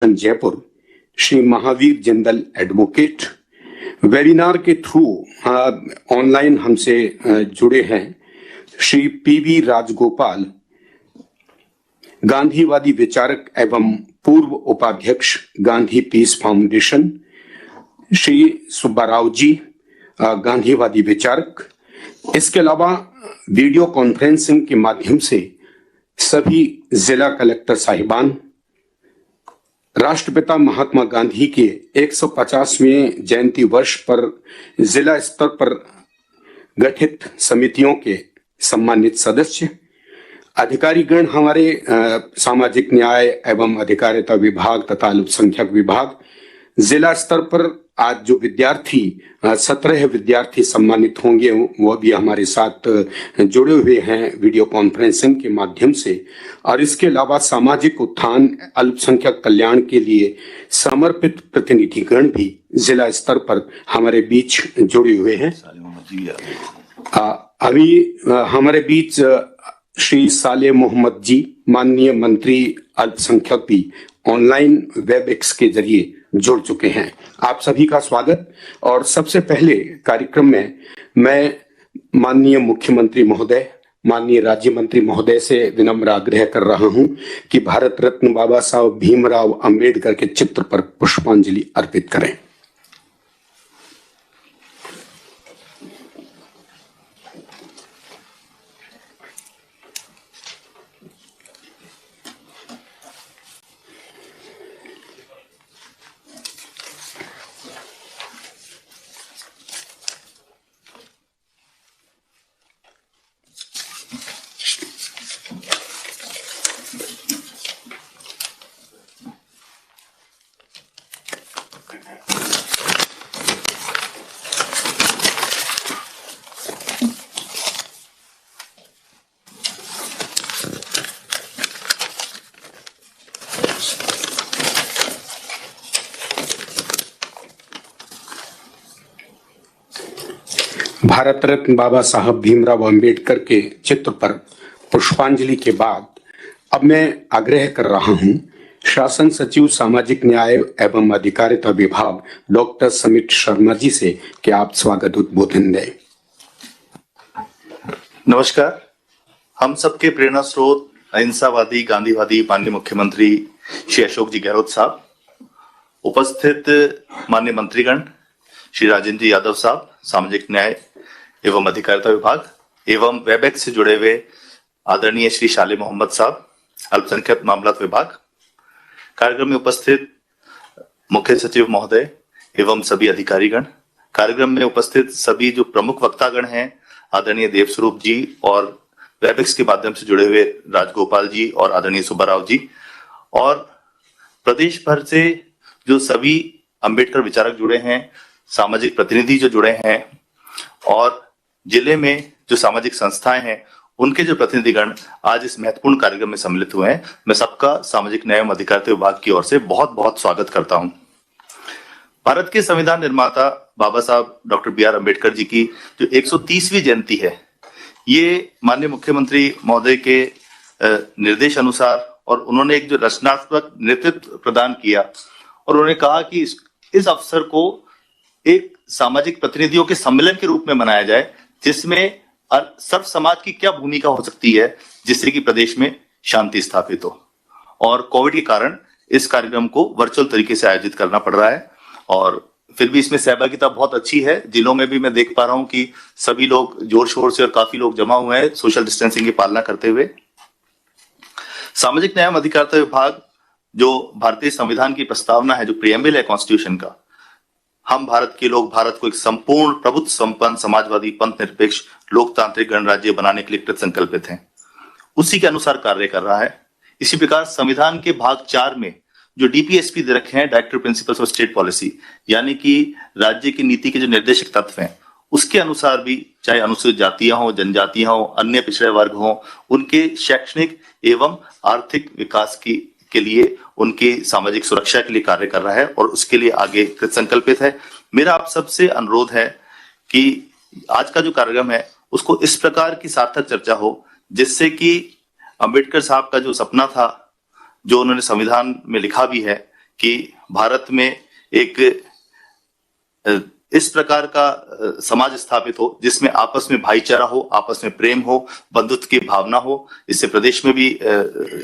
Jaipur Shri Mahavir Jindal advocate webinar के through online हमसे जुड़े हैं श्री पीवी राजगोपाल, गांधीवादी विचारक एवं पूर्व उपाध्यक्ष गांधी पीस फाउंडेशन, श्री सुब्बाराव जी, गांधीवादी विचारक। इसके अलावा वीडियो कॉन्फ्रेंसिंग के माध्यम से सभी जिला कलेक्टर साहिबान, राष्ट्रपिता महात्मा गांधी के 150वें जयंती वर्ष पर जिला स्तर पर गठित समितियों के सम्मानित सदस्य, अधिकारीगण, हमारे सामाजिक न्याय एवं अधिकारिता विभाग तथा अल्पसंख्यक विभाग, जिला स्तर पर आज जो विद्यार्थी 17 विद्यार्थी सम्मानित होंगे वो भी हमारे साथ जुड़े हुए हैं वीडियो कॉन्फ्रेंसिंग के माध्यम से। और इसके अलावा सामाजिक उत्थान अल्पसंख्यक कल्याण के लिए समर्पित प्रतिनिधिगण भी जिला स्तर पर हमारे बीच जुड़े हुए हैं। अभी हमारे बीच श्री साले मोहम्मद जी, माननीय मंत्री अल्पसंख्यक, भी ऑनलाइन वेबएक्स के जरिए जुड़ चुके हैं। आप सभी का स्वागत। और सबसे पहले कार्यक्रम में मैं माननीय मुख्यमंत्री महोदय, माननीय राज्य मंत्री महोदय से विनम्र आग्रह कर रहा हूं कि भारत रत्न बाबा साहब भीमराव अंबेडकर के चित्र पर पुष्पांजलि अर्पित करें। भारत रत्न बाबा साहब भीमराव अंबेडकर के चित्र पर पुष्पांजलि के बाद अब मैं आग्रह कर रहा हूं शासन सचिव सामाजिक न्याय एवं अधिकारिता विभाग डॉक्टर समित शर्मा जी से कि आप स्वागत उद्बोधन दें। नमस्कार। हम सबके प्रेरणा स्रोत अहिंसावादी गांधीवादी माननीय मुख्यमंत्री श्री अशोक जी गहलोत साहब, उपस्थित माननीय मंत्रीगण श्री राजेंद्र यादव साहब, सामाजिक न्याय एवं अधिकारिता विभाग, एवं वेबएक्स से जुड़े हुए आदरणीय श्री साले मोहम्मद साहब, अल्पसंख्यक मामलात विभाग, कार्यक्रम में उपस्थित मुख्य सचिव महोदय एवं सभी अधिकारीगण, कार्यक्रम में उपस्थित सभी जो प्रमुख वक्तागण हैं, आदरणीय देवस्वरूप जी, और वेबएक्स के माध्यम से जुड़े हुए राजगोपाल जी और आदरणीय सुब्बाराव जी, और प्रदेश भर से जो सभी अंबेडकर विचारक जुड़े हैं, सामाजिक प्रतिनिधि जो जुड़े हैं, और जिले में जो सामाजिक संस्थाएं हैं उनके जो प्रतिनिधिगण आज इस महत्वपूर्ण कार्यक्रम में सम्मिलित हुए हैं, मैं सबका सामाजिक न्याय एवं अधिकारिता विभाग की ओर से बहुत बहुत स्वागत करता हूं। भारत के संविधान निर्माता बाबा साहब doctor B are Ambedkar ji की जो 130वीं जयंती है, ये माननीय मुख्यमंत्री महोदय के निर्देश अनुसार, और उन्होंने एक जो रचनात्मक नेतृत्व प्रदान किया, और उन्होंने कहा कि इस अवसर को एक सामाजिक प्रतिनिधियों के सम्मेलन के रूप में मनाया जाए, जिसमें सर्व समाज की क्या भूमिका हो सकती है जिससे कि प्रदेश में शांति स्थापित हो। और कोविड के कारण इस कार्यक्रम को वर्चुअल तरीके से आयोजित करना पड़ रहा है, और फिर भी इसमें सहभागिता बहुत अच्छी है। जिलों में भी मैं देख पा रहा हूं कि सभी लोग जोर शोर से और काफी लोग जमा हुए हैं सोशल डिस्टेंसिंग की पालना करते हुए। सामाजिक न्याय एवं अधिकारिता विभाग जो भारतीय संविधान की प्रस्तावना है, जो प्रियम्बल है कॉन्स्टिट्यूशन का, हम भारत के लोग भारत को एक संपूर्ण प्रभुत्व संपन्न समाजवादी पंथ निरपेक्ष लोकतांत्रिक गणराज्य बनाने के लिए कृत संकल्पित हैं, उसी के अनुसार कार्य कर रहा है। इसी प्रकार संविधान के भाग 4 में जो डीपीएसपी दे रखे हैं, director principles of state policy, यानी कि राज्य की नीति के जो निर्देशक तत्व हैं, उसके अनुसार भी चाहे अनुसूचित जातियां हो, जनजातियां हो, अन्य पिछड़े वर्ग हो, उनके शैक्षणिक एवं आर्थिक विकास के लिए, उनकी सामाजिक सुरक्षा के लिए कार्य कर रहा है, और उसके लिए आगे कृत संकल्पित है। मेरा आप सबसे अनुरोध है कि आज का जो कार्यक्रम है उसको इस प्रकार की सार्थक चर्चा हो जिससे कि अंबेडकर साहब का जो सपना था, जो उन्होंने संविधान में लिखा भी है कि भारत में एक इस प्रकार का समाज स्थापित हो जिसमें आपस में भाईचारा हो, आपस में प्रेम हो, बंधुत्व की भावना हो। इससे प्रदेश में भी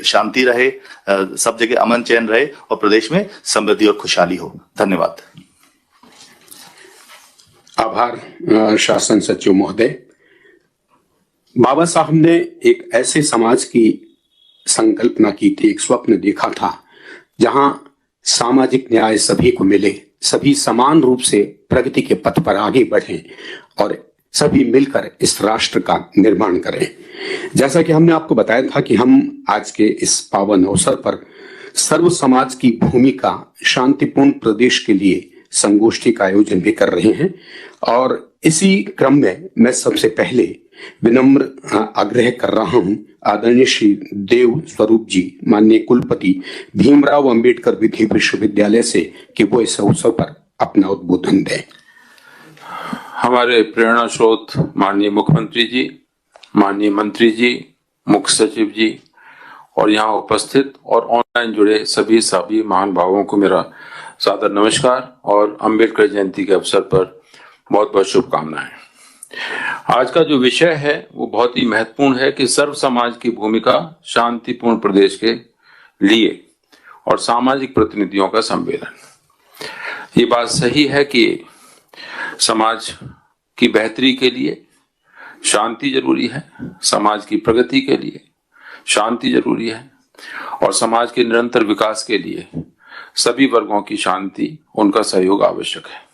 शांति रहे, सब जगह अमन चैन रहे और प्रदेश में समृद्धि और खुशहाली हो। धन्यवाद। आभार शासन सचिव महोदय। बाबा साहब ने एक ऐसे समाज की संकल्पना की थी, एक स्वप्न देखा था जहां सामाजिक न्याय सभी को मिले, सभी समान रूप से प्रगति के पथ पर आगे बढ़ें और सभी मिलकर इस राष्ट्र का निर्माण करें। जैसा कि हमने आपको बताया था कि हम आज के इस पावन अवसर पर सर्व समाज की भूमिका शांतिपूर्ण प्रदेश के लिए संगोष्ठी का आयोजन भी कर रहे हैं और इसी क्रम में मैं सबसे पहले विनम्र आग्रह कर रहा हूं आदरणीय श्री देव स्वरूप जी, माननीय कुलपति भीमराव अंबेडकर विधि विश्वविद्यालय से, कि वो इस अवसर पर अपना उद्बोधन दें। हमारे प्रेरणा स्रोत माननीय मुख्यमंत्री जी, माननीय मंत्री जी, मुख्य सचिव जी और यहाँ उपस्थित और ऑनलाइन जुड़े सभी महान भावों को मेरा सादर नमस्कार और अंबेडकर जयंती के अवसर पर बहुत बहुत शुभकामनाएं। आज का जो विषय है वो बहुत ही महत्वपूर्ण है कि सर्व समाज की भूमिका शांतिपूर्ण प्रदेश के लिए और सामाजिक प्रतिनिधियों का सम्मेलन। ये बात सही है कि समाज की बेहतरी के लिए शांति जरूरी है, समाज की प्रगति के लिए शांति जरूरी है और समाज के निरंतर विकास के लिए सभी वर्गों की शांति, उनका सहयोग आवश्यक है।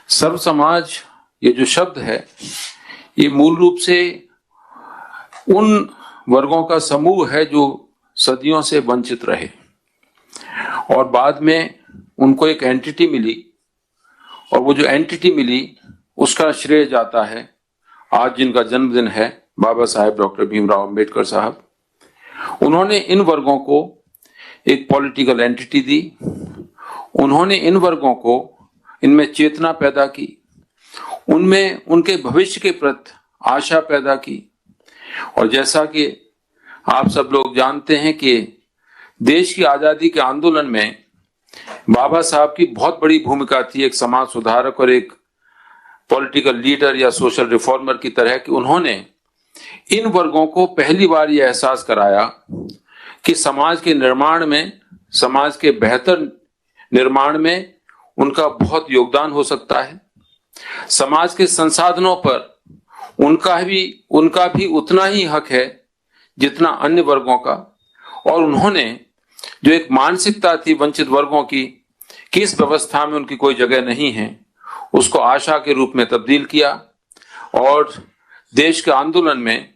सर्व समाज ये जो शब्द है ये मूल रूप से उन वर्गों का समूह है जो सदियों से वंचित रहे और बाद में उनको एक एंटिटी मिली और वो जो एंटिटी मिली उसका श्रेय जाता है आज जिनका जन्मदिन है बाबा साहेब डॉक्टर भीमराव अंबेडकर साहब। उन्होंने इन वर्गों को एक पॉलिटिकल एंटिटी दी, उन्होंने इन वर्गों को इनमें चेतना पैदा की, उनमें उनके भविष्य के प्रति आशा पैदा की और जैसा कि आप सब लोग जानते हैं कि देश की आजादी के आंदोलन में बाबा साहब की बहुत बड़ी भूमिका थी, एक समाज सुधारक और एक पॉलिटिकल लीडर या सोशल रिफॉर्मर की तरह कि उन्होंने इन वर्गों को पहली बार यह एहसास कराया कि समाज के निर्माण में, समाज के बेहतर निर्माण में उनका बहुत योगदान हो सकता है। समाज के संसाधनों पर उनका भी उतना ही हक है जितना अन्य वर्गों का और उन्होंने जो एक मानसिकता थी वंचित वर्गों की कि इस व्यवस्था में उनकी कोई जगह नहीं है, उसको आशा के रूप में तब्दील किया और देश के आंदोलन में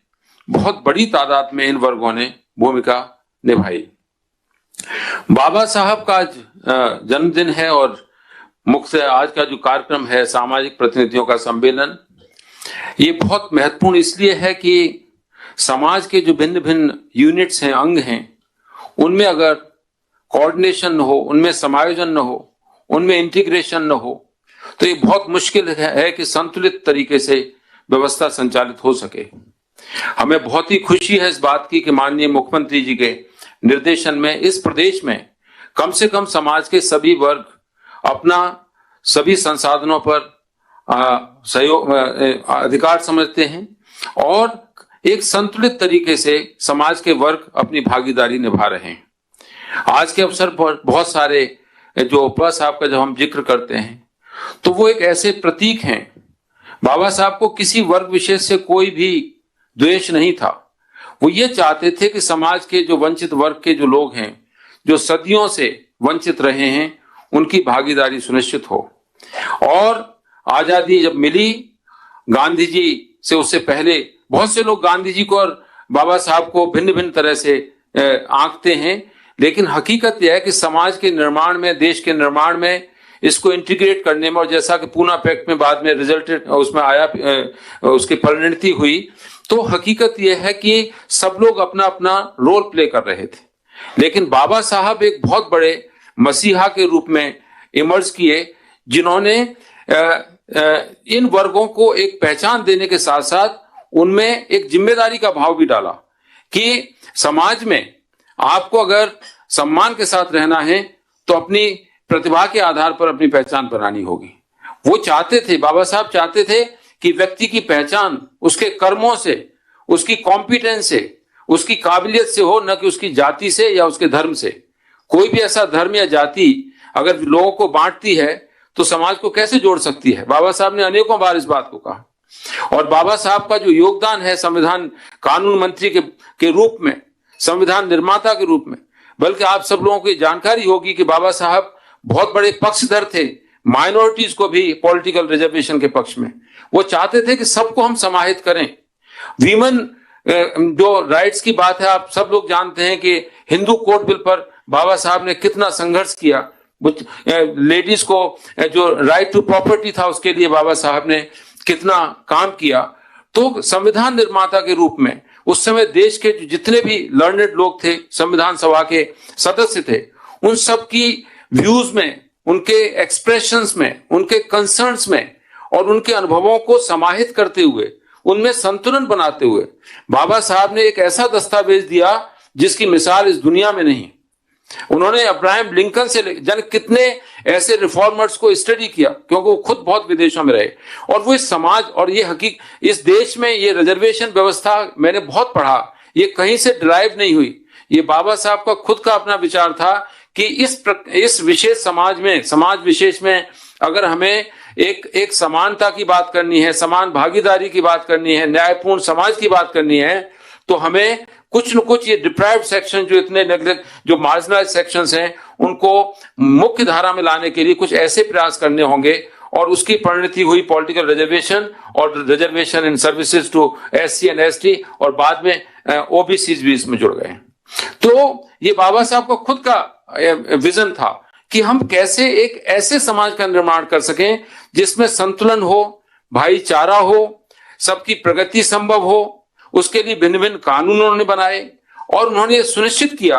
बहुत बड़ी तादाद में इन वर्गों ने भूमिका निभाई। बाबा साहब का जन्मदिन है और मुख्य आज का जो कार्यक्रम है सामाजिक प्रतिनिधियों का सम्मेलन, ये बहुत महत्वपूर्ण इसलिए है कि समाज के जो भिन्न भिन्न यूनिट्स हैं, अंग हैं, उनमें अगर कोऑर्डिनेशन न हो, उनमें समायोजन न हो, उनमें इंटीग्रेशन न हो तो ये बहुत मुश्किल है कि संतुलित तरीके से व्यवस्था संचालित हो सके। हमें बहुत ही खुशी है इस बात की कि माननीय मुख्यमंत्री जी के निर्देशन में इस प्रदेश में कम से कम समाज के सभी वर्ग अपना सभी संसाधनों पर सहयोग अधिकार समझते हैं और एक संतुलित तरीके से समाज के वर्ग अपनी भागीदारी निभा रहे हैं। आज के अवसर पर बहुत सारे जो बाबा साहब का जब हम जिक्र करते हैं तो वो एक ऐसे प्रतीक हैं। बाबा साहब को किसी वर्ग विशेष से कोई भी द्वेष नहीं था। वो ये चाहते थे कि समाज के जो वंचित वर्ग के जो लोग हैं, जो सदियों से वंचित रहे हैं, उनकी भागीदारी सुनिश्चित हो। और आजादी जब मिली, गांधी जी से उससे पहले बहुत से लोग गांधी जी को और बाबा साहब को भिन्न भिन्न तरह से आंकते हैं, लेकिन हकीकत यह है कि समाज के निर्माण में, देश के निर्माण में, इसको इंटीग्रेट करने में, और जैसा कि पूना पैक्ट में बाद में रिजल्ट उसमें आया, उसकी परिणति हुई, तो हकीकत यह है कि सब लोग अपना अपना रोल प्ले कर रहे थे। लेकिन बाबा साहब एक बहुत बड़े मसीहा के रूप में इमर्ज किए जिन्होंने इन वर्गों को एक पहचान देने के साथ साथ उनमें एक जिम्मेदारी का भाव भी डाला कि समाज में आपको अगर सम्मान के साथ रहना है तो अपनी प्रतिभा के आधार पर अपनी पहचान बनानी होगी। वो चाहते थे, बाबा साहब चाहते थे कि व्यक्ति की पहचान उसके कर्मों से, उसकी कॉम्पिटेंस से, उसकी काबिलियत से हो, न कि उसकी जाति से या उसके धर्म से। कोई भी ऐसा धर्म या जाति अगर लोगों को बांटती है तो समाज को कैसे जोड़ सकती है। बाबा साहब ने अनेकों बार इस बात को कहा। और बाबा साहब का जो योगदान है संविधान कानून मंत्री के रूप में, संविधान निर्माता के रूप में, बल्कि आप सब लोगों को जानकारी होगी कि बाबा साहब बहुत बड़े पक्षधर थे माइनॉरिटीज को भी पॉलिटिकल रिजर्वेशन के पक्ष में। वो चाहते थे कि सबको हम समाहित करें। वीमन जो राइट्स की बात है, आप सब लोग जानते हैं कि हिंदू कोड बिल पर बाबा साहब ने कितना संघर्ष किया। लेडीज को जो राइट टू प्रॉपर्टी था उसके लिए बाबा साहब ने कितना काम किया। तो संविधान निर्माता के रूप में उस समय देश के जितने भी लर्नेड लोग थे, संविधान सभा के सदस्य थे, उन सब की व्यूज में, उनके एक्सप्रेशंस में, उनके कंसर्न्स में और उनके अनुभवों को समाहित करते हुए, उनमें संतुलन बनाते हुए बाबा साहब ने एक ऐसा दस्तावेज दिया जिसकी मिसाल इस दुनिया में नहीं। उन्होंने अब्राहम लिंकन से कितने ऐसे रिफॉर्मर्स को स्टडी किया, क्योंकि वो खुद बहुत विदेशों में रहे। और वो इस समाज और ये इस देश में ये रिजर्वेशन व्यवस्था मैंने बहुत पढ़ा, ये कहीं से ड्राइव नहीं हुई। ये बाबा साहब का खुद का अपना विचार था कि इस विशेष समाज विशेष में अगर हमें एक समानता की बात करनी है, समान भागीदारी की बात करनी है, न्यायपूर्ण समाज की बात करनी है, तो हमें कुछ न कुछ ये डिप्राइव्ड सेक्शन जो इतने जो मार्जिनलाइज सेक्शंस हैं उनको मुख्य धारा में लाने के लिए कुछ ऐसे प्रयास करने होंगे। और उसकी परिणति हुई पॉलिटिकल रिजर्वेशन और reservation in services to SC and ST, और बाद में ओबीसी भी इसमें जुड़ गए। तो ये बाबा साहब का खुद का विजन था कि हम कैसे एक ऐसे समाज का निर्माण कर सकें जिसमें संतुलन हो, भाईचारा हो, सबकी प्रगति संभव हो। उसके लिए भिन्न भिन्न कानून उन्होंने बनाए और उन्होंने सुनिश्चित किया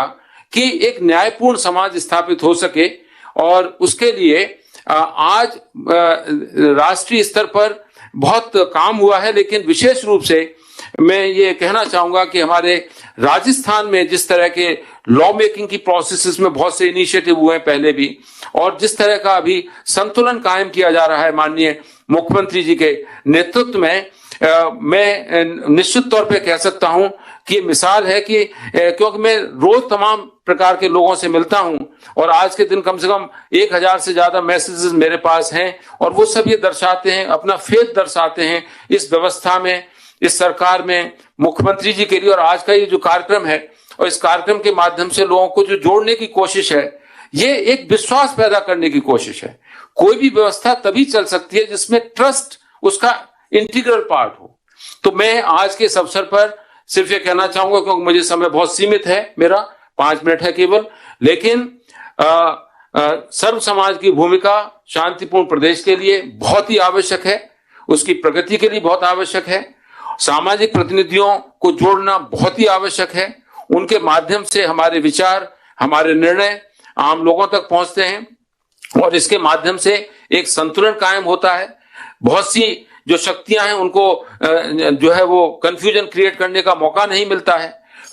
कि एक न्यायपूर्ण समाज स्थापित हो सके। और उसके लिए आज राष्ट्रीय स्तर पर बहुत काम हुआ है, लेकिन विशेष रूप से मैं ये कहना चाहूंगा कि हमारे राजस्थान में जिस तरह के लॉ मेकिंग की प्रोसेसेस में बहुत से इनिशिएटिव हुए हैं पहले भी, और जिस तरह का अभी संतुलन कायम किया जा रहा है माननीय मुख्यमंत्री जी के नेतृत्व में, मैं निश्चित तौर पे कह सकता हूं कि मिसाल है कि क्योंकि मैं रोज तमाम प्रकार के लोगों से मिलता हूं और आज के दिन कम से कम 1000 से ज्यादा मैसेजेस मेरे पास हैं, और वो सब ये दर्शाते हैं, अपना फेथ दर्शाते हैं इस व्यवस्था में, इस सरकार में, मुख्यमंत्री जी के लिए। और आज का ये जो कार्यक्रम है और इस कार्यक्रम के माध्यम से लोगों को जो जोड़ने की कोशिश है, ये एक विश्वास पैदा करने की कोशिश है। कोई भी व्यवस्था तभी चल सकती है जिसमें ट्रस्ट उसका इंटीग्रल पार्ट हो। तो मैं आज के इस अवसर पर सिर्फ ये कहना चाहूंगा, क्योंकि मुझे समय बहुत सीमित है, मेरा 5 मिनट है केवल, लेकिन सर्व समाज की भूमिका शांतिपूर्ण प्रदेश के लिए बहुत ही आवश्यक है, उसकी प्रगति के लिए बहुत आवश्यक है। सामाजिक प्रतिनिधियों को जोड़ना बहुत ही आवश्यक है। उनके माध्यम से हमारे विचार, हमारे निर्णय आम लोगों तक पहुंचते हैं और इसके माध्यम से एक संतुलन कायम होता है। बहुत सी जो शक्तियां हैं उनको जो है वो कंफ्यूजन क्रिएट करने का मौका नहीं मिलता है।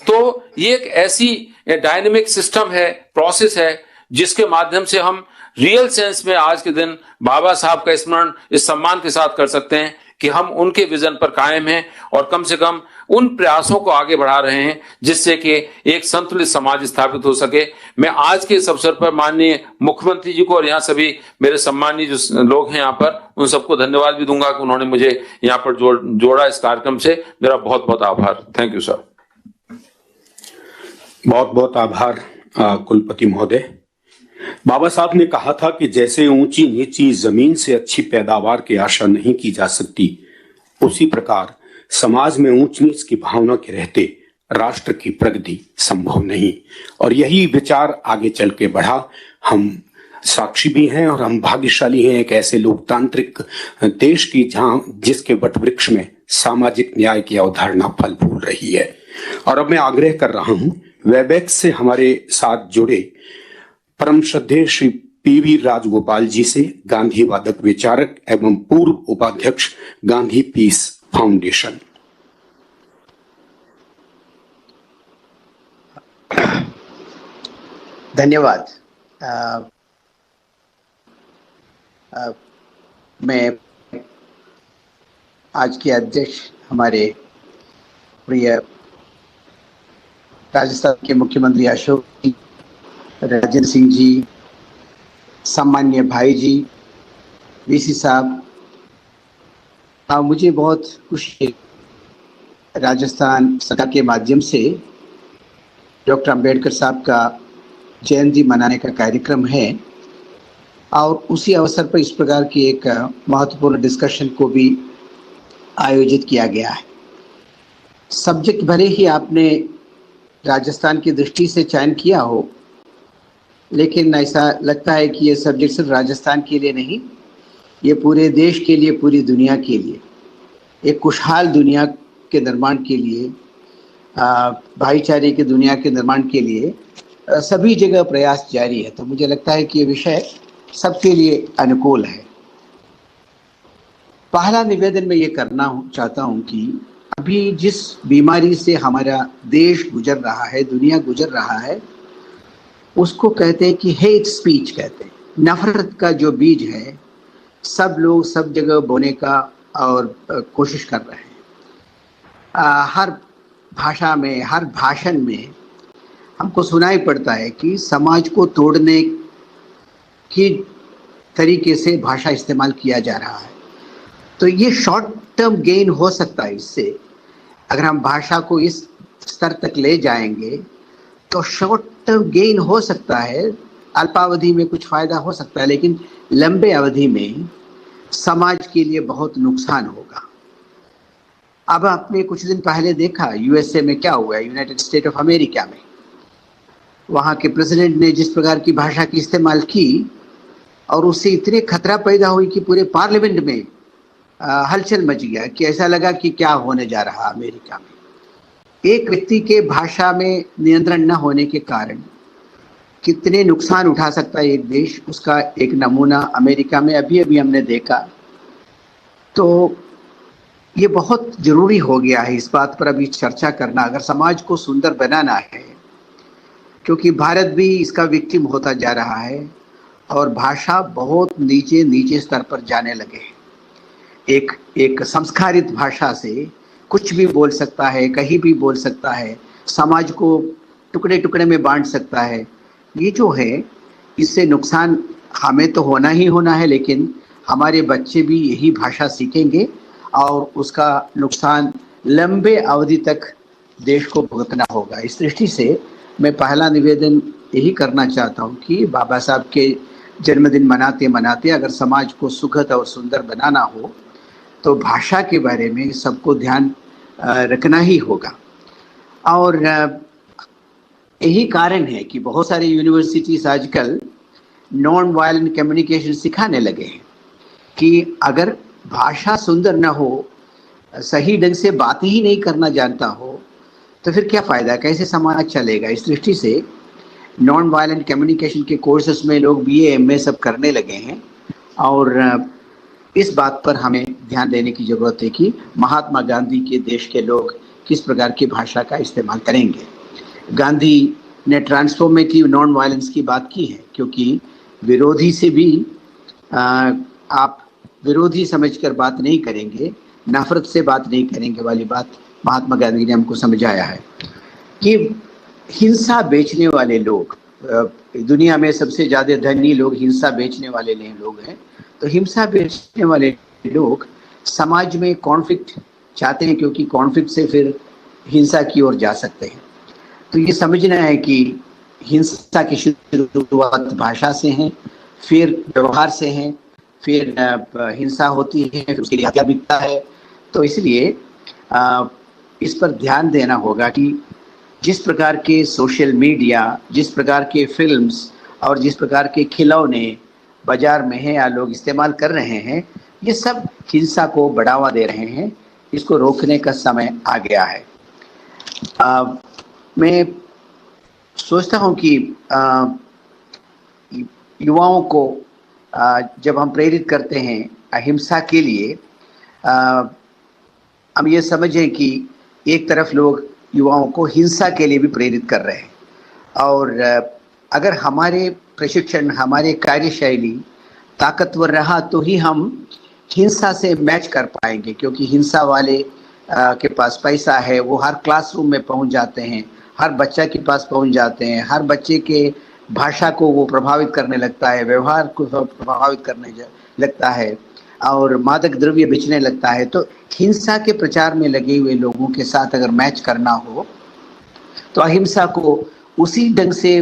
तो ये एक ऐसी डायनेमिक सिस्टम है, प्रोसेस है, जिसके माध्यम से हम रियल सेंस में आज के दिन बाबा साहब का स्मरण इस सम्मान के साथ कर सकते हैं कि हम उनके विजन पर कायम हैं और कम से कम उन प्रयासों को आगे बढ़ा रहे हैं जिससे कि एक संतुलित समाज स्थापित हो सके। मैं आज के इस अवसर पर माननीय मुख्यमंत्री जी को और यहाँ सभी मेरे सम्मानीय जो लोग हैं यहाँ पर, उन सबको धन्यवाद भी दूंगा कि उन्होंने मुझे यहाँ पर जोड़ा इस कार्यक्रम से। मेरा बहुत बहुत आभार। Thank you sir. बहुत बहुत आभार कुलपति महोदय। बाबा साहब ने कहा था कि जैसे ऊंची नीची जमीन से अच्छी पैदावार की आशा नहीं की जा सकती, उसी प्रकार समाज में ऊंच नीच की भावना के रहते राष्ट्र की प्रगति संभव नहीं। और यही विचार आगे चल के बढ़ा। हम साक्षी भी हैं और हम भाग्यशाली हैं एक ऐसे लोकतांत्रिक देश की जहां जिसके वटवृक्ष में सामाजिक न्याय की अवधारणा फल फूल रही है। और अब मैं आग्रह कर रहा हूं वेबएक्स से हमारे साथ जुड़े परम श्रद्धेय श्री पीवी राजगोपाल जी से, गांधी वादक विचारक एवं पूर्व उपाध्यक्ष गांधी पीस फाउंडेशन। धन्यवाद। अ, अ, मैं आज के अध्यक्ष हमारे प्रिय राजस्थान के मुख्यमंत्री अशोक जी, राजेंद्र सिंह जी, सम्मान्य भाई जी, वीसी साहब, मुझे बहुत खुशी है राजस्थान सरकार के माध्यम से डॉक्टर अंबेडकर साहब का जयंती मनाने का कार्यक्रम है और उसी अवसर पर इस प्रकार की एक महत्वपूर्ण डिस्कशन को भी आयोजित किया गया है। सब्जेक्ट भले ही आपने राजस्थान की दृष्टि से चयन किया हो, लेकिन ऐसा लगता है कि ये सब्जेक्ट सिर्फ राजस्थान के लिए नहीं, ये पूरे देश के लिए, पूरी दुनिया के लिए, एक खुशहाल दुनिया के निर्माण के लिए, भाईचारे की दुनिया के निर्माण के लिए सभी जगह प्रयास जारी है। तो मुझे लगता है कि ये विषय सबके लिए अनुकूल है। पहला निवेदन मैं ये करना चाहता हूँ कि अभी जिस बीमारी से हमारा देश गुजर रहा है, दुनिया गुजर रहा है, उसको कहते हैं कि हेट स्पीच कहते हैं। नफरत का जो बीज है, सब लोग सब जगह बोने का और कोशिश कर रहे हैं। हर भाषा में, हर भाषण में हमको सुनाई पड़ता है कि समाज को तोड़ने की तरीके से भाषा इस्तेमाल किया जा रहा है। तो ये शॉर्ट टर्म गेन हो सकता है इससे, अगर हम भाषा को इस स्तर तक ले जाएंगे तो शॉर्ट टर्म गेन हो सकता है, अल्पावधि में कुछ फायदा हो सकता है, लेकिन लंबे अवधि में समाज के लिए बहुत नुकसान होगा। अब आपने कुछ दिन पहले देखा यूएसए में क्या हुआ, यूनाइटेड स्टेट ऑफ अमेरिका में, वहाँ के प्रेसिडेंट ने जिस प्रकार की भाषा की इस्तेमाल की और उससे इतने खतरा पैदा हुई कि पूरे पार्लियामेंट में हलचल मच गया कि ऐसा लगा कि क्या होने जा रहा अमेरिका में। एक व्यक्ति के भाषा में नियंत्रण न होने के कारण कितने नुकसान उठा सकता है एक देश, उसका एक नमूना अमेरिका में अभी अभी हमने देखा। तो ये बहुत जरूरी हो गया है इस बात पर अभी चर्चा करना, अगर समाज को सुंदर बनाना है, क्योंकि भारत भी इसका विक्टिम होता जा रहा है और भाषा बहुत नीचे नीचे स्तर पर जाने लगे हैं। एक संस्कारित भाषा से कुछ भी बोल सकता है, कहीं भी बोल सकता है, समाज को टुकड़े टुकड़े में बांट सकता है। ये जो है, इससे नुकसान हमें तो होना ही होना है, लेकिन हमारे बच्चे भी यही भाषा सीखेंगे और उसका नुकसान लंबे अवधि तक देश को भुगतना होगा। इस दृष्टि से मैं पहला निवेदन यही करना चाहता हूँ कि बाबा साहब के जन्मदिन मनाते मनाते अगर समाज को सुखद और सुंदर बनाना हो तो भाषा के बारे में सबको ध्यान रखना ही होगा। और यही कारण है कि बहुत सारे यूनिवर्सिटीज आजकल नॉन वायलेंट कम्युनिकेशन सिखाने लगे हैं कि अगर भाषा सुंदर न हो, सही ढंग से बात ही नहीं करना जानता हो, तो फिर क्या फ़ायदा, कैसे समाज चलेगा। इस दृष्टि से नॉन वायलेंट कम्युनिकेशन के कोर्सेज में लोग बीए एमए सब करने लगे हैं और इस बात पर हमें ध्यान देने की ज़रूरत है कि महात्मा गांधी के देश के लोग किस प्रकार की भाषा का इस्तेमाल करेंगे। गांधी ने ट्रांसफॉर्मेटिव नॉन वायलेंस की बात की है, क्योंकि विरोधी से भी आप विरोधी समझकर बात नहीं करेंगे, नफरत से बात नहीं करेंगे वाली बात महात्मा गांधी ने हमको समझाया है। कि हिंसा बेचने वाले लोग, दुनिया में सबसे ज़्यादा धनी लोग हिंसा बेचने वाले लोग हैं। तो हिंसा बेचने वाले लोग समाज में कॉन्फ्लिक्ट चाहते हैं, क्योंकि कॉन्फ्लिक्ट से फिर हिंसा की ओर जा सकते हैं। तो ये समझना है कि हिंसा की शुरुआत भाषा से है, फिर व्यवहार से है, फिर हिंसा होती है, फिर उसके लिए हत्या बिकता है। तो इसलिए इस पर ध्यान देना होगा कि जिस प्रकार के सोशल मीडिया, जिस प्रकार के फिल्म्स और जिस प्रकार के खिलौने बाजार में हैं या लोग इस्तेमाल कर रहे हैं, ये सब हिंसा को बढ़ावा दे रहे हैं। इसको रोकने का समय आ गया है। मैं सोचता हूँ कि युवाओं को जब हम प्रेरित करते हैं अहिंसा के लिए, हम ये समझें कि एक तरफ लोग युवाओं को हिंसा के लिए भी प्रेरित कर रहे हैं और अगर हमारे प्रशिक्षण, हमारे कार्यशैली ताकतवर रहा तो ही हम हिंसा से मैच कर पाएंगे, क्योंकि हिंसा वाले के पास पैसा है, वो हर क्लासरूम में पहुंच जाते हैं, हर बच्चा के पास पहुंच जाते हैं, हर बच्चे के भाषा को वो प्रभावित करने लगता है, व्यवहार को प्रभावित करने लगता है और मादक द्रव्य बेचने लगता है। तो हिंसा के प्रचार में लगे हुए लोगों के साथ अगर मैच करना हो तो अहिंसा को उसी ढंग से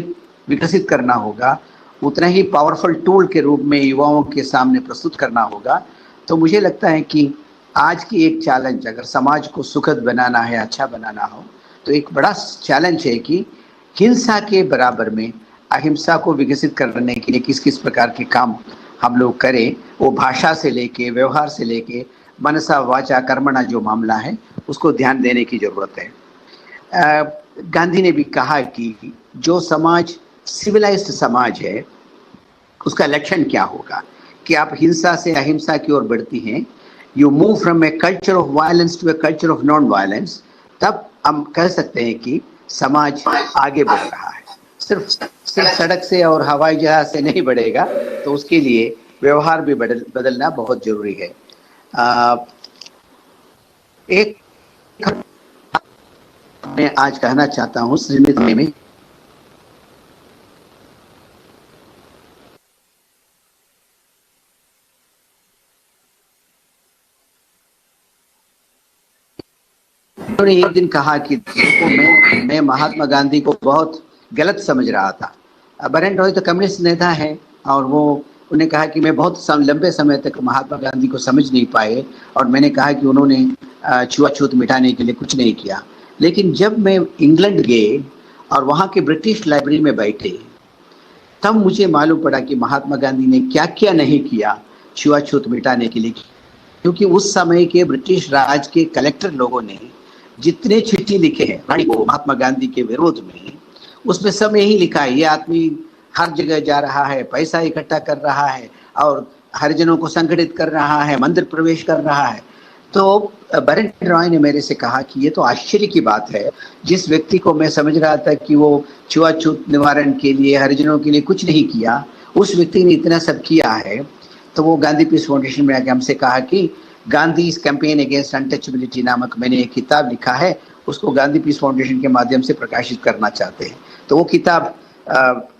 विकसित करना होगा, उतना ही पावरफुल टूल के रूप में युवाओं के सामने प्रस्तुत करना होगा। तो मुझे लगता है कि आज की एक चैलेंज, अगर समाज को सुखद बनाना है, अच्छा बनाना हो, तो एक बड़ा चैलेंज है कि हिंसा के बराबर में अहिंसा को विकसित करने के लिए किस किस प्रकार के काम हम लोग करें। वो भाषा से लेके, व्यवहार से लेके, मनसा वाचा कर्मणा जो मामला है उसको ध्यान देने की जरूरत है। गांधी ने भी कहा कि जो समाज सिविलाइज्ड समाज है उसका लक्षण क्या होगा, कि आप हिंसा से अहिंसा की ओर बढ़ती हैं, you move from a culture of violence to a culture of non violence, तब हम कह सकते हैं कि समाज आगे बढ़ रहा है। सिर्फ सड़क से और हवाई जहाज से नहीं बढ़ेगा, तो उसके लिए व्यवहार भी बदलना बहुत जरूरी है। एक मैं आज कहना चाहता हूँ सीमित में उन्होंने एक दिन कहा कि मैं महात्मा गांधी को बहुत गलत समझ रहा था। बरेन रॉय तो कम्युनिस्ट नेता है और वो उन्हें कहा कि मैं बहुत लंबे समय तक महात्मा गांधी को समझ नहीं पाए और मैंने कहा कि उन्होंने छुआछूत मिटाने के लिए कुछ नहीं किया। लेकिन जब मैं इंग्लैंड गए और वहाँ के ब्रिटिश लाइब्रेरी में बैठे, तब मुझे मालूम पड़ा कि महात्मा गांधी ने क्या क्या नहीं किया छुआछूत मिटाने के लिए। क्योंकि उस समय के ब्रिटिश राज के कलेक्टर लोगों ने जितने चिट्ठी लिखे हैं रानी को महात्मा गांधी के विरोध में, उसमें सब यही लिखा है, ये आदमी हर जगह जा रहा है, पैसा इकट्ठा कर रहा है और हरिजनों को संगठित कर रहा है, मंदिर प्रवेश कर रहा है। तो बरेन रॉय ने मेरे से कहा कि ये तो आश्चर्य की बात है, जिस व्यक्ति को मैं समझ रहा था कि वो छुआछूत निवारण के लिए, हरिजनों के लिए कुछ नहीं किया, उस व्यक्ति ने इतना सब किया है। तो वो गांधी पीस फाउंडेशन में आके हमसे कहा कि गांधी कैंपेन अगेंस्ट अनटचेबिलिटी नामक मैंने एक किताब लिखा है, उसको गांधी पीस फाउंडेशन के माध्यम से प्रकाशित करना चाहते हैं। तो वो किताब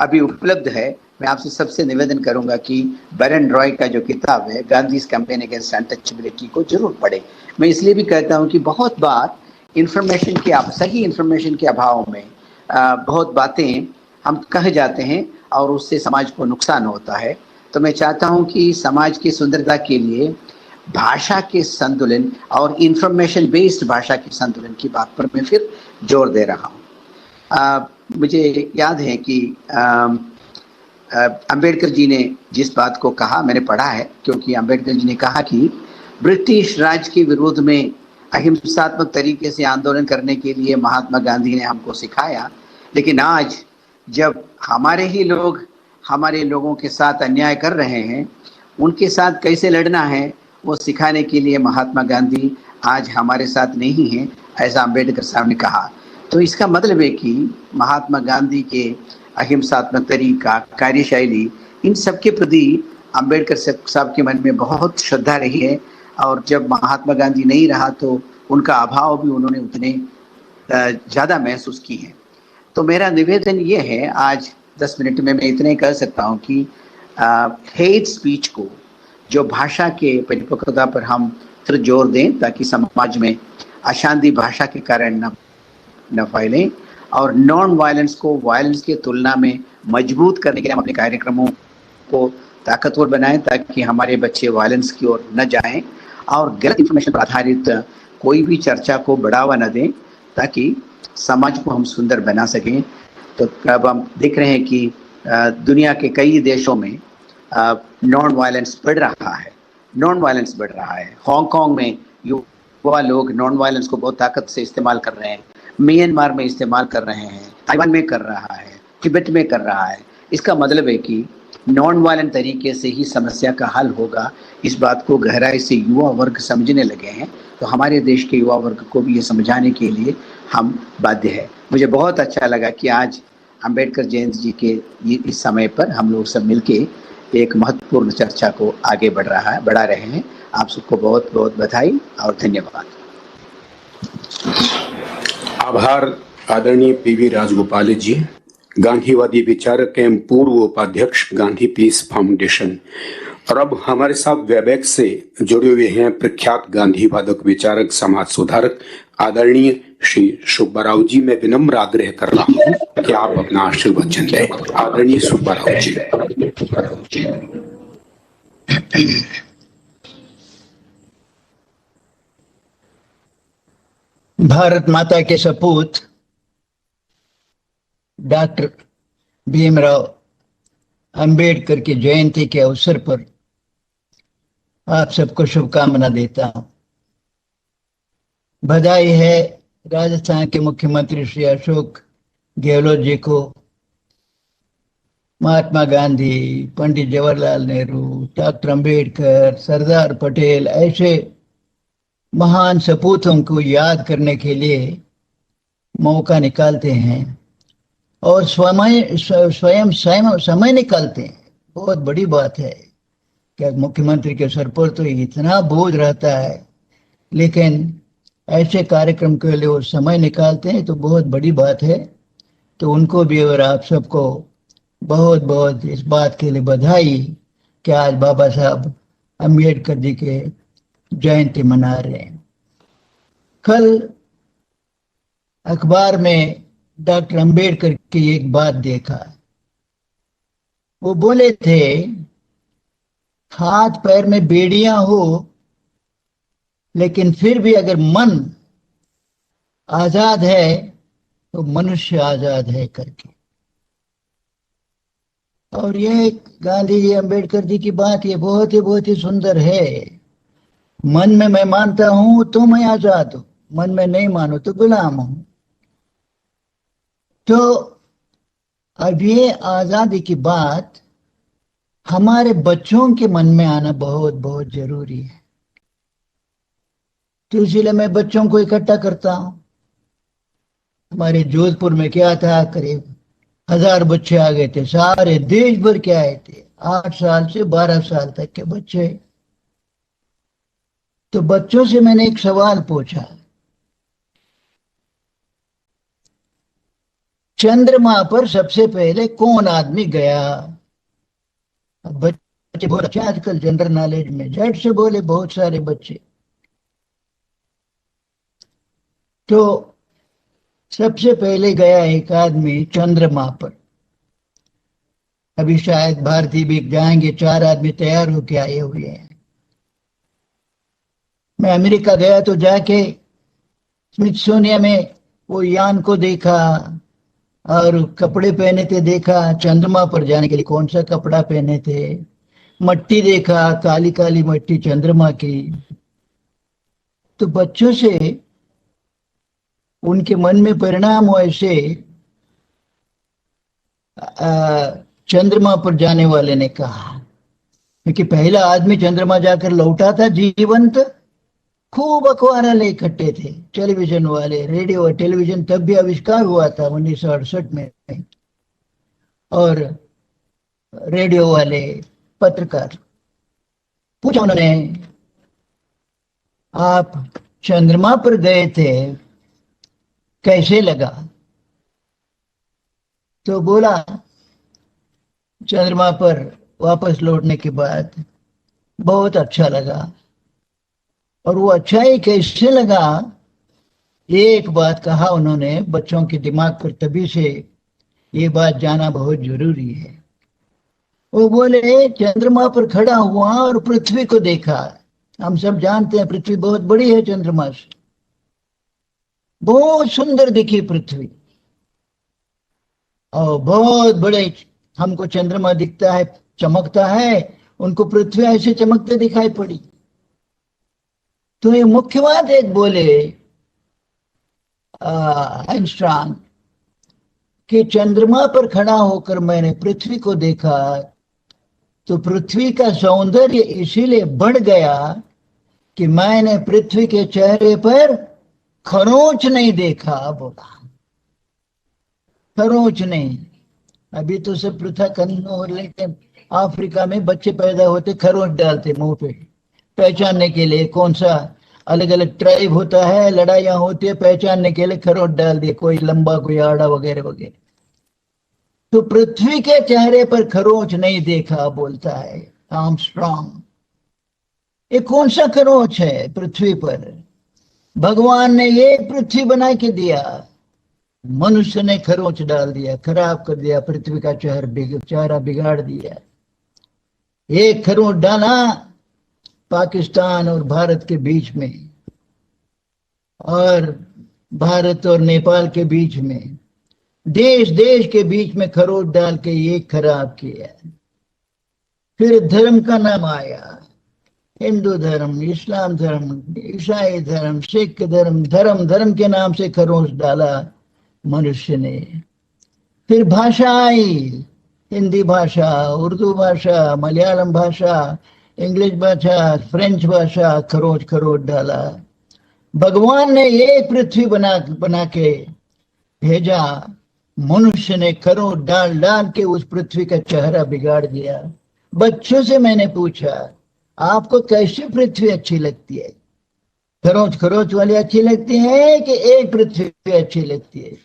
अभी उपलब्ध है। मैं आपसे सबसे निवेदन करूंगा कि बरेन रॉय का जो किताब है गांधी कैंपेन अगेंस्ट अनटचेबिलिटी को जरूर पढ़ें। मैं इसलिए भी कहता हूं कि बहुत बार सही इंफॉर्मेशन के अभाव में बहुत बातें हम कह जाते हैं और उससे समाज को नुकसान होता है। तो मैं चाहता हूं कि समाज की सुंदरता के लिए भाषा के संतुलन और इंफॉर्मेशन बेस्ड भाषा के संतुलन की बात पर मैं फिर जोर दे रहा हूँ। मुझे याद है कि अंबेडकर जी ने जिस बात को कहा, मैंने पढ़ा है, क्योंकि अंबेडकर जी ने कहा कि ब्रिटिश राज के विरोध में अहिंसात्मक तरीके से आंदोलन करने के लिए महात्मा गांधी ने हमको सिखाया, लेकिन आज जब हमारे ही लोग हमारे लोगों के साथ अन्याय कर रहे हैं, उनके साथ कैसे लड़ना है वो सिखाने के लिए महात्मा गांधी आज हमारे साथ नहीं है, ऐसा अंबेडकर साहब ने कहा। तो इसका मतलब है कि महात्मा गांधी के अहिंसात्मक तरीका, कार्यशैली, इन सब के प्रति अंबेडकर साहब के मन में बहुत श्रद्धा रही है और जब महात्मा गांधी नहीं रहा तो उनका अभाव भी उन्होंने उतने ज़्यादा महसूस की है। तो मेरा निवेदन ये है, आज 10 मिनट में मैं इतने कह सकता हूँ कि हेट स्पीच को, जो भाषा के परिपक्वता पर हम फिर जोर दें ताकि समाज में अशांति भाषा के कारण न फैलें और नॉन वायलेंस को वायलेंस की तुलना में मजबूत करने के लिए हम अपने कार्यक्रमों को ताकतवर बनाएं ताकि हमारे बच्चे वायलेंस की ओर न जाएं और गलत इंफॉर्मेशन पर आधारित कोई भी चर्चा को बढ़ावा न दें ताकि समाज को हम सुंदर बना सकें। तो अब हम देख रहे हैं कि दुनिया के कई देशों में नॉन वायलेंस बढ़ रहा है। हांगकांग में युवा लोग नॉन वायलेंस को बहुत ताकत से इस्तेमाल कर रहे हैं, म्यांमार में इस्तेमाल कर रहे हैं, ताइवान में कर रहा है, तिब्बत में कर रहा है। इसका मतलब है कि नॉन वायलेंट तरीके से ही समस्या का हल होगा। इस बात को गहराई से युवा वर्ग समझने लगे हैं, तो हमारे देश के युवा वर्ग को भी ये समझाने के लिए हम बाध्य है। मुझे बहुत अच्छा लगा कि आज अंबेडकर जयंती जी के इस समय पर हम लोग सब मिलके एक महत्वपूर्ण चर्चा को आगे बढ़ा रहे हैं। आप सबको बहुत बहुत बधाई और धन्यवाद। आभार आदरणीय पीवी राजगोपाल जी, गांधीवादी विचारक एवं पूर्व उपाध्यक्ष गांधी पीस फाउंडेशन। और अब हमारे साथ वेबएक्स से जुड़े हुए हैं प्रख्यात गांधीवादक विचारक समाज सुधारक आदरणीय श्री सुब्बाराव जी। मैं विनम्र आग्रह कर रहा हूं कि आप अपना आशीर्वचन दें। आदरणीय सुब्बाराव जी। भारत माता के सपूत डॉक्टर भीमराव अंबेडकर की जयंती के अवसर पर आप सबको शुभकामना देता हूं। बधाई है राजस्थान के मुख्यमंत्री श्री अशोक गहलोत जी को। महात्मा गांधी, पंडित जवाहरलाल नेहरू, डॉक्टर अंबेडकर, सरदार पटेल ऐसे महान सपूतों को याद करने के लिए मौका निकालते हैं और स्वयं समय निकालते हैं। बहुत बड़ी बात है कि मुख्यमंत्री के सर पर तो इतना बोझ रहता है, लेकिन ऐसे कार्यक्रम के लिए वो समय निकालते हैं तो बहुत बड़ी बात है। तो उनको भी और आप सबको बहुत बहुत इस बात के लिए बधाई कि आज बाबा साहब अम्बेडकर जी के जयंती मना रहे हैं। कल अखबार में डॉक्टर अंबेडकर की एक बात देखा। वो बोले थे, हाथ पैर में बेड़ियां हो लेकिन फिर भी अगर मन आजाद है तो मनुष्य आजाद है करके। और ये गांधी जी, अंबेडकर जी की बात ये बहुत ही सुंदर है। मन में मैं मानता हूं तो मैं आजाद हूं, मन में नहीं मानो तो गुलाम हूं। तो अब ये आजादी की बात हमारे बच्चों के मन में आना बहुत बहुत जरूरी है। तो इसलिए मैं बच्चों को इकट्ठा करता हूं। हमारे जोधपुर में क्या था, करीब 1000 बच्चे आ गए थे, सारे देश भर के आए थे, 8 साल से 12 साल तक के बच्चे। तो बच्चों से मैंने एक सवाल पूछा, चंद्रमा पर सबसे पहले कौन आदमी गया? बच्चे बहुत अच्छे आजकल जनरल नॉलेज में झट से बोले, बहुत सारे बच्चे। तो सबसे पहले गया एक आदमी चंद्रमा पर। अभी शायद भारतीय भी जाएंगे, 4 आदमी तैयार होके आए हुए हैं। मैं अमेरिका गया तो जाके स्मिथसोनियन में वो यान को देखा और कपड़े पहने थे, देखा चंद्रमा पर जाने के लिए कौन सा कपड़ा पहने थे। मट्टी देखा, काली काली मट्टी चंद्रमा की। तो बच्चों से उनके मन में परिणाम हो ऐसे। चंद्रमा पर जाने वाले ने कहा, क्योंकि पहला आदमी चंद्रमा जाकर लौटा था जीवंत। खूब अखबार इकट्ठे थे, टेलीविजन वाले, रेडियो टेलीविजन तब भी आविष्कार हुआ था 1968 में। और रेडियो वाले पत्रकार पूछा उन्होंने, आप चंद्रमा पर गए थे, कैसे लगा? तो बोला, चंद्रमा पर वापस लौटने के बाद बहुत अच्छा लगा। और वो अच्छा ही कैसे लगा, एक बात कहा उन्होंने, बच्चों के दिमाग पर तभी से ये बात जाना बहुत जरूरी है। वो बोले, चंद्रमा पर खड़ा हुआ और पृथ्वी को देखा। हम सब जानते हैं पृथ्वी बहुत बड़ी है, चंद्रमा से बहुत सुंदर दिखी पृथ्वी। और बहुत बड़े हमको चंद्रमा दिखता है, चमकता है, उनको पृथ्वी ऐसे चमकते दिखाई पड़ी। तो ये मुख्य बात एक बोले आइंस्टाइन कि चंद्रमा पर खड़ा होकर मैंने पृथ्वी को देखा तो पृथ्वी का सौंदर्य इसीलिए बढ़ गया कि मैंने पृथ्वी के चेहरे पर खरोंच नहीं देखा। बोला, खरोंच नहीं। अभी तो सब प्रथा खत्म हो, लेकिन अफ्रीका में बच्चे पैदा होते खरोंच डालते मुंह पे पहचानने के लिए। कौन सा अलग अलग ट्राइब होता है, लड़ाइयां होती है, पहचानने के लिए खरोंच डाल दिए, कोई लंबा कोई आड़ा वगैरह वगैरह। तो पृथ्वी के चेहरे पर खरोंच नहीं देखा बोलता है आर्मस्ट्रॉन्ग। ये कौन सा खरोंच है पृथ्वी पर? भगवान ने ये पृथ्वी बना के दिया, मनुष्य ने खरोंच डाल दिया, खराब कर दिया, पृथ्वी का चेहरा बिगाड़ दिया। एक खरोंच डाला पाकिस्तान और भारत के बीच में, और भारत और नेपाल के बीच में, देश देश के बीच में खरोंच डाल के ये खराब किया। फिर धर्म का नाम आया, हिंदू धर्म, इस्लाम धर्म, ईसाई धर्म, सिख धर्म, धर्म धर्म के नाम से खरोंच डाला मनुष्य ने। फिर भाषा आई, हिंदी भाषा, उर्दू भाषा, मलयालम भाषा, इंग्लिश भाषा, फ्रेंच भाषा, खरोंच खरोंच डाला। भगवान ने ये पृथ्वी बना के भेजा, मनुष्य ने खरोंच डाल डाल के उस पृथ्वी का चेहरा बिगाड़ दिया। बच्चों से मैंने पूछा, आपको कैसी पृथ्वी अच्छी लगती है? खरोंच खरोंच वाली अच्छी लगती है कि एक पृथ्वी अच्छी लगती है?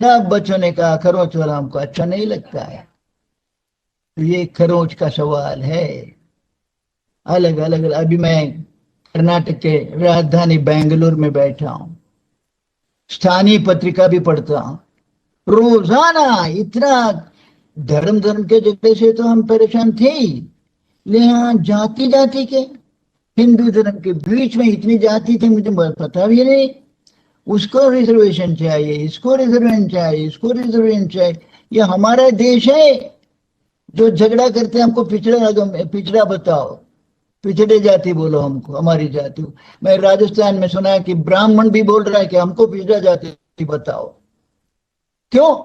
सब बच्चों ने कहा खरोंच वाला हमको अच्छा नहीं लगता है। तो ये खरोंच का सवाल है। अलग अलग, अभी मैं कर्नाटक के राजधानी बेंगलुरु में बैठा हूं, स्थानीय पत्रिका भी पढ़ता हूं। रोजाना इतना धर्म धर्म के झगड़े से तो हम परेशान थे ही, लेकिन जाति जाति के, हिंदू धर्म के बीच में इतनी जाति थी, मुझे पता भी नहीं। उसको रिजर्वेशन चाहिए, इसको रिजर्वेशन चाहिए, इसको रिजर्वेशन चाहिए। ये हमारा देश है जो झगड़ा करते हमको पिछड़ा बताओ, पिछड़े जाति बोलो हमको, हमारी जाति। मैं राजस्थान में सुना है कि ब्राह्मण भी बोल रहा है कि हमको पिछड़ा जाति बताओ। क्यों?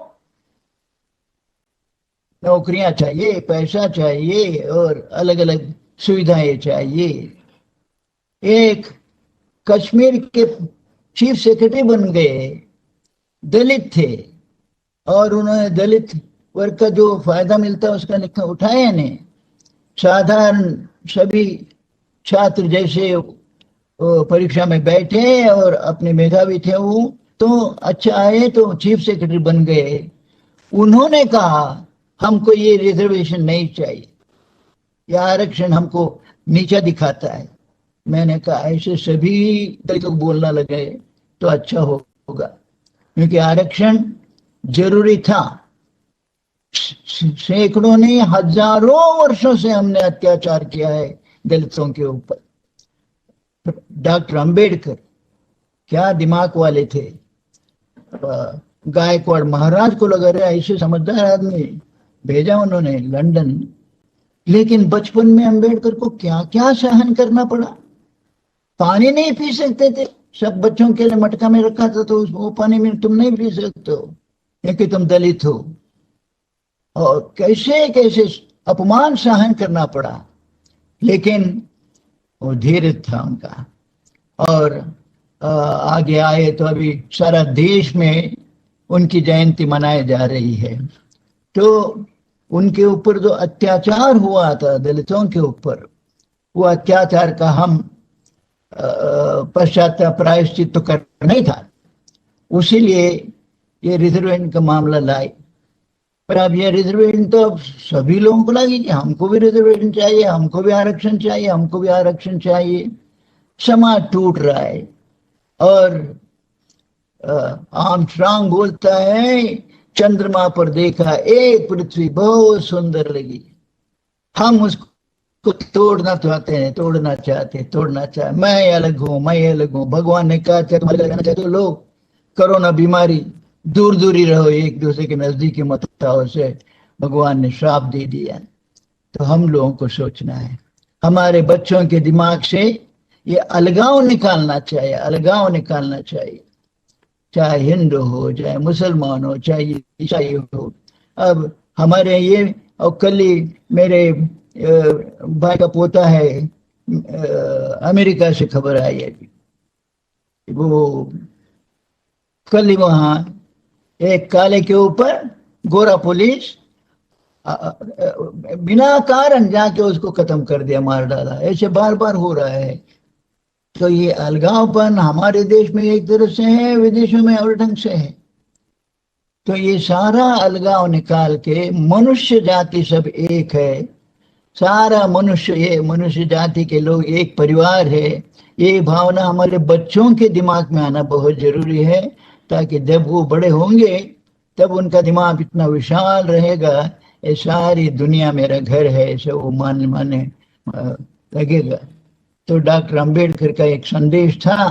नौकरियां चाहिए, पैसा चाहिए और अलग अलग सुविधाएं चाहिए। एक कश्मीर के चीफ सेक्रेटरी बन गए, दलित थे, और उन्होंने दलित वर्ग का जो फायदा मिलता है उसका उठाया नहीं। साधारण सभी छात्र जैसे परीक्षा में बैठे और अपने मेधावी थे वो, तो अच्छा आए तो चीफ सेक्रेटरी बन गए। उन्होंने कहा हमको ये रिजर्वेशन नहीं चाहिए, यह आरक्षण हमको नीचा दिखाता है। मैंने कहा ऐसे सभी दलितों को बोलना लगे तो अच्छा होगा, क्योंकि आरक्षण जरूरी था। सैकड़ों ने, हजारों वर्षों से हमने अत्याचार किया है दलितों के ऊपर। डॉक्टर अंबेडकर क्या दिमाग वाले थे। गायकवाड़ महाराज को लगा रहा ऐसे समझदार आदमी, भेजा उन्होंने लंदन, लेकिन बचपन में अंबेडकर को क्या क्या सहन करना पड़ा। पानी नहीं पी सकते थे, सब बच्चों के लिए मटका में रखा था, तो वो पानी में तुम नहीं पी सकते हो क्योंकि तुम दलित हो। और कैसे कैसे अपमान सहन करना पड़ा, लेकिन वो धीरज था उनका। और आगे आए तो अभी सारा देश में उनकी जयंती मनाई जा रही है। तो उनके ऊपर जो अत्याचार हुआ था दलितों के ऊपर, वो अत्याचार का हम पश्चाताप प्रायश्चित तो करना ही था, उसीलिए ये रिजर्वेशन का मामला लाए। पर अब ये रिजर्वेशन तो अब सभी लोगों को लगी कि हमको भी रिजर्वेशन चाहिए, हमको भी आरक्षण चाहिए, हमको भी आरक्षण चाहिए। समाज टूट रहा है। और आर्मस्ट्रांग बोलता है चंद्रमा पर देखा एक पृथ्वी बहुत सुंदर लगी, हम उसको तोड़ना चाहते, मैं अलग हूं। भगवान ने कहा चाहते तो लोग कोरोना बीमारी दूर दूर ही रहो, एक दूसरे के नजदीकी मत आओ से भगवान ने श्राप दे दिया। तो हम लोगों को सोचना है, हमारे बच्चों के दिमाग से ये अलगाव निकालना चाहिए, चाहे हिंदू हो, चाहे मुसलमान हो, चाहे ईसाई हो। अब हमारे ये, और कल ही मेरे भाई का पोता है अमेरिका से खबर आई है, वो कल ही वहां एक काले के ऊपर गोरा पुलिस बिना कारण जाके उसको खत्म कर दिया, मार डाला। ऐसे बार बार हो रहा है। तो ये अलगावपन हमारे देश में एक तरह से है, विदेशों में और ढंग से है। तो ये सारा अलगाव निकाल के मनुष्य जाति सब एक है, सारा मनुष्य, ये मनुष्य जाति के लोग एक परिवार है, ये भावना हमारे बच्चों के दिमाग में आना बहुत जरूरी है, ताकि जब वो बड़े होंगे तब उनका दिमाग इतना विशाल रहेगा, ये सारी दुनिया मेरा घर है, ऐसे वो मानने लगेगा। तो डॉक्टर अंबेडकर का एक संदेश था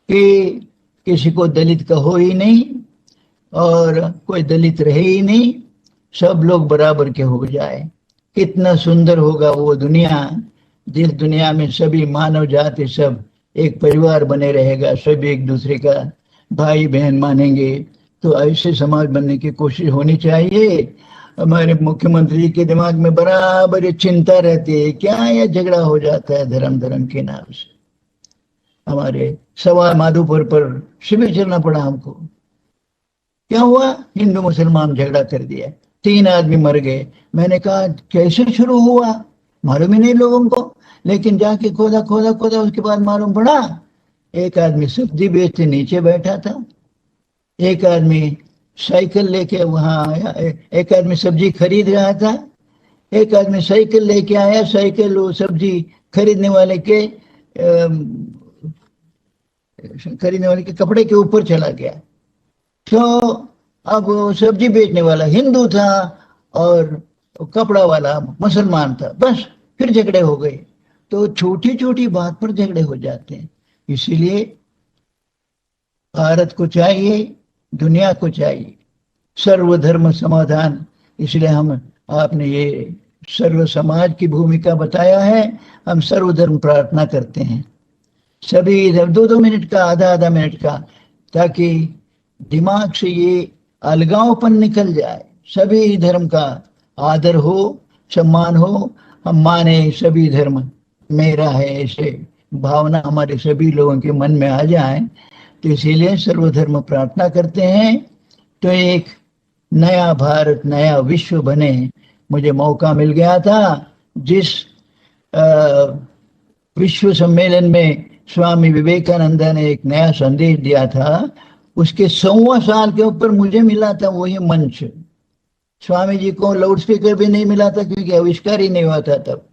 कि किसी को दलित का हो ही नहीं और कोई दलित रहे ही नहीं, सब लोग बराबर के हो जाए। कितना सुंदर होगा वो दुनिया, जिस दुनिया में सभी मानव जाति सब एक परिवार बने रहेगा, सब एक दूसरे का भाई बहन मानेंगे। तो ऐसे समाज बनने की कोशिश होनी चाहिए। हमारे मुख्यमंत्री के दिमाग में बराबर ये चिंता रहती है, क्या यह झगड़ा हो जाता है धर्म के नाम से। हमारे सवा माधोपुर पर शिविर चलना पड़ा हमको। क्या हुआ? हिंदू मुसलमान झगड़ा कर दिया, 3 आदमी मर गए। मैंने कहा कैसे शुरू हुआ, मालूम ही नहीं लोगों को। लेकिन जाके खोदा खोदा खोदा, उसके बाद मालूम पड़ा एक आदमी सब्जी बेचते नीचे बैठा था, एक आदमी साइकिल लेके वहां आया, एक आदमी सब्जी खरीद रहा था, एक आदमी साइकिल लेके आया, साइकिल वो सब्जी खरीदने वाले के कपड़े के ऊपर चला गया। तो अब सब्जी बेचने वाला हिंदू था और कपड़ा वाला मुसलमान था, बस फिर झगड़े हो गए। तो छोटी छोटी बात पर झगड़े हो जाते हैं। इसीलिए भारत को चाहिए, दुनिया को चाहिए सर्वधर्म समाधान। इसलिए हम, आपने ये सर्व समाज की भूमिका बताया है, हम सर्वधर्म प्रार्थना करते हैं सभी 2-2 मिनट का, आधा मिनट का, ताकि दिमाग से ये अलगावपन निकल जाए, सभी धर्म का आदर हो, सम्मान हो, हम माने सभी धर्म मेरा है, ऐसे भावना हमारे सभी लोगों के मन में आ जाए। तो इसीलिए सर्वधर्म प्रार्थना करते हैं, तो एक नया भारत, नया विश्व बने। मुझे मौका मिल गया था जिस विश्व सम्मेलन में स्वामी विवेकानंद ने एक नया संदेश दिया था, उसके 100वां साल के ऊपर मुझे मिला था वही मंच। स्वामी जी को लाउडस्पीकर भी नहीं मिला था क्योंकि आविष्कार ही नहीं हुआ था तब।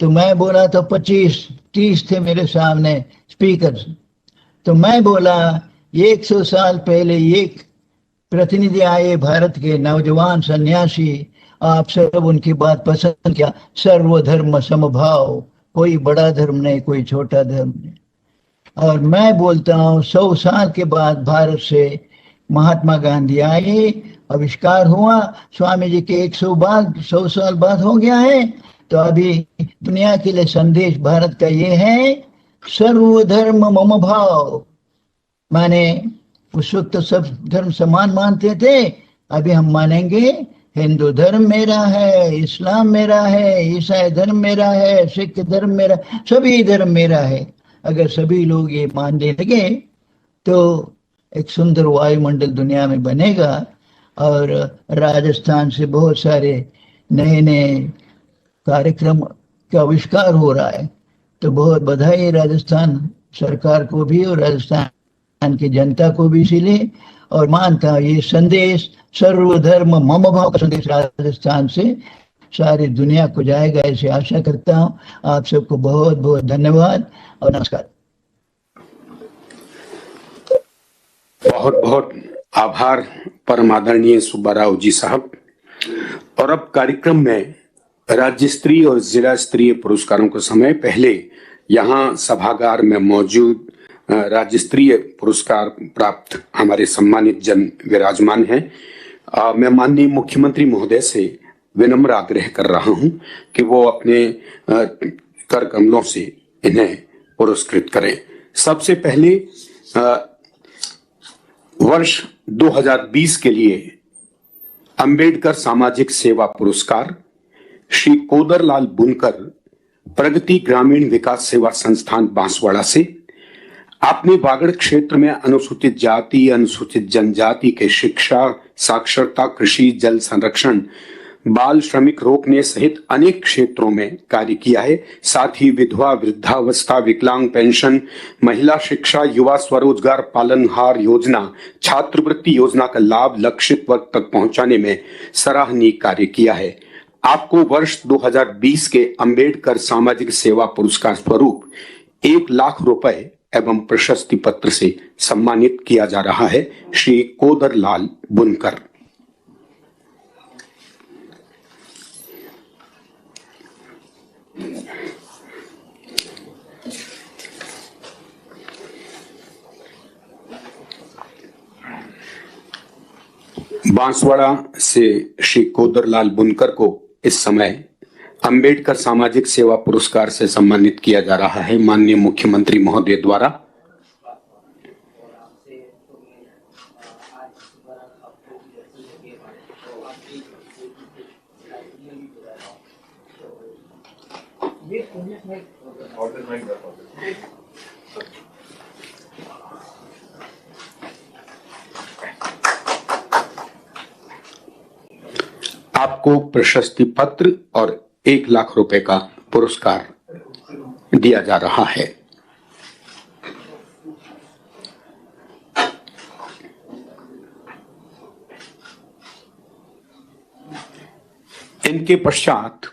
तो मैं बोला तो 25-30 थे मेरे सामने स्पीकर। तो मैं बोला 100 साल पहले एक प्रतिनिधि आए भारत के नौजवान सन्यासी, आप सब उनकी बात पसंद किया, सर्वधर्म समभाव, कोई बड़ा धर्म नहीं, कोई छोटा धर्म नहीं। और मैं बोलता हूँ 100 साल के बाद भारत से महात्मा गांधी आए, आविष्कार हुआ, स्वामी जी के 100 साल बाद हो गया है। तो अभी दुनिया के लिए संदेश भारत का ये है, सर्वधर्म मम भाव। माने उस वक्त सब धर्म समान मानते थे, अभी हम मानेंगे हिंदू धर्म मेरा है, इस्लाम मेरा है, ईसाई धर्म मेरा है, सिख धर्म मेरा, सभी धर्म मेरा है। अगर सभी लोग ये मानने लगे तो एक सुंदर वायुमंडल दुनिया में बनेगा। और राजस्थान से बहुत सारे नए नए कार्यक्रम का आविष्कार हो रहा है, तो बहुत बधाई राजस्थान सरकार को भी और राजस्थान की जनता को भी। इसीलिए और मानता हूँ ये संदेश सर्वधर्म मम भाव का संदेश राजस्थान से सारी दुनिया को जाएगा, ऐसे आशा करता हूँ। आप सबको बहुत बहुत धन्यवाद और नमस्कार। बहुत बहुत आभार परम आदरणीय सुब्बाराव जी साहब। और अब कार्यक्रम में राज्य स्तरीय और जिला स्तरीय पुरस्कारों का समय। पहले यहाँ सभागार में मौजूद राज्य स्तरीय पुरस्कार प्राप्त हमारे सम्मानित जन विराजमान हैं। मैं माननीय मुख्यमंत्री महोदय से विनम्र आग्रह कर रहा हूं कि वो अपने कर कमलों से इन्हें पुरस्कृत करें। सबसे पहले वर्ष 2020 के लिए अंबेडकर सामाजिक सेवा पुरस्कार श्री कोदरलाल बुनकर, प्रगति ग्रामीण विकास सेवा संस्थान बांसवाड़ा से। आपने बागड़ क्षेत्र में अनुसूचित जाति, अनुसूचित जनजाति के शिक्षा, साक्षरता, कृषि, जल संरक्षण बाल श्रमिक रोकने सहित अनेक क्षेत्रों में कार्य किया है। साथ ही विधवा, वृद्धावस्था, विकलांग पेंशन, महिला शिक्षा, युवा स्वरोजगार, पालनहार योजना, छात्रवृत्ति योजना का लाभ लक्षित वर्ग तक पहुंचाने में सराहनीय कार्य किया है। आपको वर्ष 2020 के अंबेडकर सामाजिक सेवा पुरस्कार स्वरूप 1 लाख रुपए एवं प्रशस्ति पत्र से सम्मानित किया जा रहा है। श्री कोदरलाल बुनकर। बांसवाड़ा से श्री कोदरलाल बुनकर को इस समय अंबेडकर सामाजिक सेवा पुरस्कार से सम्मानित किया जा रहा है माननीय मुख्यमंत्री महोदय द्वारा। आपको प्रशस्ति पत्र और 1 लाख रुपए का पुरस्कार दिया जा रहा है। इनके पश्चात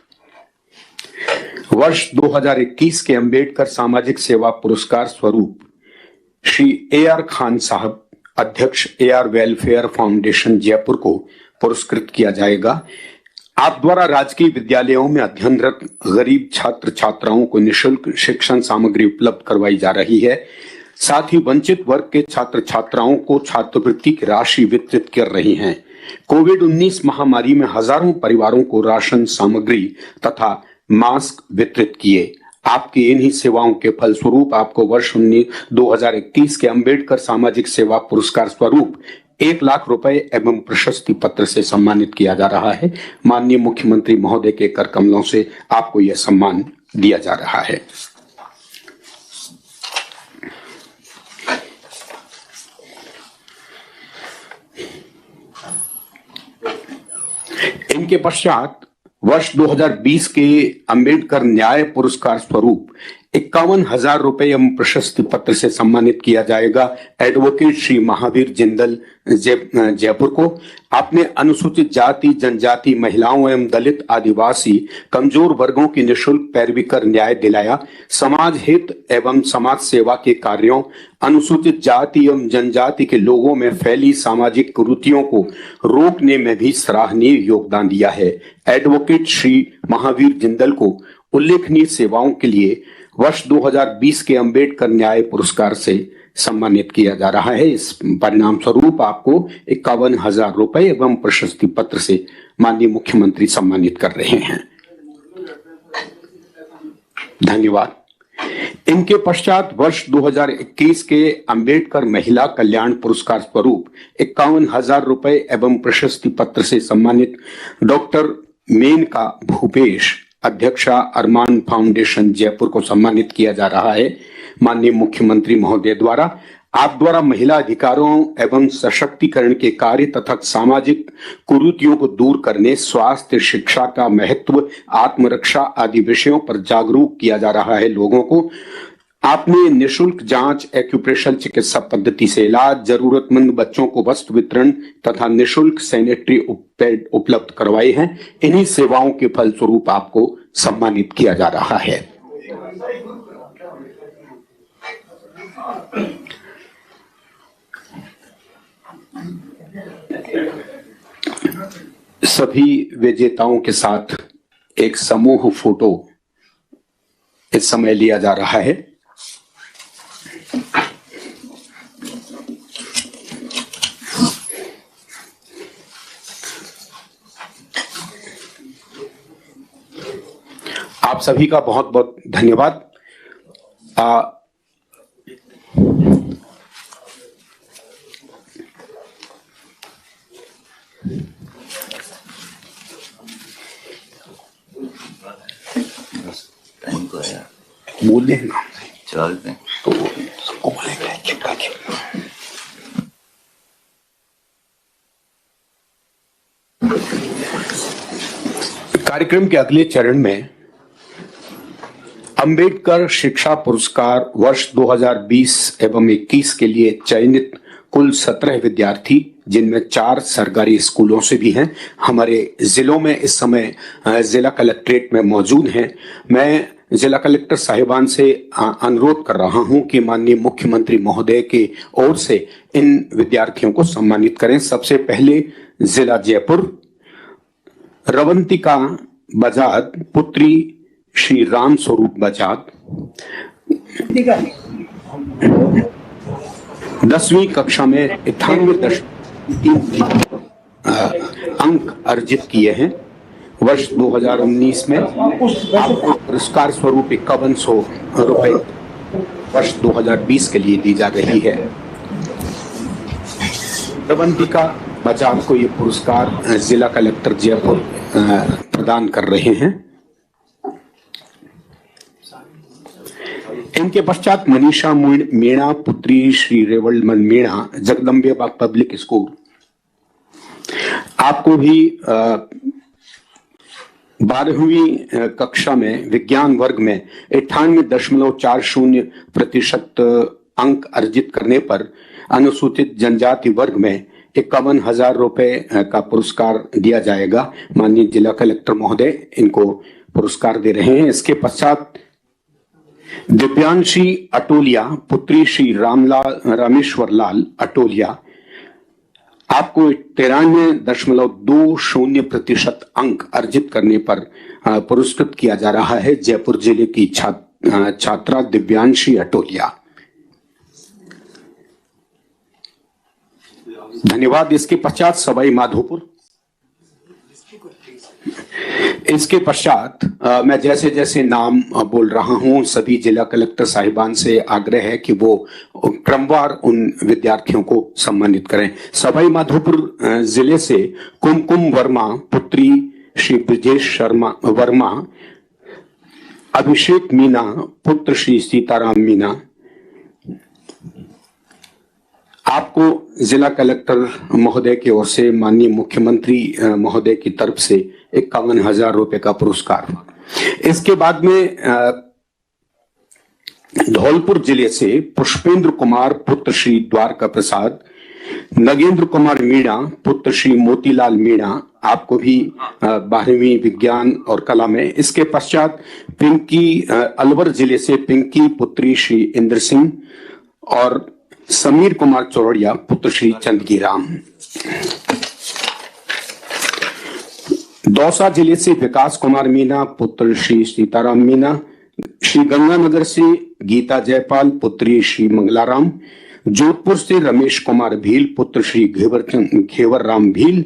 वर्ष 2021 के अंबेडकर सामाजिक सेवा पुरस्कार स्वरूप श्री AR खान साहब, अध्यक्ष AR वेलफेयर फाउंडेशन जयपुर को पुरस्कृत किया जाएगा। आप द्वारा राजकीय विद्यालयों में अध्ययनरत गरीब छात्र छात्राओं को निःशुल्क शिक्षण सामग्री उपलब्ध करवाई जा रही है। साथ ही वंचित वर्ग के छात्र छात्राओं को छात्रवृत्ति की राशि वितरित कर रही हैं। कोविड-19 महामारी में हजारों परिवारों को राशन सामग्री तथा मास्क वितरित किए। आपकी इन्हीं सेवाओं के फलस्वरूप आपको वर्ष 2021 के अंबेडकर सामाजिक सेवा पुरस्कार स्वरूप 1 लाख रुपए एवं प्रशस्ति पत्र से सम्मानित किया जा रहा है। माननीय मुख्यमंत्री महोदय के कर कमलों से आपको यह सम्मान दिया जा रहा है। इनके पश्चात वर्ष 2020 के अंबेडकर न्याय पुरस्कार स्वरूप 51,000 रुपए एवं प्रशस्ति पत्र से सम्मानित किया जाएगा एडवोकेट श्री महावीर जिंदल जयपुर को। आपने अनुसूचित जाति, जनजाति, महिलाओं एवं दलित, आदिवासी, कमजोर वर्गों की निःशुल्क पैरवी कर न्याय दिलाया। समाज हित एवं समाज सेवा के कार्यों, अनुसूचित जाति एवं जनजाति के लोगों में फैली सामाजिक कुरीतियों को रोकने में भी सराहनीय योगदान दिया है। एडवोकेट श्री महावीर जिंदल को उल्लेखनीय सेवाओं के लिए वर्ष 2020 के अंबेडकर न्याय पुरस्कार से सम्मानित किया जा रहा है। इस परिणाम स्वरूप आपको 51,000 रुपए एवं प्रशस्ति पत्र से माननीय मुख्यमंत्री सम्मानित कर रहे हैं। धन्यवाद। इनके पश्चात वर्ष 2021 के अंबेडकर महिला कल्याण पुरस्कार स्वरूप 51,000 रुपए एवं प्रशस्ति पत्र से सम्मानित डॉक्टर मेनका भूपेश, अध्यक्षा अरमान फाउंडेशन जयपुर को सम्मानित किया जा रहा है माननीय मुख्यमंत्री महोदय द्वारा। आप द्वारा महिला अधिकारों एवं सशक्तिकरण के कार्य तथा सामाजिक कुरीतियों को दूर करने, स्वास्थ्य, शिक्षा का महत्व, आत्मरक्षा आदि विषयों पर जागरूक किया जा रहा है लोगों को। आपने निःशुल्क जांच, एक्यूप्रेशर चिकित्सा पद्धति से इलाज, जरूरतमंद बच्चों को वस्त्र वितरण तथा निःशुल्क सैनिटरी पैड उपलब्ध करवाए हैं। इन्हीं सेवाओं के फलस्वरूप आपको सम्मानित किया जा रहा है। सभी विजेताओं के साथ एक समूह फोटो इस समय लिया जा रहा है। आप सभी का बहुत बहुत धन्यवाद। टाइम तो है, बोल दे ना, चलते हैं तो सबको बोलेंगे चिपका के। कार्यक्रम के अगले चरण में अंबेडकर शिक्षा पुरस्कार वर्ष 2020 एवं 21 के लिए चयनित कुल 17 विद्यार्थी, जिनमें 4 सरकारी स्कूलों से भी हैं, हमारे जिलों में इस समय जिला कलेक्ट्रेट में मौजूद हैं। मैं जिला कलेक्टर साहिबान से अनुरोध कर रहा हूं कि माननीय मुख्यमंत्री महोदय के ओर से इन विद्यार्थियों को सम्मानित करें। सबसे पहले जिला जयपुर, रवंतिका बजाज पुत्री श्री राम स्वरूप बजाज 10वीं कक्षा में 98.3 अंक अर्जित किए हैं। वर्ष 2019 में आपको पुरस्कार स्वरूप 5100 रुपए वर्ष 2020 के लिए दी जा रही है। रवंतिका बजाज को ये पुरस्कार जिला कलेक्टर जयपुर प्रदान कर रहे हैं। इनके पश्चात मनीषा मीणा पुत्री श्री रेवलमल मीणा जगदम्बे बाग पब्लिक स्कूल, आपको भी 12वीं कक्षा में विज्ञान वर्ग में 98.40% अंक अर्जित करने पर अनुसूचित जनजाति वर्ग में 51,000 रुपए का पुरस्कार दिया जाएगा। माननीय जिला कलेक्टर महोदय इनको पुरस्कार दे रहे हैं। इसके पश्चात दिव्यांशी अटोलिया पुत्री श्री रामेश्वर लाल अटोलिया, आपको 93.20% अंक अर्जित करने पर पुरस्कृत किया जा रहा है। जयपुर जिले की छात्रा दिव्यांशी अटोलिया, धन्यवाद। इसके पश्चात सवाई माधोपुर, इसके पश्चात मैं जैसे जैसे नाम बोल रहा हूं, सभी जिला कलेक्टर साहिबान से आग्रह है कि वो क्रमवार उन विद्यार्थियों को सम्मानित करें। सवाई माधोपुर जिले से कुमकुम वर्मा पुत्री श्री ब्रजेश शर्मा वर्मा, अभिषेक मीना पुत्र श्री सीताराम मीना, आपको जिला कलेक्टर महोदय की ओर से माननीय मुख्यमंत्री महोदय की तरफ से 51,000 रुपए का पुरस्कार। इसके बाद में धौलपुर जिले से पुष्पेंद्र कुमार पुत्र श्री द्वारका प्रसाद, नगेंद्र कुमार मीणा पुत्र श्री मोतीलाल मीणा, आपको भी 12वीं विज्ञान और कला में। इसके पश्चात पिंकी अलवर जिले से पिंकी पुत्री श्री इंद्र सिंह और समीर कुमार चौड़िया पुत्र श्री चंदगी राम। दौसा जिले से विकास कुमार मीना पुत्र श्री सीताराम मीना, श्री गंगानगर से गीता जयपाल पुत्री श्री मंगलाराम, जोधपुर से रमेश कुमार भील पुत्र श्री घेवर राम भील,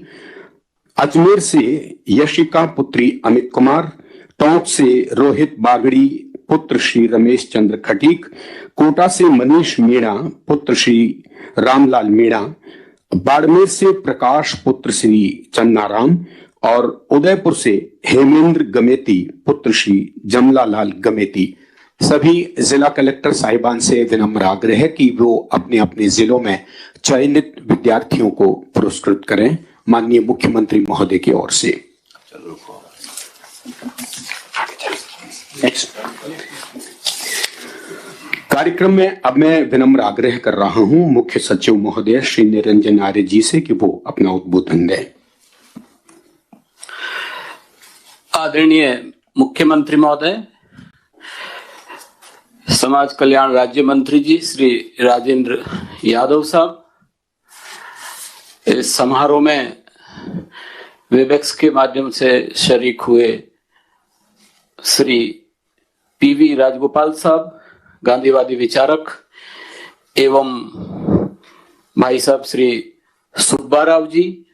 अजमेर से यशिका पुत्री अमित कुमार, टोंक से रोहित बागड़ी पुत्र श्री रमेश चंद्र खटीक, कोटा से मनीष मीणा पुत्र श्री रामलाल मीणा, बाड़मेर से प्रकाश पुत्र श्री चन्नाराम और उदयपुर से हेमेंद्र गमेती पुत्र श्री जमला लाल गमेती। सभी जिला कलेक्टर साहिबान से विनम्र आग्रह है कि वो अपने अपने जिलों में चयनित विद्यार्थियों को पुरस्कृत करें माननीय मुख्यमंत्री महोदय की ओर से। कार्यक्रम में अब मैं विनम्र आग्रह कर रहा हूं मुख्य सचिव महोदय श्री निरंजन आर्य जी से कि वो अपना उद्बोधन दें। आदरणीय मुख्यमंत्री महोदय, समाज कल्याण राज्य मंत्री जी श्री राजेंद्र यादव साहब, इस समारोह में वेबएक्स के माध्यम से शरीक हुए श्री पीवी राजगोपाल साहब, गांधीवादी विचारक, एवं भाई साहब श्री सुब्बाराव जी,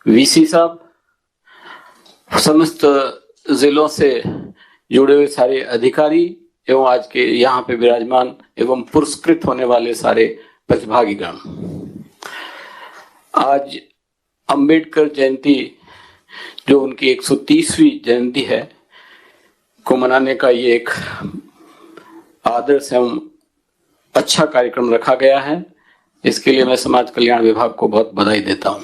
वीसी साहब, समस्त जिलों से जुड़े हुए सारे अधिकारी एवं आज के यहाँ पे विराजमान एवं पुरस्कृत होने वाले सारे प्रतिभागीगण। आज अंबेडकर जयंती जो उनकी 130वीं जयंती है को मनाने का ये एक आदर्श एवं अच्छा कार्यक्रम रखा गया है। इसके लिए मैं समाज कल्याण विभाग को बहुत बधाई देता हूँ।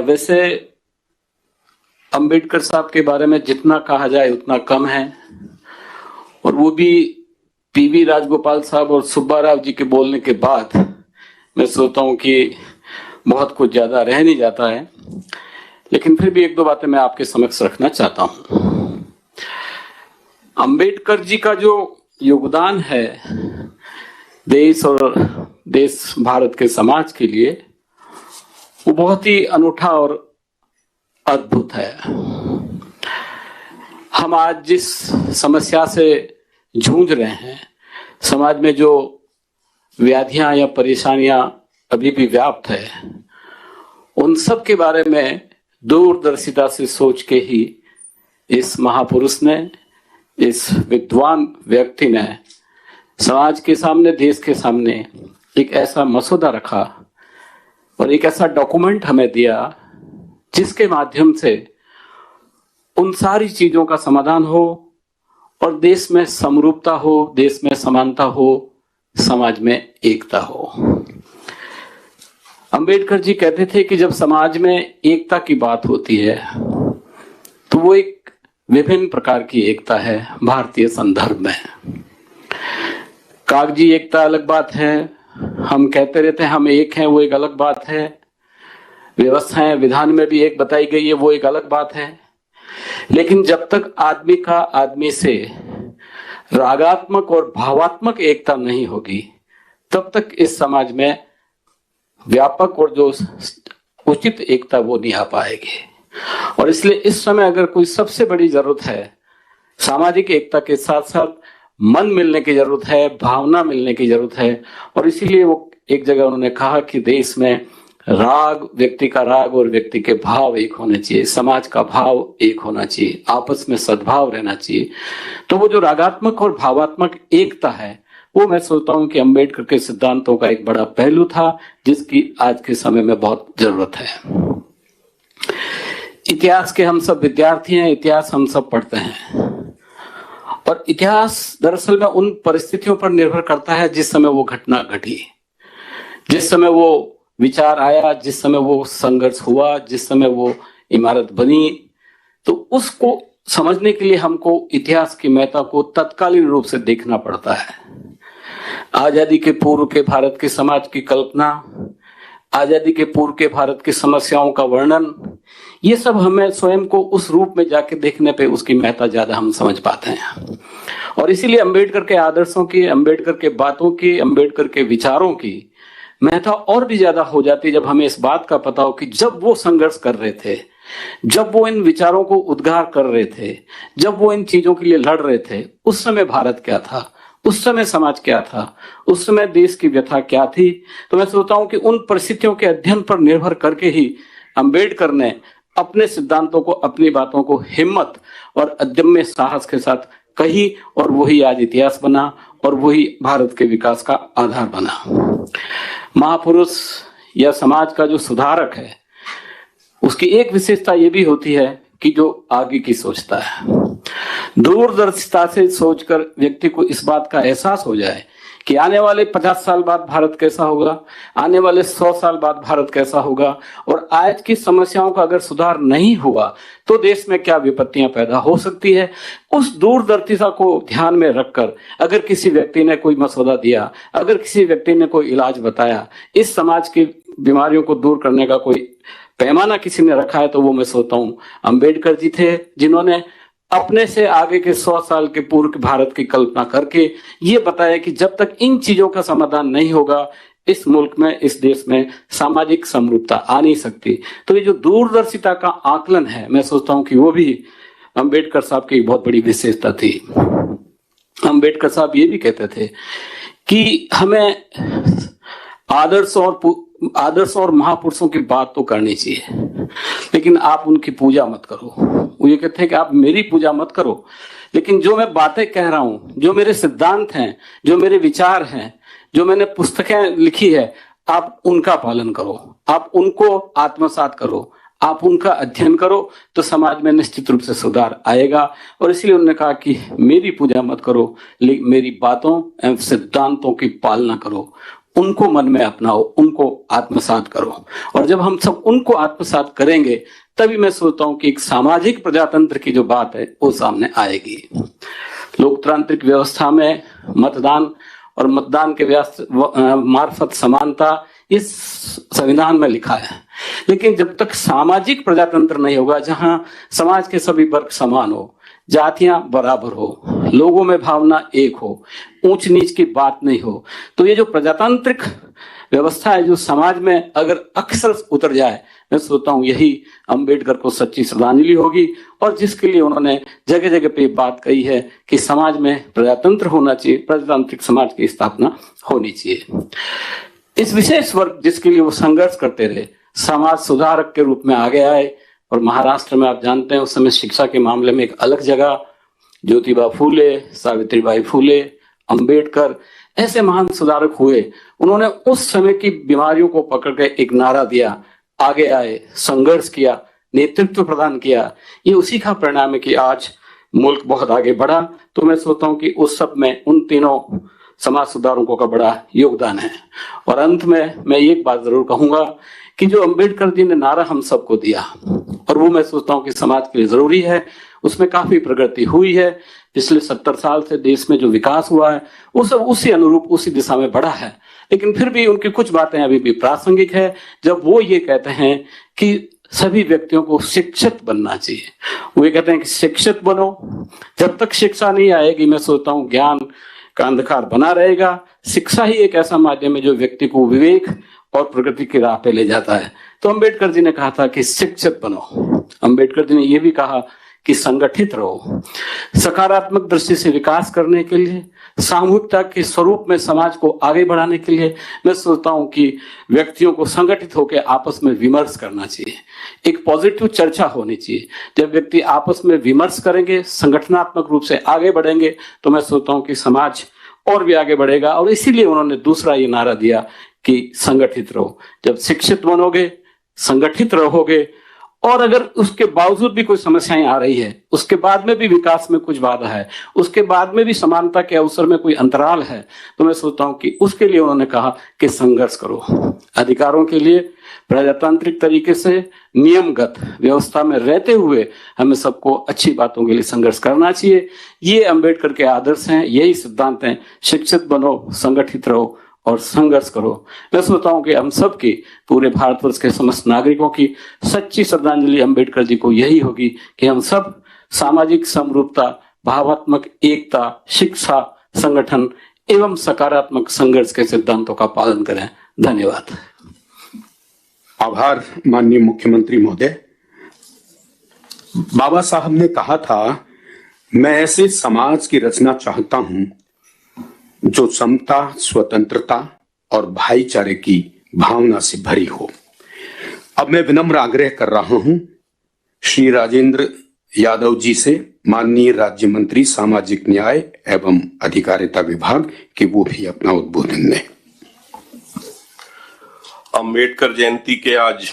वैसे अंबेडकर साहब के बारे में जितना कहा जाए उतना कम है, और वो भी पीवी राजगोपाल साहब और सुब्बा राव जी के बोलने के बाद मैं सोचता हूँ कि बहुत कुछ ज्यादा रह नहीं जाता है, लेकिन फिर भी एक दो बातें मैं आपके समक्ष रखना चाहता हूँ। अंबेडकर जी का जो योगदान है देश और देश भारत के समाज के लिए, वो बहुत ही अनूठा और अद्भुत है। हम आज जिस समस्या से जूझ रहे हैं, समाज में जो व्याधियां या परेशानियां अभी भी व्याप्त है, उन सब के बारे में दूरदर्शिता से सोच के ही इस महापुरुष ने, इस विद्वान व्यक्ति ने समाज के सामने, देश के सामने एक ऐसा मसौदा रखा और एक ऐसा डॉक्यूमेंट हमें दिया जिसके माध्यम से उन सारी चीजों का समाधान हो और देश में समरूपता हो, देश में समानता हो, समाज में एकता हो। अंबेडकर जी कहते थे कि जब समाज में एकता की बात होती है तो वो एक विभिन्न प्रकार की एकता है भारतीय संदर्भ में। कागजी एकता अलग बात है, हम कहते रहते हैं हम एक हैं, वो एक अलग बात है। व्यवस्थाएं विधान में भी एक बताई गई है, वो एक अलग बात है। लेकिन जब तक आदमी का आदमी से रागात्मक और भावात्मक एकता नहीं होगी, तब तक इस समाज में व्यापक और जो उचित एकता वो नहीं आ पाएगी। और इसलिए इस समय अगर कोई सबसे बड़ी जरूरत है, सामाजिक एकता के साथ साथ मन मिलने की जरूरत है, भावना मिलने की जरूरत है। और इसीलिए वो एक जगह उन्होंने कहा कि देश में राग, व्यक्ति का राग और व्यक्ति के भाव एक होने चाहिए, समाज का भाव एक होना चाहिए, आपस में सद्भाव रहना चाहिए। तो वो जो रागात्मक और भावात्मक एकता है, वो मैं सोचता हूं कि अंबेडकर के सिद्धांतों का एक बड़ा पहलू था, जिसकी आज के समय में बहुत जरूरत है। इतिहास के हम सब विद्यार्थी हैं, इतिहास हम सब पढ़ते हैं, और इतिहास दरअसल में उन परिस्थितियों पर निर्भर करता है जिस समय वो घटना घटी, जिस समय वो विचार आया, जिस समय वो संघर्ष हुआ, जिस समय वो इमारत बनी। तो उसको समझने के लिए हमको इतिहास की महत्ता को तत्कालीन रूप से देखना पड़ता है। आजादी के पूर्व के भारत के समाज की कल्पना, आजादी के पूर्व के भारत की समस्याओं का वर्णन, ये सब हमें स्वयं को उस रूप में जाके देखने पे उसकी महत्ता ज्यादा हम समझ पाते हैं। और इसीलिए अंबेडकर के आदर्शों की, अंबेडकर के बातों की, अंबेडकर के विचारों की महत्ता और भी ज्यादा हो जाती जब हमें इस बात का पता हो कि जब वो संघर्ष कर रहे थे, जब वो इन विचारों को उद्गार कर रहे थे, जब वो इन चीजों के लिए लड़ रहे थे, उस समय भारत क्या था, उस समय समाज क्या था, उस समय देश की व्यथा क्या थी। तो मैं सोचता हूं कि उन परिस्थितियों के अध्ययन पर निर्भर करके ही अंबेडकर ने अपने सिद्धांतों को, अपनी बातों को हिम्मत और अदम्य साहस के साथ कही, और वही आज इतिहास बना और वही भारत के विकास का आधार बना। महापुरुष या समाज का जो सुधारक है, उसकी एक विशेषता ये भी होती है कि जो आगे की सोचता है, दूरदर्शिता से सोचकर व्यक्ति को इस बात का एहसास हो जाए कि आने वाले 50 साल बाद भारत कैसा होगा, आने वाले 100 साल बाद भारत कैसा होगा, और आज की समस्याओं का अगर सुधार नहीं हुआ तो देश में क्या विपत्तियां पैदा हो सकती है। उस दूरदर्शिता को ध्यान में रखकर अगर किसी व्यक्ति ने कोई मसौदा दिया, अगर किसी व्यक्ति ने कोई इलाज बताया, इस समाज की बीमारियों को दूर करने का कोई पैमाना किसी ने रखा है, तो वो मैं सोचता हूँ अंबेडकर जी थे, जिन्होंने अपने से आगे के 100 साल के पूर्व के भारत की कल्पना करके ये बताया कि जब तक इन चीजों का समाधान नहीं होगा, इस मुल्क में, इस देश में सामाजिक समरूपता आ नहीं सकती। तो ये जो दूरदर्शिता का आकलन है, मैं सोचता हूं कि वो भी अंबेडकर साहब की एक बहुत बड़ी विशेषता थी। अंबेडकर साहब ये भी कहते थे कि हमें आदर्श और महापुरुषों की बात तो करनी चाहिए, लेकिन आप उनकी पूजा मत करो। वो ये कहते हैं कि आप मेरी पूजा मत करो, लेकिन जो मैं बातें कह रहा हूं, जो मेरे सिद्धांत हैं, जो मेरे विचार हैं, जो मैंने पुस्तकें लिखी है, आप उनका पालन करो, आप उनको आत्मसात करो, आप उनका अध्ययन करो, तो समाज में निश्चित रूप से सुधार आएगा। और इसलिए उन्होंने कहा कि मेरी पूजा मत करो, लेकिन मेरी बातों एवं सिद्धांतों की पालना करो, उनको मन में अपनाओ, उनको आत्मसात करो। और जब हम सब उनको आत्मसात करेंगे तभी मैं सोचता हूं कि एक सामाजिक प्रजातंत्र की जो बात है वो सामने आएगी। लोकतांत्रिक व्यवस्था में मतदान और मतदान के मार्फत समानता इस संविधान में लिखा है, लेकिन जब तक सामाजिक प्रजातंत्र नहीं होगा, जहां समाज के सभी वर्ग समान हो, जातियां बराबर हो, लोगों में भावना एक हो, ऊंच नीच की बात नहीं हो, तो ये जो प्रजातांत्रिक व्यवस्था है जो समाज में अगर अक्सर उतर जाए, मैं सोचता हूं यही अंबेडकर को सच्ची श्रद्धांजलि होगी। और जिसके लिए उन्होंने जगह जगह पे बात कही है कि समाज में प्रजातंत्र होना चाहिए, प्रजातांत्रिक समाज की स्थापना होनी चाहिए। इस विशेष वर्ग जिसके लिए वो संघर्ष करते रहे, समाज सुधारक के रूप में आगे आए। और महाराष्ट्र में आप जानते हैं उस समय शिक्षा के मामले में एक अलग जगह, ज्योतिबा फूले, सावित्रीबाई फूले, अंबेडकर ऐसे महान सुधारक हुए। उन्होंने उस समय की बीमारियों को पकड़ के एक नारा दिया, आगे आए, संघर्ष किया, नेतृत्व प्रदान किया। ये उसी का परिणाम है कि आज मुल्क बहुत आगे बढ़ा। तो मैं सोचता हूँ कि उस सब में उन तीनों समाज सुधारकों का बड़ा योगदान है। और अंत में मैं एक बात जरूर कहूंगा कि जो अंबेडकर जी ने नारा हम सबको दिया, और वो मैं सोचता हूँ कि समाज के लिए जरूरी है, उसमें काफी प्रगति हुई है। पिछले 70 साल से देश में जो विकास हुआ है वो सब उसी अनुरूप उसी दिशा में बढ़ा है, लेकिन फिर भी उनकी कुछ बातें अभी भी प्रासंगिक है। जब वो ये कहते हैं कि सभी व्यक्तियों को शिक्षित बनना चाहिए, वो ये कहते हैं कि शिक्षित बनो। जब तक शिक्षा नहीं आएगी, मैं सोचता हूँ ज्ञान का अंधकार बना रहेगा। शिक्षा ही एक ऐसा माध्यम है जो व्यक्ति को विवेक और प्रगति की राह पे ले जाता है। तो अंबेडकर जी ने कहा था कि शिक्षित बनो। अंबेडकर जी ने यह भी कहा कि संगठित रहो। सकारात्मक दृष्टि से विकास करने के लिए, सामूहिकता के स्वरूप में समाज को आगे बढ़ाने के लिए मैं सोचता हूं कि व्यक्तियों को संगठित होकर आपस में विमर्श करना चाहिए, एक पॉजिटिव चर्चा होनी चाहिए। जब व्यक्ति आपस में विमर्श करेंगे, संगठनात्मक रूप से आगे बढ़ेंगे, तो मैं सोचता हूं कि समाज और भी आगे बढ़ेगा। और इसीलिए उन्होंने दूसरा ये नारा दिया कि संगठित रहो। जब शिक्षित बनोगे, संगठित रहोगे, और अगर उसके बावजूद भी कोई समस्याएं आ रही है, उसके बाद में भी विकास में कुछ बाधा है, उसके बाद में भी समानता के अवसर में कोई अंतराल है, तो मैं सोचता हूं कि उसके लिए उन्होंने कहा कि संघर्ष करो। अधिकारों के लिए प्रजातांत्रिक तरीके से नियमगत व्यवस्था में रहते हुए हमें सबको अच्छी बातों के लिए संघर्ष करना चाहिए। ये अंबेडकर के आदर्श हैं, यही सिद्धांत हैं। शिक्षित बनो, संगठित रहो और संघर्ष करो। मैं सोचता हूं कि हम सब की, पूरे भारतवर्ष के समस्त नागरिकों की सच्ची श्रद्धांजलि अंबेडकर जी को यही होगी कि हम सब सामाजिक समरूपता, भावात्मक एकता, शिक्षा, संगठन एवं सकारात्मक संघर्ष के सिद्धांतों का पालन करें। धन्यवाद। आभार माननीय मुख्यमंत्री महोदय। बाबा साहब ने कहा था, मैं ऐसे समाज की रचना चाहता हूं जो समता, स्वतंत्रता और भाईचारे की भावना से भरी हो। अब मैं विनम्र आग्रह कर रहा हूं श्री राजेंद्र यादव जी से, माननीय राज्य मंत्री सामाजिक न्याय एवं अधिकारिता विभाग, कि वो भी अपना उद्बोधन दें। अंबेडकर जयंती के आज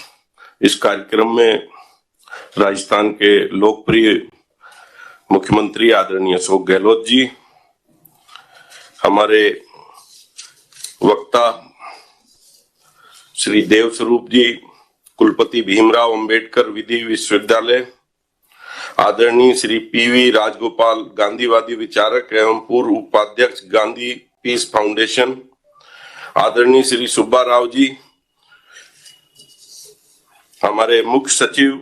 इस कार्यक्रम में राजस्थान के लोकप्रिय मुख्यमंत्री आदरणीय अशोक गहलोत जी, हमारे वक्ता श्री देव स्वरूप जी, कुलपति भीमराव अंबेडकर विधि विश्वविद्यालय, आदरणीय श्री पीवी राजगोपाल, गांधीवादी विचारक एवं पूर्व उपाध्यक्ष गांधी पीस फाउंडेशन, आदरणीय श्री सुब्बा राव जी, हमारे मुख्य सचिव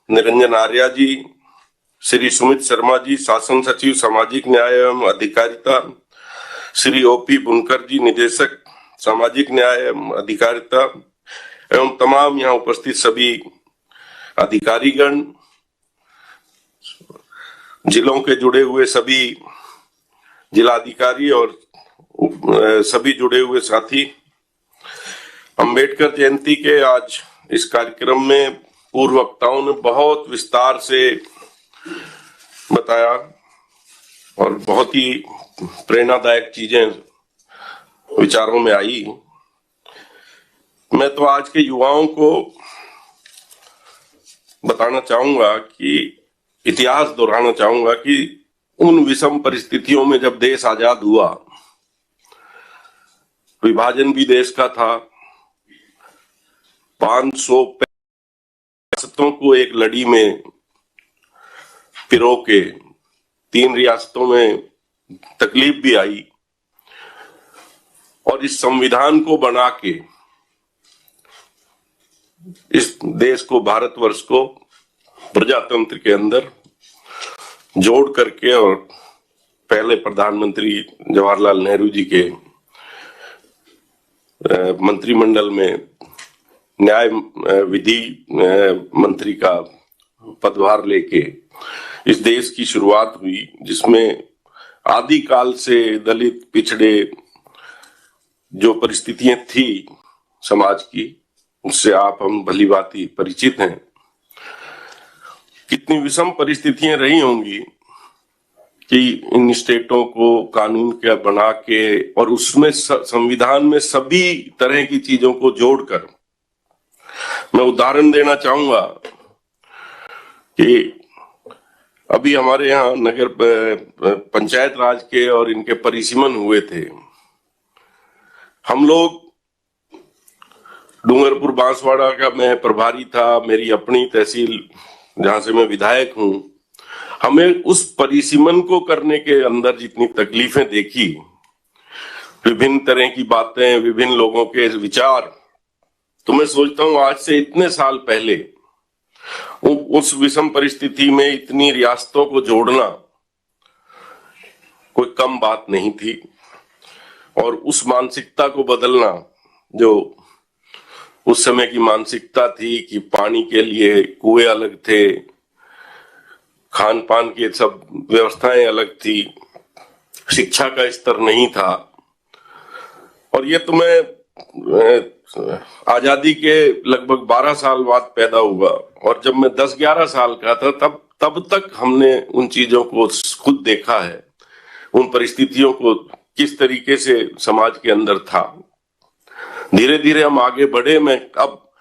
निरंजन आर्या जी, श्री सुमित शर्मा जी, शासन सचिव सामाजिक न्याय एवं अधिकारिता, श्री ओपी बुनकर जी, निदेशक सामाजिक न्याय एवं अधिकारिता, एवं तमाम यहाँ उपस्थित सभी अधिकारीगण, जिलों के जुड़े हुए सभी जिलाधिकारी और सभी जुड़े हुए साथी। अंबेडकर जयंती के आज इस कार्यक्रम में पूर्व वक्ताओं ने बहुत विस्तार से बताया और बहुत ही प्रेरणादायक चीजें विचारों में आई। मैं तो आज के युवाओं को बताना चाहूंगा कि इतिहास दोहराना चाहूंगा कि उन विषम परिस्थितियों में जब देश आजाद हुआ विभाजन भी देश का था। 500 रियासतों को एक लड़ी में पिरो के 3 रियासतों में तकलीफ भी आई और इस संविधान को बना के इस देश को, भारतवर्ष को प्रजातंत्र के अंदर जोड़ करके और पहले प्रधानमंत्री जवाहरलाल नेहरू जी के मंत्रिमंडल में न्याय विधि मंत्री का पदभार लेके इस देश की शुरुआत हुई, जिसमें आदिकाल से दलित पिछड़े जो परिस्थितियां थी समाज की, उससे आप हम भली भांति परिचित हैं। कितनी विषम परिस्थितियां रही होंगी कि इन स्टेटों को कानून क्या बना के और उसमें संविधान में सभी तरह की चीजों को जोड़कर, मैं उदाहरण देना चाहूंगा कि अभी हमारे यहाँ नगर पंचायत राज के और इनके परिसीमन हुए थे। हम लोग डूंगरपुर बांसवाड़ा का मैं प्रभारी था, मेरी अपनी तहसील जहां से मैं विधायक हूं। हमें उस परिसीमन को करने के अंदर जितनी तकलीफें देखी, विभिन्न तरह की बातें, विभिन्न लोगों के विचार, तो मैं सोचता हूं आज से इतने साल पहले उस विषम परिस्थिति में इतनी रियासतों को जोड़ना कोई कम बात नहीं थी और उस मानसिकता को बदलना, जो उस समय की मानसिकता थी कि पानी के लिए कुएं अलग थे, खान पान की सब व्यवस्थाएं अलग थी, शिक्षा का स्तर नहीं था। और ये तो मैं आजादी के लगभग 12 साल बाद पैदा हुआ और जब मैं 10-11 साल का था तब तक हमने उन चीजों को खुद देखा है, उन परिस्थितियों को किस तरीके से समाज के अंदर था। धीरे धीरे हम आगे बढ़े। मैं अब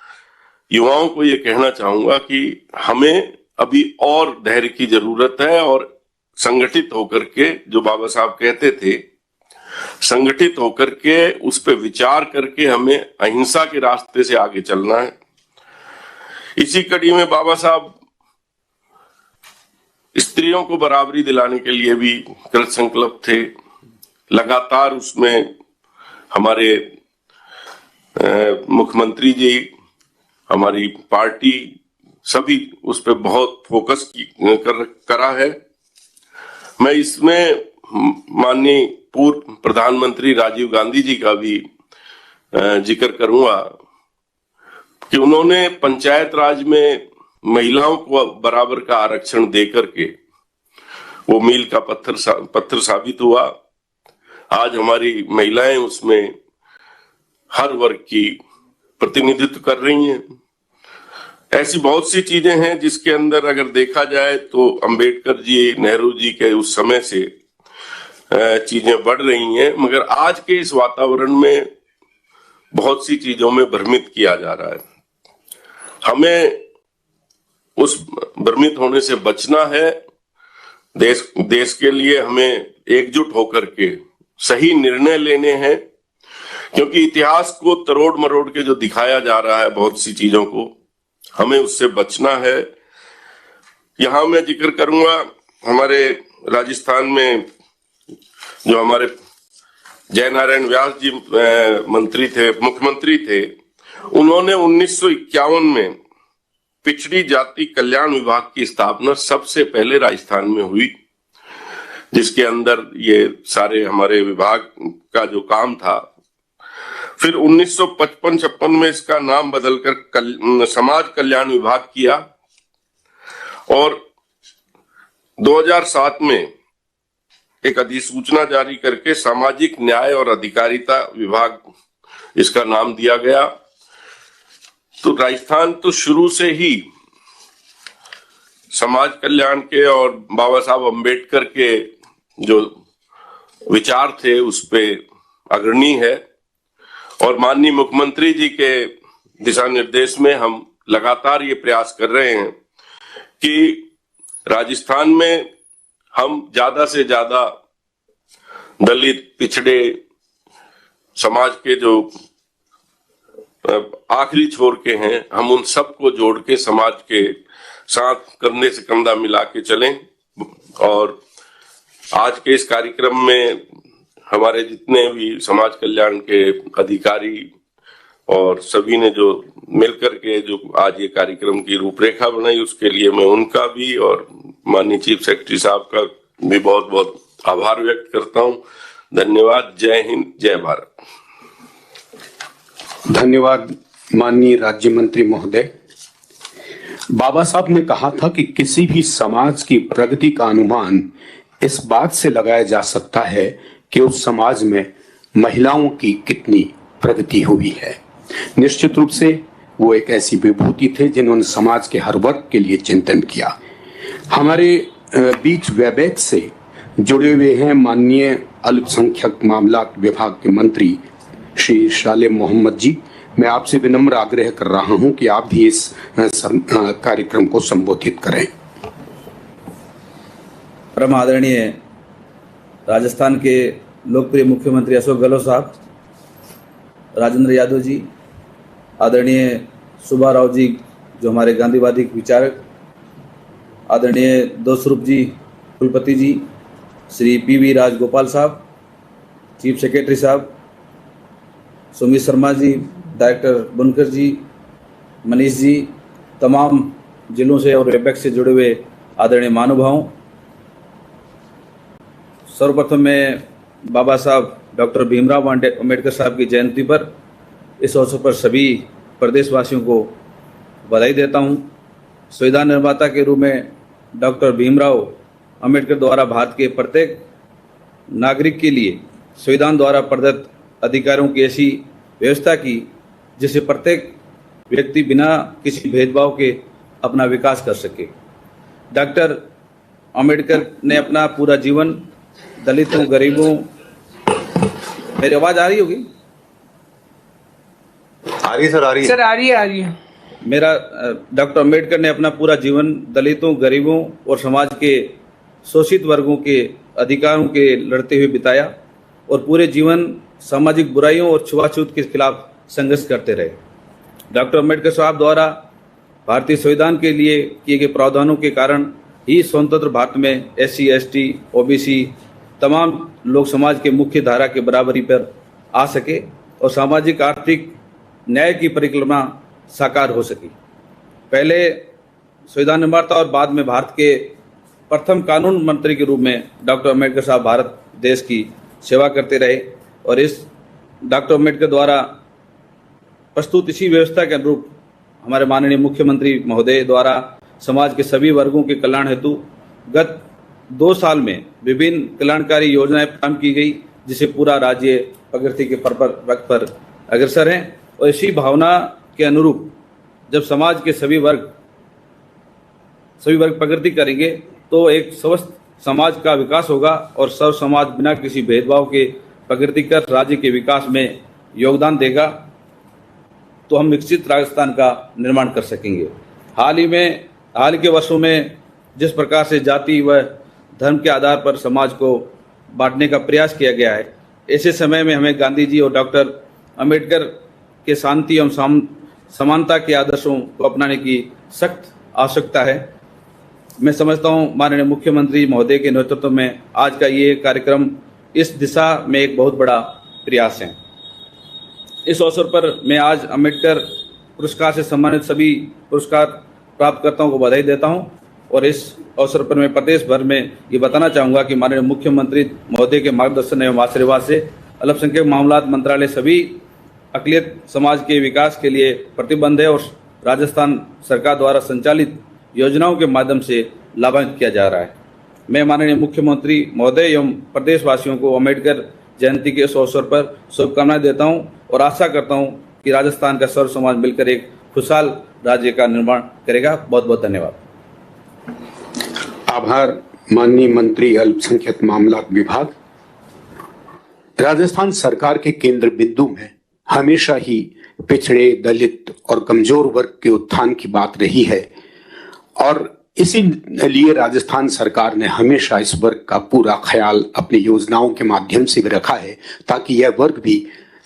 युवाओं को ये कहना चाहूंगा कि हमें अभी और धैर्य की जरूरत है और संगठित होकर के, जो बाबा साहब कहते थे, संगठित होकर के उस पर विचार करके हमें अहिंसा के रास्ते से आगे चलना है। इसी कड़ी में बाबा साहब स्त्रियों को बराबरी दिलाने के लिए भी कृत संकल्प थे। लगातार उसमें हमारे मुख्यमंत्री जी, हमारी पार्टी, सभी उस पर बहुत फोकस करा है। मैं इसमें माननीय पूर्व प्रधानमंत्री राजीव गांधी जी का भी जिक्र करूंगा कि उन्होंने पंचायत राज में महिलाओं को बराबर का आरक्षण देकर के वो मील का पत्थर साबित हुआ। आज हमारी महिलाएं उसमें हर वर्ग की प्रतिनिधित्व कर रही हैं। ऐसी बहुत सी चीजें हैं जिसके अंदर अगर देखा जाए तो अंबेडकर जी, नेहरू जी के उस समय से चीजें बढ़ रही हैं, मगर आज के इस वातावरण में बहुत सी चीजों में भ्रमित किया जा रहा है। हमें उस भ्रमित होने से बचना है। देश के लिए हमें एकजुट होकर के सही निर्णय लेने हैं, क्योंकि इतिहास को तरोड़ मरोड़ के जो दिखाया जा रहा है बहुत सी चीजों को, हमें उससे बचना है। यहां मैं जिक्र करूंगा हमारे राजस्थान में जो हमारे जयनारायण व्यास जी मुख्यमंत्री थे, उन्होंने 1951 में पिछड़ी जाति कल्याण विभाग की स्थापना सबसे पहले राजस्थान में हुई, जिसके अंदर ये सारे हमारे विभाग का जो काम था। फिर 1955-56 में इसका नाम बदलकर समाज कल्याण विभाग किया और 2007 में एक अधिसूचना जारी करके सामाजिक न्याय और अधिकारिता विभाग इसका नाम दिया गया। तो राजस्थान तो शुरू से ही समाज कल्याण के और बाबा साहब अम्बेडकर के जो विचार थे उस पे अग्रणी है और माननीय मुख्यमंत्री जी के दिशा निर्देश में हम लगातार ये प्रयास कर रहे हैं कि राजस्थान में हम ज्यादा से ज्यादा दलित, पिछड़े समाज के जो आखिरी छोर के हैं, हम उन सबको जोड़ के समाज के साथ कंधे से कंधा मिला के चलें। और आज के इस कार्यक्रम में हमारे जितने भी समाज कल्याण के अधिकारी और सभी ने जो मिलकर के जो आज ये कार्यक्रम की रूपरेखा बनाई, उसके लिए मैं उनका भी और माननीय चीफ सेक्रेटरी साहब का भी बहुत बहुत आभार व्यक्त करता हूं। धन्यवाद। जय हिंद, जय भारत। धन्यवाद माननीय राज्य मंत्री महोदय। बाबा साहब ने कहा था कि किसी भी समाज की प्रगति का अनुमान इस बात से लगाया जा सकता है कि उस समाज में महिलाओं की कितनी प्रगति हुई है। निश्चित रूप से वो एक ऐसी विभूति थे जिन्होंने समाज के हर वर्ग के लिए चिंतन किया। हमारे बीच वेबएक्स से जुड़े हुए हैं माननीय अल्पसंख्यक मामलात विभाग के मंत्री श्री शाले मोहम्मद जी। मैं आपसे विनम्र आग्रह कर रहा हूं कि आप भी इस कार्यक्रम को संबोधित करें। परम आदरणीय राजस्थान के लोकप्रिय मुख्यमंत्री अशोक गहलोत साहब, राजेंद्र यादव जी, आदरणीय सुब्बा राव जी जो हमारे गांधीवादी विचारक, आदरणीय दोस्वरूप जी कुलपति जी, श्री पीवी राजगोपाल साहब, चीफ सेक्रेटरी साहब, सुमित शर्मा जी, डायरेक्टर बुनकर जी, मनीष जी, तमाम जिलों से और वेबएक्स से जुड़े हुए आदरणीय महानुभावों, सर्वप्रथम मैं बाबा साहब डॉक्टर भीमराव अम्बेडकर साहब की जयंती पर इस अवसर पर सभी प्रदेशवासियों को बधाई देता हूं। संविधान निर्माता के रूप में डॉक्टर भीमराव अम्बेडकर द्वारा भारत के प्रत्येक नागरिक के लिए संविधान द्वारा प्रदत्त अधिकारों की ऐसी व्यवस्था की जिससे प्रत्येक व्यक्ति बिना किसी भेदभाव के अपना विकास कर सके। डॉक्टर अम्बेडकर ने अपना पूरा जीवन दलितों, गरीबों, मेरी आवाज आ रही होगी? आ रही सर, आ रही है सर, आ रही है। मेरा डॉक्टर अम्बेडकर ने अपना पूरा जीवन दलितों, गरीबों और समाज के शोषित वर्गों के अधिकारों के लड़ते हुए बिताया और पूरे जीवन सामाजिक बुराइयों और छुआछूत के खिलाफ संघर्ष करते रहे। डॉक्टर अम्बेडकर साहब द्वारा भारतीय संविधान के लिए किए गए प्रावधानों के कारण ही स्वतंत्र भारत में SC, ST, OBC तमाम लोग समाज के मुख्य धारा के बराबरी पर आ सके और सामाजिक आर्थिक न्याय की परिकल्पना साकार हो सकी। पहले संविधान निर्माता और बाद में भारत के प्रथम कानून मंत्री के रूप में डॉक्टर अम्बेडकर साहब भारत देश की सेवा करते रहे और इस डॉक्टर अम्बेडकर द्वारा प्रस्तुत इसी व्यवस्था के अनुरूप हमारे माननीय मुख्यमंत्री महोदय द्वारा समाज के सभी वर्गों के कल्याण हेतु गत 2 साल में विभिन्न कल्याणकारी योजनाएं प्रारंभ की गई, जिसे पूरा राज्य प्रगति के पथ पर अग्रसर है। और इसी भावना के अनुरूप जब समाज के सभी वर्ग प्रगति करेंगे तो एक स्वस्थ समाज का विकास होगा और सर्व समाज बिना किसी भेदभाव के प्रगति कर राज्य के विकास में योगदान देगा, तो हम विकसित राजस्थान का निर्माण कर सकेंगे। हाल के वर्षों में जिस प्रकार से जाति व धर्म के आधार पर समाज को बांटने का प्रयास किया गया है, ऐसे समय में हमें गांधी जी और डॉक्टर अम्बेडकर के शांति एवं समानता के आदर्शों को अपनाने की सख्त आवश्यकता है। मैं समझता हूं माननीय मुख्यमंत्री महोदय के नेतृत्व में आज का ये कार्यक्रम इस दिशा में एक बहुत बड़ा प्रयास है। इस अवसर पर मैं आज अम्बेडकर पुरस्कार से सम्मानित सभी पुरस्कार प्राप्तकर्ताओं को बधाई देता हूं और इस अवसर पर मैं प्रदेश भर में ये बताना चाहूँगा कि माननीय मुख्यमंत्री महोदय के मार्गदर्शन एवं आशीर्वाद से अल्पसंख्यक मामलात मंत्रालय सभी अक़लियत समाज के विकास के लिए प्रतिबद्ध है और राजस्थान सरकार द्वारा संचालित योजनाओं के माध्यम से लाभान्वित किया जा रहा है। मैं माननीय मुख्यमंत्री महोदय एवं प्रदेशवासियों को अम्बेडकर जयंती के इस अवसर पर शुभकामनाएं देता हूं और आशा करता हूं कि राजस्थान का सर्व समाज मिलकर एक खुशहाल राज्य का निर्माण करेगा। बहुत बहुत धन्यवाद। आभार माननीय मंत्री अल्पसंख्यक मामलात विभाग। राजस्थान सरकार के केंद्र बिंदु में हमेशा ही पिछड़े, दलित और कमजोर वर्ग के उत्थान की बात रही है और इसीलिए राजस्थान सरकार ने हमेशा इस वर्ग का पूरा ख्याल अपनी योजनाओं के माध्यम से भी रखा है ताकि यह वर्ग भी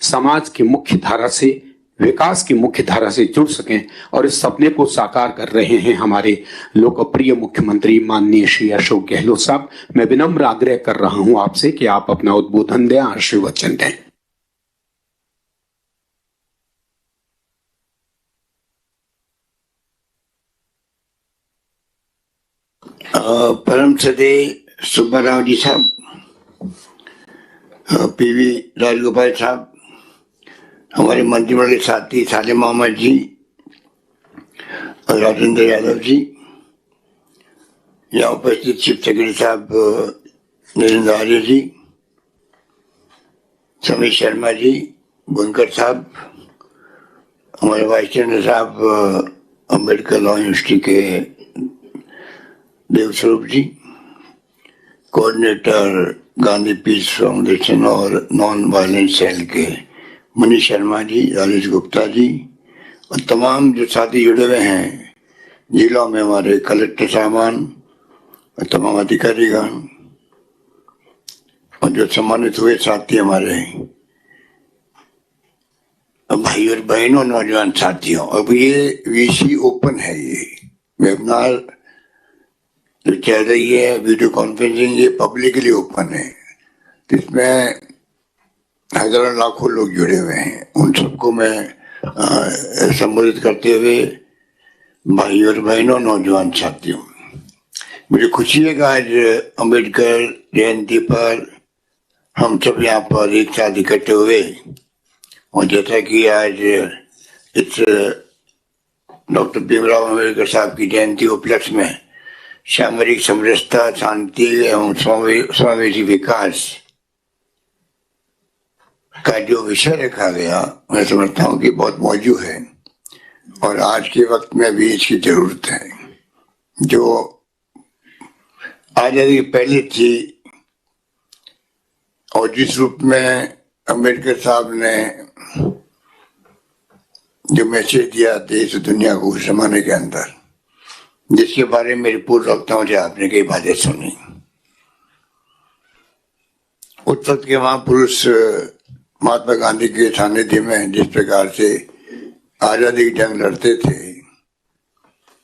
समाज की मुख्य धारा से, विकास की मुख्य धारा से जुड़ सकें और इस सपने को साकार कर रहे हैं हमारे लोकप्रिय मुख्यमंत्री माननीय श्री अशोक गहलोत साहब। मैं विनम्र आग्रह कर रहा हूं आपसे कि आप अपना उद्बोधन दें, आशीर्वचन दें। परम श्रद्धेय सुब्बाराव जी साहब, पीवी राजगोपाल साहब, हमारे मंत्रिमंडल के साथी साले मोहम्मद जी और राजेंद्र यादव जी, यहाँ उपस्थित चीफ सेक्रेटरी साहब नरेंद्र आर्य जी, समीर शर्मा जी, बुनकर साहब, हमारे vice chancellor Saheb Ambedkar law university के देवस्वरूप जी, कोऑर्डिनेटर गांधी पीस फाउंडेशन और नॉन वायलेंस सेल के मनीष शर्मा जी, राजेश गुप्ता जी और तमाम जो साथी जुड़े हुए हैं जिलों में, हमारे कलेक्टर साहबान और तमाम अधिकारीगण और जो सम्मानित हुए साथी हमारे भाई और बहनों, नौजवान साथियों। अब ये वीसी ओपन है, ये वेबिनार जो चल रही है वीडियो कॉन्फ्रेंसिंग, ये पब्लिकली ओपन है। तो इसमें हजारों लाखों लोग जुड़े हुए हैं। उन सबको मैं संबोधित करते हुए भाई और बहनों, नौजवान साथियों, मुझे खुशी है कि आज अम्बेडकर जयंती पर हम सब यहाँ पर एक साथ इकट्ठे हुए। और जैसा कि आज इस डॉक्टर भीमराव अम्बेडकर साहब की जयंती उपलक्ष्य में सामरिक समरसता, शांति एवं समावेशी विकास का जो विषय रखा गया, मैं समझता हूँ कि बहुत मौजूद है और आज के वक्त में भी इसकी जरूरत है। जो आजादी पहले थी और जिस रूप में अम्बेडकर साहब ने जो मैसेज दिया देश दुनिया को उस जमाने के अंदर, जिसके बारे में मेरे पूर्व वक्ताओं से आपने कई बातें सुनी। उस वक्त के महापुरुष महात्मा गांधी के सानिध्य में जिस प्रकार से आजादी की जंग लड़ते थे,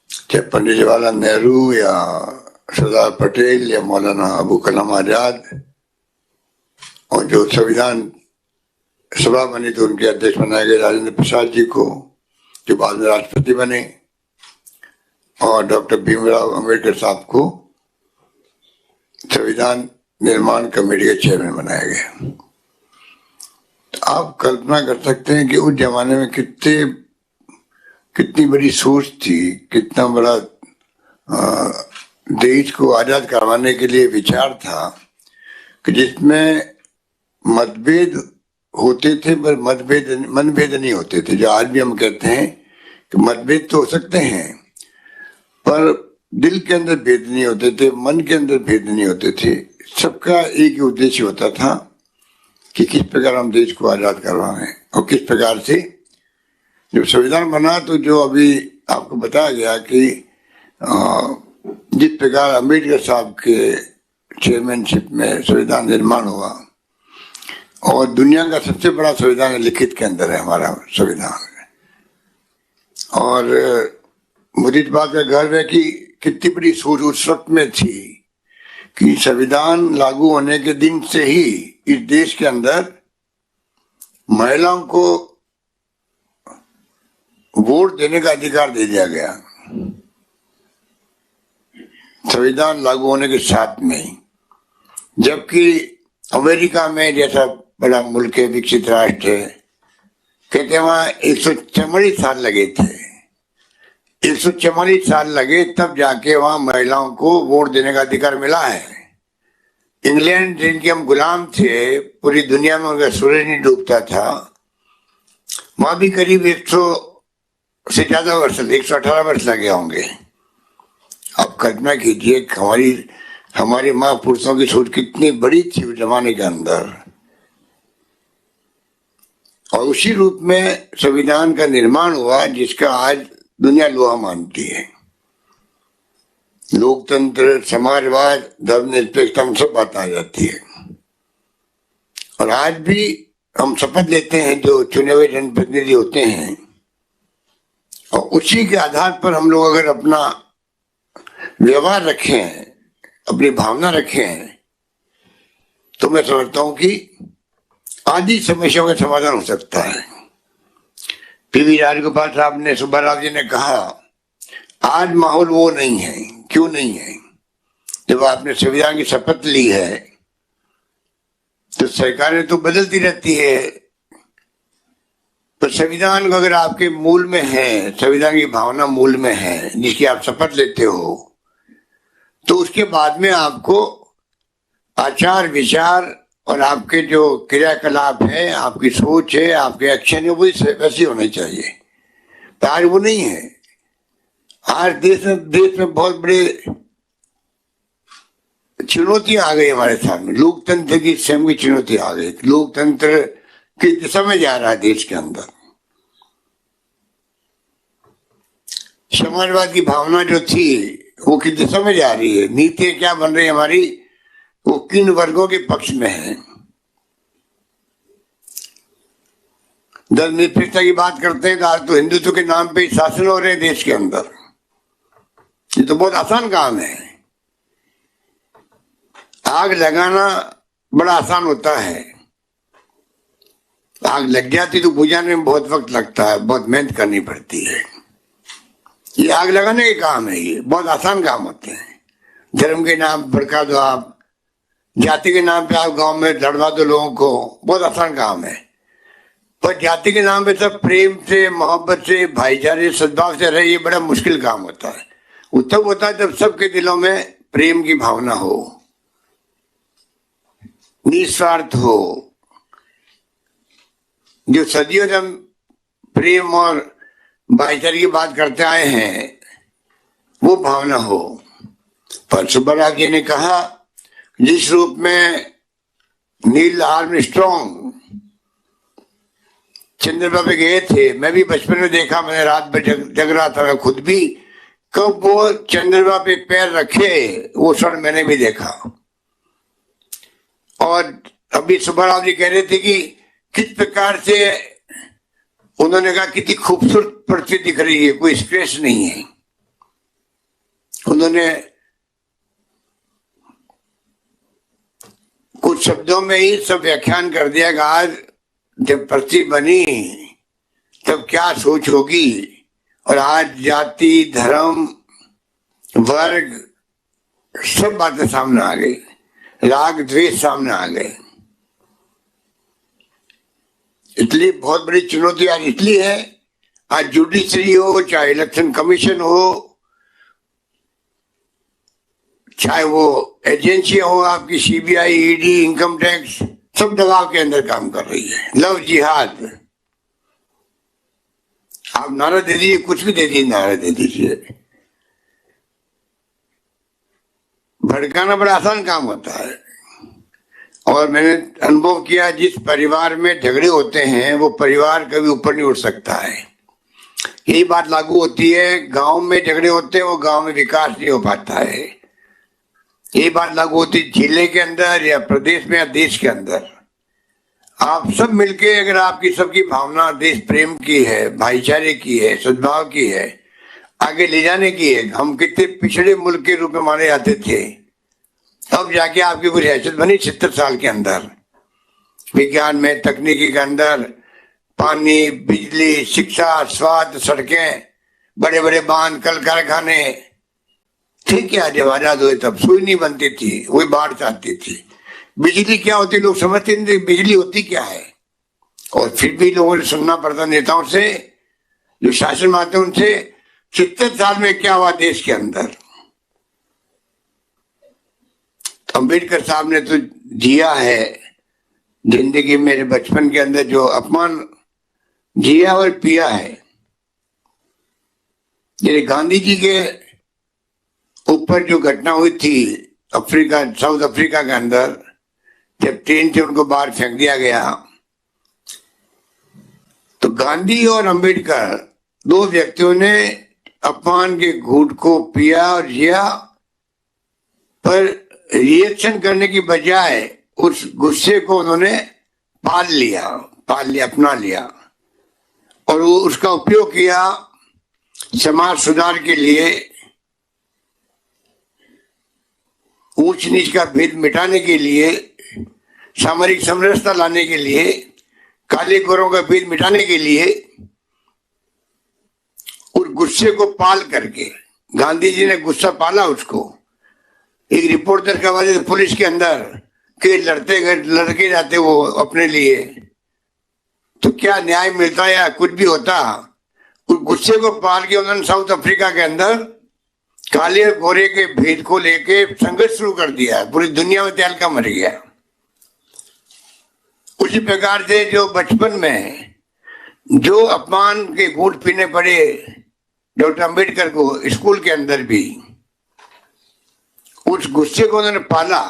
चाहे पंडित जवाहरलाल नेहरू या सरदार पटेल या मौलाना अबू कलाम आजाद, और जो संविधान सभा बनी तो उनके अध्यक्ष बनाए गए राजेंद्र प्रसाद जी को, जो बाद में राष्ट्रपति बने, और डॉक्टर भीमराव अम्बेडकर साहब को संविधान निर्माण कमेटी के चेयरमैन बनाया गया। तो आप कल्पना कर सकते हैं कि उस जमाने में कितनी बड़ी सोच थी, कितना बड़ा देश को आजाद करवाने के लिए विचार था कि जिसमें मतभेद होते थे पर मनभेद नहीं होते थे। जो आज भी हम कहते हैं कि मतभेद तो हो सकते हैं पर दिल के अंदर भेद नहीं होते थे, मन के अंदर भेद नहीं होते थे। सबका एक ही उद्देश्य होता था कि किस प्रकार हम देश को आजाद करवाएं। और किस प्रकार से जब संविधान बना तो जो अभी आपको बताया गया कि जिस प्रकार अम्बेडकर साहब के चेयरमैनशिप में संविधान निर्माण हुआ, और दुनिया का सबसे बड़ा संविधान लिखित के अंदर है हमारा संविधान। और मुझे इस बात का गर्व है कि कितनी बड़ी सोच उस वक्त में थी कि संविधान लागू होने के दिन से ही इस देश के अंदर महिलाओं को वोट देने का अधिकार दे दिया गया, संविधान लागू होने के साथ में। जबकि अमेरिका में जैसा बड़ा मुल्क है, विकसित राष्ट्र है, कहते वहां 144 साल लगे थे, 144 साल लगे तब जाके वहां महिलाओं को वोट देने का अधिकार मिला है। इंग्लैंड जिनके हम गुलाम थे, पूरी दुनिया में उनका सूरज नहीं डूबता था, वहां भी करीब 100 से ज्यादा वर्ष, 118 वर्ष लगे होंगे। आप कल्पना कीजिए हमारे महापुरुषों की सोच कितनी बड़ी थी उस जमाने के अंदर। और उसी रूप में संविधान का निर्माण हुआ जिसका आज दुनिया लोहा मानती है। लोकतंत्र, समाजवाद, धर्मनिरपेक्षता, सब बात आ जाती है। और आज भी हम शपथ लेते हैं जो चुने हुए जनप्रतिनिधि होते हैं, और उसी के आधार पर हम लोग अगर अपना व्यवहार रखें, अपनी भावना रखें, तो मैं समझता हूं कि आदि समस्याओं का समाधान हो सकता है। पीवी राजगोपाल साहब ने, सुब्बा राव जी ने कहा, आज माहौल वो नहीं है। क्यों नहीं है? जब आपने संविधान की शपथ ली है तो सरकारें तो बदलती रहती है, पर संविधान अगर आपके मूल में है, संविधान की भावना मूल में है, जिसकी आप शपथ लेते हो, तो उसके बाद में आपको आचार विचार और आपके जो क्रियाकलाप है, आपकी सोच है, आपके एक्शन है, वो वैसे होने चाहिए। पर आज वो नहीं है। आज देश में बहुत बड़े चुनौतियां आ गई हमारे सामने। लोकतंत्र की स्वयं की चुनौती आ गई। लोकतंत्र की दिशा में जा रहा है देश के अंदर। समाजवाद की भावना जो थी वो किस दिशा में जा रही है? नीतियां क्या बन रही है हमारी? वो किन वर्गों के पक्ष में है? धर्मनिरपेक्षता की बात करते हैं तो आज तो हिंदुत्व के नाम पे शासन हो रहे हैं देश के अंदर। ये तो बहुत आसान काम है। आग लगाना बड़ा आसान होता है, आग लग जाती तो बुझाने में बहुत वक्त लगता है, बहुत मेहनत करनी पड़ती है। ये आग लगाने के काम है, ये बहुत आसान काम होते हैं। धर्म के नाम पर भड़का दो आप, जाति के नाम पे आप गांव में लड़वा दो लोगों को, बहुत आसान काम है। पर जाति के नाम पे सब प्रेम से, मोहब्बत से, भाईचारे, सद्भाव से रहे, ये बड़ा मुश्किल काम होता है। वो तब होता है जब सबके दिलों में प्रेम की भावना हो, निस्वार्थ हो, जो सदियों से हम प्रेम और भाईचारे की बात करते आए हैं, वो भावना हो। पर सुब्बा राव जी ने कहा, जिस रूप में नील आर्मस्ट्रॉन्ग चंद्रमा पे गए थे, मैं भी बचपन में देखा, मैंने रात में जग रहा था मैं खुद भी, कब वो चंद्रमा पे पैर रखे वो क्षण मैंने भी देखा। और अभी सुब्बा राव जी कह रहे थे कि किस प्रकार से, उन्होंने कहा कितनी खूबसूरत पृथ्वी दिख रही है, कोई स्ट्रेस नहीं है। उन्होंने कुछ शब्दों में ही सब व्याख्यान कर दिया कि आज जब पृथ्वी बनी तब क्या सोच होगी, और आज जाति, धर्म, वर्ग, सब बातें सामने आ गई, राग द्वेष सामने आ गए। इसलिए बहुत बड़ी चुनौती आज इसलिए है, आज जुडिशरी हो, चाहे इलेक्शन कमीशन हो, चाहे वो एजेंसियां हो आपकी, सीबीआई, ईडी, इनकम टैक्स, सब दबाव के अंदर काम कर रही है। लव जिहाद, आप नारा दे दीजिए, कुछ भी दे दीजिए, नारा दे दीजिए। भड़काना बड़ा आसान काम होता है। और मैंने अनुभव किया, जिस परिवार में झगड़े होते हैं वो परिवार कभी ऊपर नहीं उठ सकता है। यही बात लागू होती है, गांव में झगड़े होते हैं, वो गांव में विकास नहीं हो पाता है। यही बात लागू होती है जिले के अंदर या प्रदेश में या देश के अंदर। आप सब मिलके, अगर आपकी सबकी भावना देश प्रेम की है, भाईचारे की है, सद्भाव की है, आगे ले जाने की है। हम कितने पिछड़े मुल्क के रूप में माने जाते थे, अब जाके आपकी कुछ हैसियत बनी 70 साल के अंदर, विज्ञान में, तकनीकी के अंदर, पानी, बिजली, शिक्षा, स्वास्थ्य, सड़कें, बड़े बड़े बांध, कल कारखाने। ठीक है, जब आजाद हुए तब सुई नहीं बनती थी, वही बाढ़ चाहती थी। बिजली क्या होती, लोग समझते नहीं बिजली होती क्या है, और फिर भी लोगों ने सुनना पड़ता नेताओं से, जो शासन में आते उनसे। 70 साल में क्या हुआ देश के अंदर? अम्बेडकर साहब ने तो जिया है जिंदगी, मेरे बचपन के अंदर जो अपमान जिया और पिया है। ये गांधी जी के ऊपर जो घटना हुई थी अफ्रीका, साउथ अफ्रीका के अंदर, जब ट्रेन से उनको बाहर फेंक दिया गया, तो गांधी और अम्बेडकर दो व्यक्तियों ने अपमान के घूंट को पिया और जिया, पर रिएक्शन करने की बजाय उस गुस्से को उन्होंने पाल लिया, अपना लिया और वो उसका उपयोग किया समाज सुधार के लिए, ऊंच नीच का भेद मिटाने के लिए, सामरिक समरसता लाने के लिए, काले गोरों का भेद मिटाने के लिए, उस गुस्से को पाल करके गांधी जी ने गुस्सा पाला उसको। एक रिपोर्ट दर्ज करवाई थी पुलिस के अंदर कि लड़के जाते वो अपने लिए, तो क्या न्याय मिलता या कुछ भी होता। उस गुस्से को पाल के उन्होंने साउथ अफ्रीका के अंदर काले और गोरे के भेद को लेके संघर्ष शुरू कर दिया, पूरी दुनिया में तहलका मच गया। उसी प्रकार से जो बचपन में जो अपमान के घूंट पीने पड़े डॉक्टर अंबेडकर को स्कूल के अंदर भी, उस गुस्से को उन्होंने पाला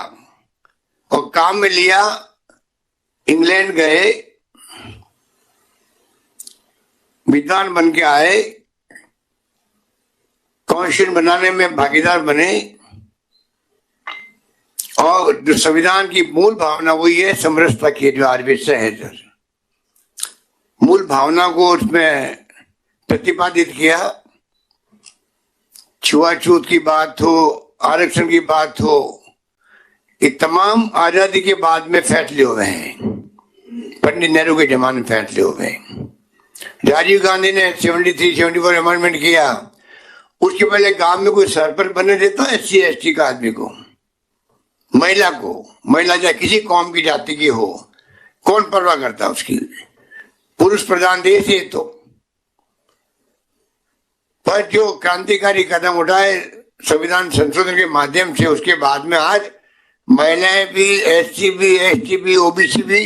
और काम में लिया। इंग्लैंड गए, विद्वान बन के आए, कॉन्स्टिट्यूशन बनाने में भागीदार बने और जो संविधान की मूल भावना वही है समरसता की, जो आज विषय है, मूल भावना को उसमें प्रतिपादित किया। छुआछूत की बात हो, आरक्षण की बात हो, ये तमाम आजादी के बाद में फैसले हुए हैं, पंडित नेहरू के जमाने में फैसले हुए हैं। राजीव गांधी ने 73-74 अमेंडमेंट किया। उसके पहले गांव में कोई सरपंच बनने देता है SC ST का आदमी को, महिला को, महिला चाहे किसी कौम की जाति की हो, कौन परवाह करता उसकी, पुरुष प्रधान देश है। तो पर जो क्रांतिकारी कदम उठाए संविधान संशोधन के माध्यम से, उसके बाद में आज महिलाएं भी, SC भी, ST भी, OBC भी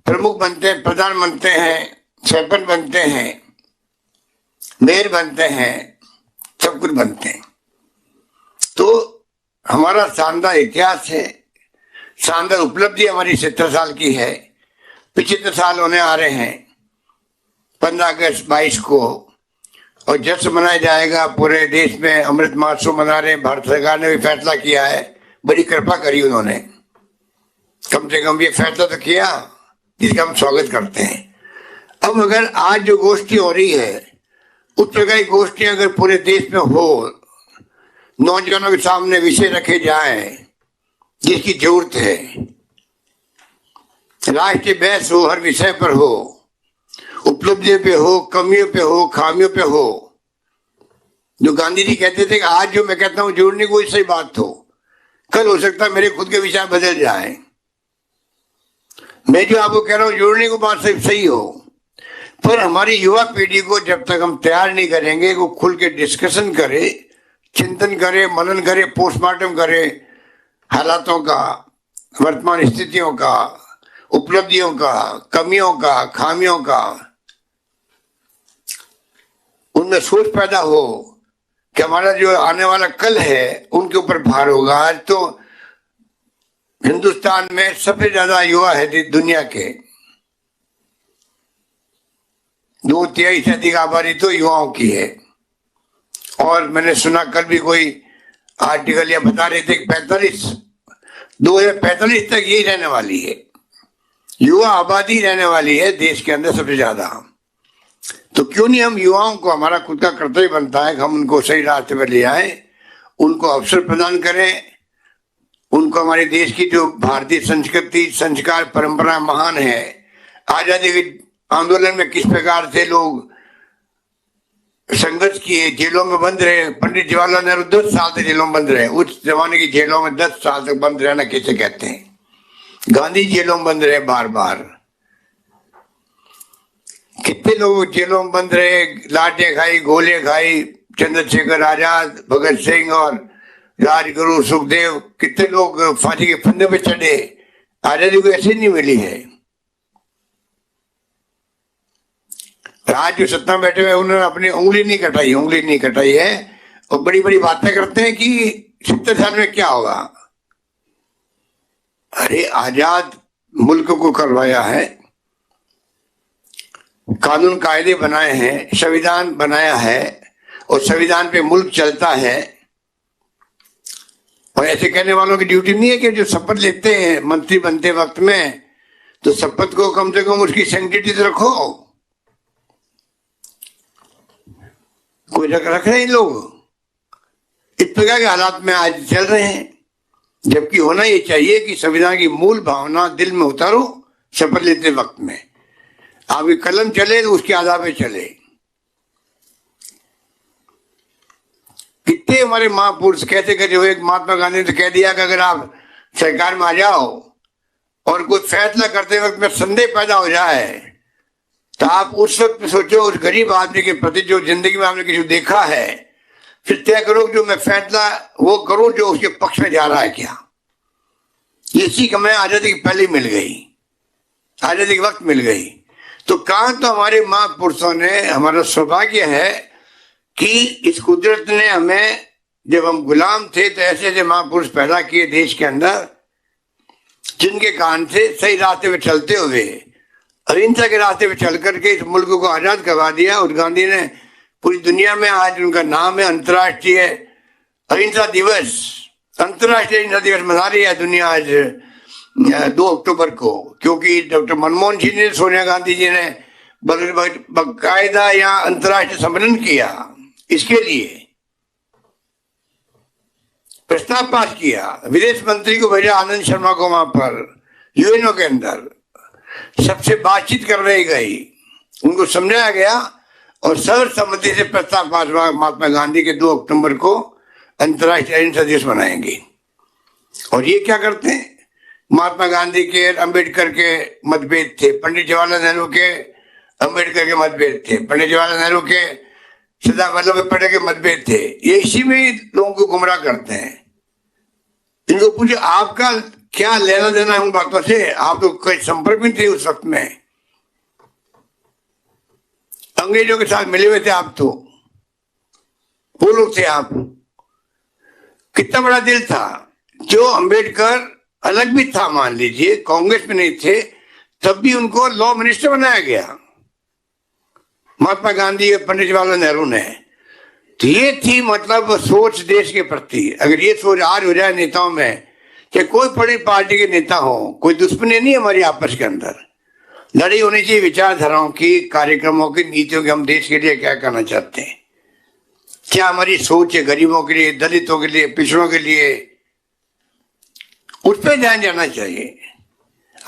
प्रमुख बनते हैं, प्रधान बनते हैं, सरपंच बनते हैं, मेयर बनते हैं, सब कुछ बनते हैं। तो हमारा शानदार इतिहास है, शानदार उपलब्धि हमारी 70 साल की है। 75 साल होने आ रहे हैं 15 अगस्त 22 को, और जश्न मनाया जाएगा पूरे देश में। अमृत महोत्सव मना रहे हैं, भारत सरकार ने भी फैसला किया है, बड़ी कृपा करी उन्होंने, कम से कम ये फैसला तो किया जिसका हम स्वागत करते हैं। अब अगर आज जो गोष्ठी हो रही है उस प्रकार की गोष्ठियां अगर पूरे देश में हो, नौजवानों के सामने विषय रखे जाएं जिसकी जरूरत है, राष्ट्रीय बहस हो, हर विषय पर हो, उपलब्धियों पे हो, कमियों पे हो, खामियों पे हो। जो गांधी जी कहते थे कि आज जो मैं कहता हूं जोड़ने को सही बात हो, कल हो सकता है मेरे खुद के विचार बदल जाए। मैं जो आपको कह रहा हूं जोड़ने को बात सही हो, पर हमारी युवा पीढ़ी को जब तक हम तैयार नहीं करेंगे वो खुल के डिस्कशन करे, चिंतन करे, मनन करे, पोस्टमार्टम करे हालातों का, वर्तमान स्थितियों का, उपलब्धियों का, कमियों का, खामियों का, उनमें सोच पैदा हो कि हमारा जो आने वाला कल है उनके ऊपर भार होगा। आज तो हिंदुस्तान में सबसे ज्यादा युवा है दुनिया के, 2/3 से अधिक आबादी तो युवाओं की है। और मैंने सुना कल भी कोई आर्टिकल या बता रहे थे 2045 तक यही रहने वाली है, युवा आबादी रहने वाली है देश के अंदर सबसे ज्यादा। तो क्यों नहीं हम युवाओं को, हमारा खुद का कर्तव्य बनता है कि हम उनको सही रास्ते पर ले आए, उनको अवसर प्रदान करें, उनको हमारे देश की जो भारतीय संस्कृति, संस्कार, परंपरा महान है। आजादी के आंदोलन में किस प्रकार से लोग संघर्ष किए, जेलों में बंद रहे। पंडित जवाहरलाल नेहरू 10 साल तक जेलों में बंद रहे। उस जमाने की जेलों में 10 साल तक बंद रहना कैसे कहते हैं। गांधी जेलों में बंद रहे बार बार, कितने लोग जेलों में बंद रहे, लाठें खाई, गोले खाई। चंद्रशेखर आजाद, भगत सिंह और राजगुरु सुखदेव, कितने लोग फांसी के फंदे पे चढ़े। आजादी को ऐसे नहीं मिली है। आज जो सत्ता में बैठे हुए उन्होंने अपनी उंगली नहीं कटाई है और बड़ी बड़ी बातें करते हैं कि 70 साल में क्या होगा। अरे आजाद मुल्क को करवाया है, कानून कायदे बनाए हैं, संविधान बनाया है और संविधान पे मुल्क चलता है। और ऐसे कहने वालों की ड्यूटी नहीं है कि जो शपथ लेते हैं मंत्री बनते वक्त में तो शपथ को कम से कम उसकी सैंक्टिटी तो रखो। कोई रख रहे हैं लोग, इस प्रकार के हालात में आज चल रहे हैं, जबकि होना ये चाहिए कि संविधान की मूल भावना दिल में उतारो शपथ लेते वक्त में। आपकी कलम चले तो उसके आधार पे चले। कितने हमारे महापुरुष कहते कहते हुए, महात्मा गांधी ने तो कह दिया कि अगर आप सरकार में आ जाओ और कोई फैसला करते वक्त में संदेह पैदा हो जाए तो आप उस वक्त सोचो उस गरीब आदमी के प्रति जो जिंदगी में आपने किसी देखा है, फिर तय करो जो मैं फैसला वो करूं जो उसके पक्ष में जा रहा है क्या। ये सीख हमें आजादी की पहले मिल गई, आजादी के वक्त मिल गई। तो कहा तो हमारे महापुरुषों ने, हमारा सौभाग्य है कि इस कुदरत ने हमें, जब हम गुलाम थे तो ऐसे ऐसे महापुरुष पैदा किए देश के अंदर, जिनके कारण से सही रास्ते पे चलते हुए अहिंसा के रास्ते पे चल करके इस मुल्क को आजाद करवा दिया। और गांधी ने पूरी दुनिया में, आज उनका नाम है अंतर्राष्ट्रीय अहिंसा दिवस, अंतर्राष्ट्रीय अहिंसा दिवस मना रही है दुनिया आज 2 अक्टूबर को, क्योंकि डॉक्टर मनमोहन सिंह ने, सोनिया गांधी जी ने बाकायदा यहाँ अंतर्राष्ट्रीय सम्मेलन किया, इसके लिए प्रस्ताव पास किया, विदेश मंत्री को भेजा आनंद शर्मा को वहां पर यूएनओ के अंदर, सबसे बातचीत करवाई गई, उनको समझाया गया और सर्वसम्मति से प्रस्ताव पास हुआ महात्मा गांधी के 2 अक्टूबर को अंतर्राष्ट्रीय अहिंसा दिवस मनाएंगे। और ये क्या करते हैं, महात्मा गांधी के अंबेडकर के मतभेद थे, पंडित जवाहरलाल नेहरू के अंबेडकर के मतभेद थे, पंडित जवाहरलाल नेहरू के सरदार वल्लभ भाई पटेल के मतभेद थे। ये इसी में लोगों को गुमराह करते हैं। इनको पूछे आपका क्या लेना देना है उन बातों से, आप तो कोई संपर्क में थे उस वक्त में, अंग्रेजों के साथ मिले हुए थे आप, तो वो लोग थे आप। कितना बड़ा दिल था। जो अंबेडकर अलग भी था, मान लीजिए कांग्रेस में नहीं थे, तब भी उनको लॉ मिनिस्टर बनाया गया महात्मा गांधी और पंडित जवाहरलाल नेहरू ने। तो ये थी मतलब सोच देश के प्रति। अगर ये सोच आज हो जाए नेताओं में, चाहे कोई बड़ी पार्टी के नेता हो, कोई दुश्मनी नहीं हमारी आपस के अंदर, लड़ाई होनी चाहिए विचारधाराओं की, कार्यक्रमों की, नीतियों की। हम देश के लिए क्या करना चाहते हैं, क्या हमारी सोच है गरीबों के लिए, दलितों के लिए, पिछड़ों के लिए, उस पर ध्यान जाना चाहिए।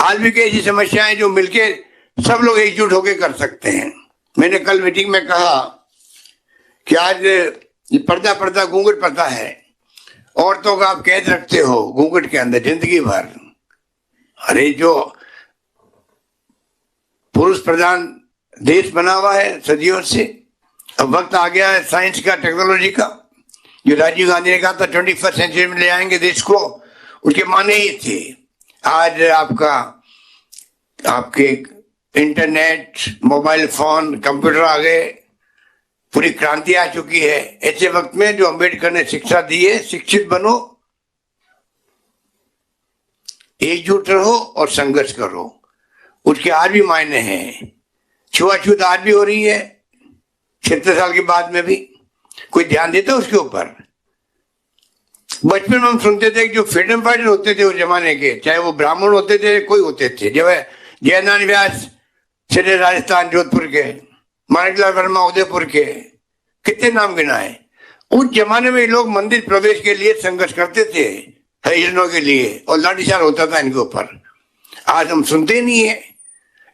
आज भी कई ऐसी समस्याएं जो मिलके सब लोग एकजुट होकर कर सकते हैं। मैंने कल मीटिंग में कहा कि आज ये पर्दा घूंघट पर्दा है, औरतों का आप कैद रखते हो घूंघट के अंदर जिंदगी भर। अरे जो पुरुष प्रधान देश बना हुआ है सदियों से, अब वक्त आ गया है साइंस का, टेक्नोलॉजी का। जो राजीव गांधी ने कहा था 21st सेंचुरी में ले आएंगे देश को, उसके माने ये थे। आज आपके इंटरनेट, मोबाइल फोन, कंप्यूटर आ गए, पूरी क्रांति आ चुकी है। ऐसे वक्त में जो अंबेडकर ने शिक्षा दी है, शिक्षित बनो, एकजुट रहो और संघर्ष करो। उसके आज भी मायने हैं। छुआछूत आज भी हो रही है 76 साल के बाद में भी, कोई ध्यान देता उसके ऊपर। बचपन में हम सुनते थे कि जो फ्रीडम फाइटर होते थे उस जमाने के, चाहे वो ब्राह्मण होते थे कोई होते थे, जब जयनारायण व्यास चले राजस्थान जोधपुर के, माणिकलाल वर्मा उदयपुर के, कितने नाम गिनाए। उस जमाने में लोग मंदिर प्रवेश के लिए संघर्ष करते थे, हरिजनों के लिए, और लाठीचार्ज होता था इनके ऊपर। आज हम सुनते ही नहीं है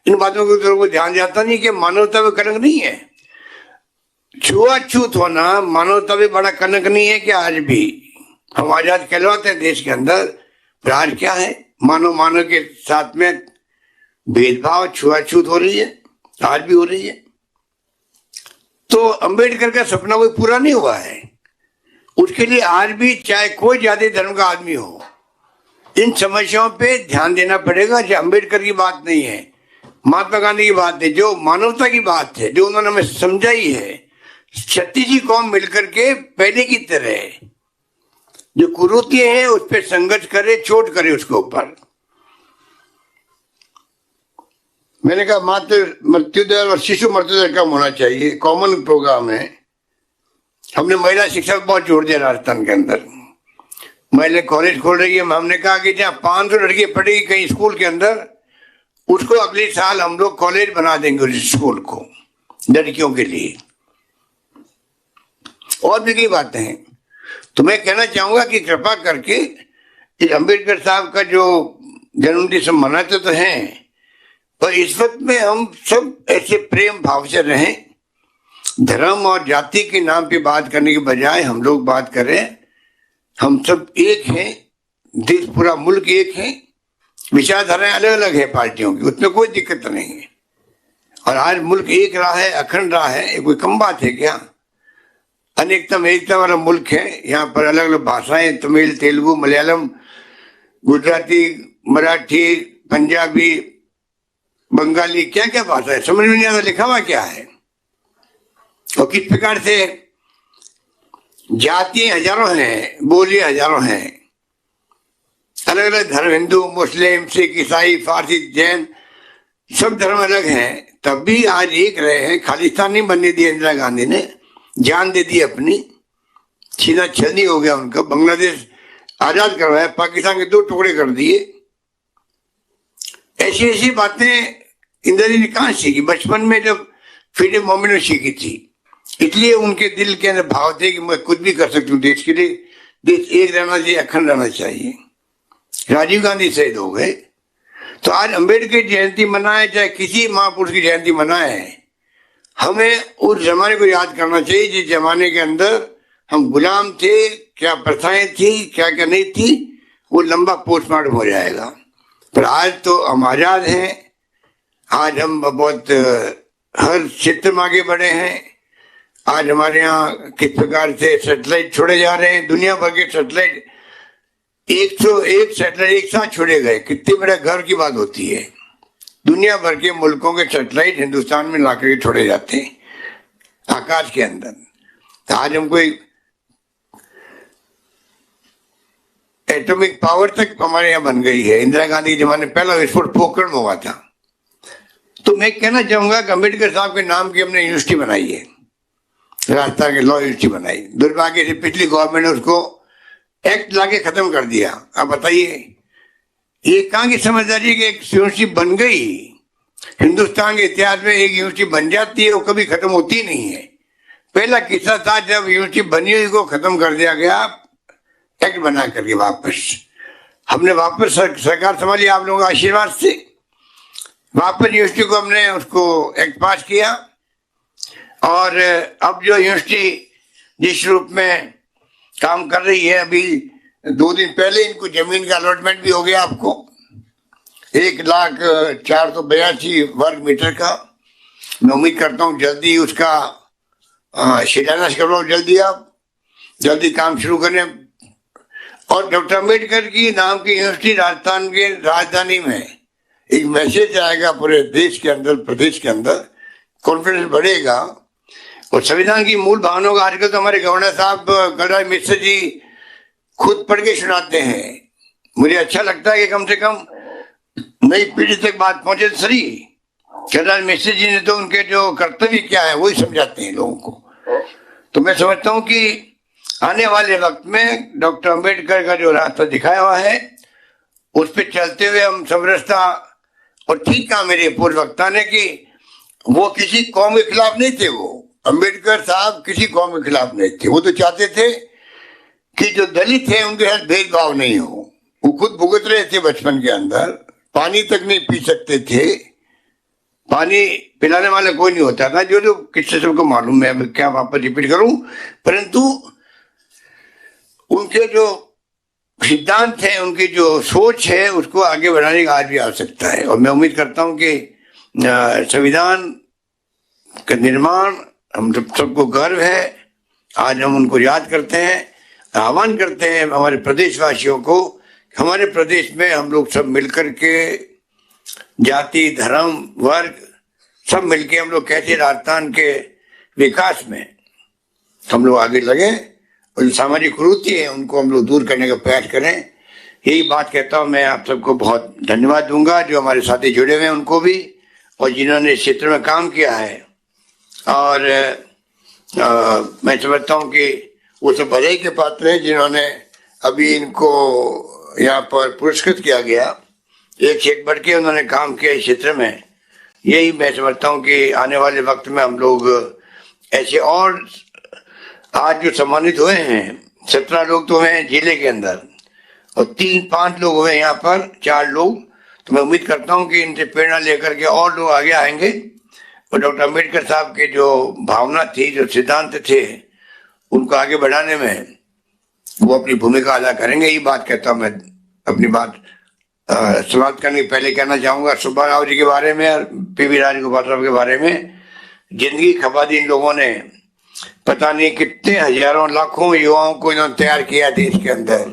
इन बातों के ऊपर, कोई ध्यान जाता नहीं कि मानवता में कलंक नहीं है। छुआछूत होना मानवता में बड़ा कलंक नहीं है कि आज भी हम आजाद कहलवाते हैं देश के अंदर, पर आज क्या है, मानव के साथ में भेदभाव, छुआछूत हो रही है, आज भी हो रही है। तो अंबेडकर का सपना कोई पूरा नहीं हुआ है। उसके लिए आज भी चाहे कोई जाति धर्म का आदमी हो, इन समस्याओं पे ध्यान देना पड़ेगा। जो अंबेडकर की बात नहीं है, महात्मा गांधी की बात है, जो मानवता की बात है, जो उन्होंने हमें समझाई है। 36 कौम मिलकर के पहले की तरह जो कुरीतियां हैं उस पर संघर्ष करे, चोट करे उसके ऊपर। मैंने कहा मातृ मृत्यु दर और शिशु मृत्यु दर कम होना चाहिए, कॉमन प्रोग्राम है। हमने महिला शिक्षा पर बहुत जोर दिया राजस्थान के अंदर। महिला कॉलेज खोल रही है, हमने कहा कि जहाँ 500 लड़कियां पढ़ेगी कहीं स्कूल के अंदर, उसको अगले साल हम लोग कॉलेज बना देंगे उस स्कूल को लड़कियों के लिए। और भी कई बातें हैं। तो मैं कहना चाहूंगा कि कृपा करके इस अम्बेडकर साहब का जो जन्मदिन सब मनाते तो हैं, पर इस वक्त में हम सब ऐसे प्रेम भाव से रहें। धर्म और जाति के नाम पे बात करने के बजाय हम लोग बात करें, हम सब एक हैं, देश पूरा मुल्क एक है, विचारधाराएं अलग अलग है पार्टियों की, उसमें कोई दिक्कत नहीं है। और आज मुल्क एक रहा है, अखंड रहा है, ये कोई कम बात है क्या? अनेकता में एकता वाला मुल्क है। यहाँ पर अलग अलग भाषाएं, तमिल, तेलुगु, मलयालम, गुजराती, मराठी, पंजाबी, बंगाली, क्या क्या भाषा है, समझ में नहीं आता लिखा हुआ क्या है। और किस प्रकार से जातियां हजारों हैं, बोलियां हजारों हैं, अलग अलग धर्म, हिंदू, मुस्लिम, सिख, ईसाई, फारसी, जैन, सब धर्म अलग हैं, तब भी आज एक रहे हैं। खालिस्तान नहीं बनने दिया इंदिरा गांधी ने, जान दे दी अपनी, सीना छलनी हो गया उनका। बांग्लादेश आजाद करवाया, पाकिस्तान के 2 टुकड़े कर दिए। ऐसी ऐसी बातें इंदिरा जी ने कहाँ सीखी? बचपन में जब फ्रीडम मूवमेंट में सीखी थी। इसलिए उनके दिल के अंदर भाव थे कि मैं कुछ भी कर सकती हूँ देश के लिए, देश एक रहना चाहिए, अखंड रहना चाहिए। राजीव गांधी शहीद हो गए, तो आज अम्बेडकर जयंती मनाए, चाहे किसी महापुरुष की जयंती मनाए, हमें उस जमाने को याद करना चाहिए जिस जमाने के अंदर हम गुलाम थे, क्या प्रथाएं थी, क्या क्या नहीं थी, वो लंबा पोस्टमार्टम हो जाएगा। पर आज तो हम आजाद हैं, आज हम बहुत हर क्षेत्र में आगे बढ़े हैं। आज हमारे यहाँ किस प्रकार से सैटेलाइट छोड़े जा रहे हैं, दुनिया भर के सैटेलाइट 101 सैटेलाइट एक साथ छोड़े गए। कितनी बड़े गर्व की बात होती है। दुनिया भर के मुल्कों के सैटेलाइट हिंदुस्तान में लाकर छोड़े जाते हैं आकाश के अंदर। तो आज हमको एटॉमिक पावर तक हमारे यहाँ बन गई है। इंदिरा गांधी के जमाने पहला विस्फोट पोखरण में हुआ था। तो मैं कहना चाहूंगा कि अम्बेडकर साहब के नाम की हमने यूनिवर्सिटी बनाई है, राजस्थान की लॉ यूनिवर्सिटी बनाई। दुर्भाग्य से पिछली गवर्नमेंट ने उसको एक्ट लाके खत्म कर दिया। अब बताइए ये कहाँ की समझदारी कि एक यूनिवर्सिटी बन गई। हिंदुस्तान के इतिहास में एक यूनिवर्सिटी बन जाती है, वो कभी खत्म होती नहीं है। पहला किस्सा था जब यूनिवर्सिटी बनी हुई को खत्म कर दिया गया एक्ट बना करके। वापस हमने वापस सरकार संभाली आप लोगों के आशीर्वाद से, वापस यूनिवर्सिटी को हमने उसको एक्ट पास किया। और अब जो यूनिवर्सिटी जिस रूप में काम कर रही है, अभी 2 दिन पहले इनको जमीन का अलॉटमेंट भी हो गया आपको 1,04,82 वर्ग मीटर का। मैं उम्मीद करता हूँ जल्दी उसका शिलान्यास करो, जल्दी आप जल्दी काम शुरू करें। और डॉक्टर अम्बेडकर की नाम की यूनिवर्सिटी राजस्थान के राजधानी में एक मैसेज आएगा पूरे देश के अंदर, प्रदेश के अंदर, कॉन्फिडेंस बढ़ेगा। और संविधान की मूल भावनाओं का आजकल तो हमारे गवर्नर साहब कलराज मिश्र जी खुद पढ़ के सुनाते हैं। मुझे अच्छा लगता है कि कम से कम नई पीढ़ी तक बात पहुंचे। सही कलराज मिश्र जी ने तो उनके जो कर्तव्य क्या है वही समझाते हैं लोगों को। तो मैं समझता हूँ कि आने वाले वक्त में डॉक्टर अम्बेडकर का जो रास्ता दिखाया हुआ है उस पर चलते हुए हम समरसता। और ठीक कहा मेरे पूर्व वक्ता ने कि वो किसी कौम के खिलाफ नहीं थे। वो अम्बेडकर साहब किसी कौम के खिलाफ नहीं थे। वो तो चाहते थे कि जो दलित है उनके साथ भेदभाव नहीं हो। वो खुद भुगत रहे थे बचपन के अंदर, पानी तक नहीं पी सकते थे, पानी पिलाने वाला कोई नहीं होता था। जो किससे सबको मालूम है, मैं क्या वापस रिपीट करूं। परंतु उनके जो सिद्धांत है, उनकी जो सोच है, उसको आगे बढ़ाने की आज भी आवश्यकता है। और मैं उम्मीद करता हूं कि संविधान का निर्माण हम सबको गर्व है। आज हम उनको याद करते हैं, आह्वान करते हैं हमारे प्रदेशवासियों को। हमारे प्रदेश में हम लोग सब मिलकर के जाति, धर्म, वर्ग सब मिलके हम लोग कैसे राजस्थान के विकास में हम लोग आगे लगे और जो सामाजिक कुरीति है उनको हम लोग दूर करने का प्रयास करें। यही बात कहता हूँ। मैं आप सबको बहुत धन्यवाद दूंगा, जो हमारे साथी जुड़े हुए हैं उनको भी, और जिन्होंने इस क्षेत्र में काम किया है। और मैं समझता हूँ कि वो सब बधाई के पात्र हैं जिन्होंने अभी इनको यहाँ पर पुरस्कृत किया गया। एक से एक बढ़ के उन्होंने काम किया इस क्षेत्र में। यही मैं समझता हूँ कि आने वाले वक्त में हम लोग ऐसे, और आज जो सम्मानित हुए हैं 17 लोग तो हैं जिले के अंदर और 3-5 लोग हुए यहाँ पर, 4 लोग, तो मैं उम्मीद करता हूँ कि इनसे प्रेरणा लेकर के और लोग आगे आएंगे और डॉक्टर अम्बेडकर साहब के जो भावना थी, जो सिद्धांत थे, उनको आगे बढ़ाने में वो अपनी भूमिका अदा करेंगे। ये बात कहता हूँ मैं। अपनी बात समाप्त करने के पहले कहना चाहूंगा सुब्बा राव जी के बारे में और पीवी राजगोपाल साहब के बारे में। जिंदगी खपा दी इन लोगों ने, पता नहीं कितने हजारों लाखों युवाओं को इन्होंने तैयार किया देश के अंदर,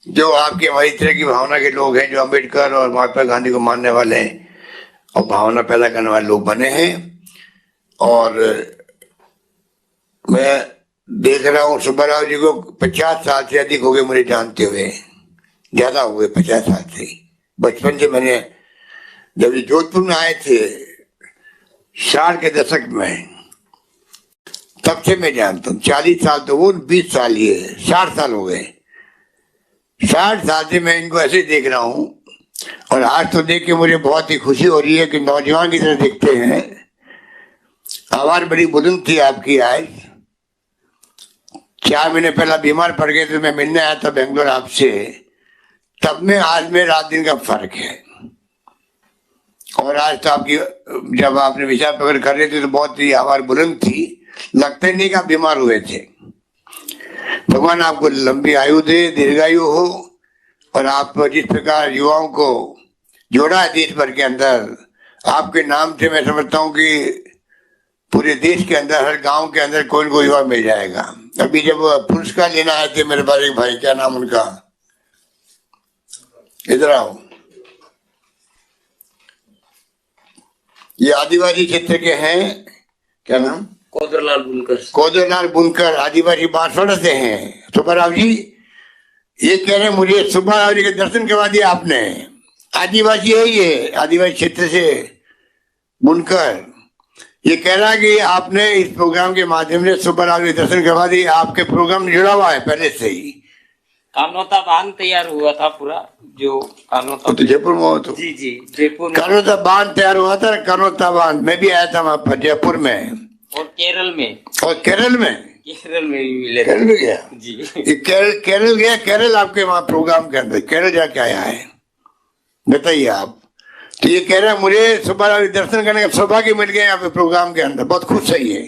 जो आपकी हमारी तरह की भावना के लोग हैं, जो अम्बेडकर और महात्मा गांधी को मानने वाले हैं और भावना पैदा करने वाले लोग बने हैं। और मैं देख रहा हूँ सुब्बा राव जी को 50 साल से अधिक हो गए मुझे जानते हुए, ज्यादा हो गए 50 साल से। बचपन से मैंने, जब ये जोधपुर में आए थे 60 के दशक में, तब से मैं जानता हूँ। 40 साल तो वो, 20 साल ये, 60 साल हो गए। 60 साल से मैं इनको ऐसे देख रहा हूँ और आज तो देख के मुझे बहुत ही खुशी हो रही है कि नौजवान की तरह दिखते हैं। आवाज बड़ी बुलंद थी आपकी आज। 4 महीने पहला बीमार पड़ गए तो मैं मिलने आया था बेंगलोर आपसे, तब में आज में रात दिन का फर्क है। और आज तो आपकी, जब आपने विचार पकड़ कर रहे थे तो बहुत ही आवाज बुलंद थी, लगता ही नहीं कि आप बीमार हुए थे। भगवान आपको लंबी आयु दे, दीर्घायु हो। और आप जिस प्रकार युवाओं को जोड़ा है देश भर के अंदर, आपके नाम से मैं समझता हूँ कि पूरे देश के अंदर, हर गांव के अंदर कोई न कोई युवा मिल जाएगा। अभी जब पुरस्कार लेना आए थे मेरे पास एक भाई, क्या नाम उनका, इधर आओ, ये आदिवासी क्षेत्र के हैं, क्या नाम, कोदरलाल बुनकर, आदिवासी बांसवाड़ा से हैं। सुब्बा राव जी ये कह रहे हैं मुझे सुब्बा राव जी के दर्शन करवा दिया आपने। आदिवासी है ये, आदिवासी क्षेत्र से बुनकर, ये कह रहा है कि आपने इस प्रोग्राम के माध्यम से सुब्बा राव जी दर्शन करवा दिए। आपके प्रोग्राम जुड़ा हुआ है पहले से ही। कानोता बांध तैयार हुआ था पूरा, जो कानोता, तो जयपुर में हो तो, जी जयपुर में कानोता बांध तैयार हुआ था। कानोता बांध मैं भी आया था वहां पर जयपुर में, और केरल में, केरल में भी मिले। केरल में गया जी, केरल गया। केरल आपके वहां प्रोग्राम के अंदर केरल जाके आया है, बताइए आप। तो ये कह रहे हैं मुझे सुब्बा राव दर्शन करने का सौभाग्य मिल गया यहाँ पे प्रोग्राम के अंदर, बहुत खुश है ये।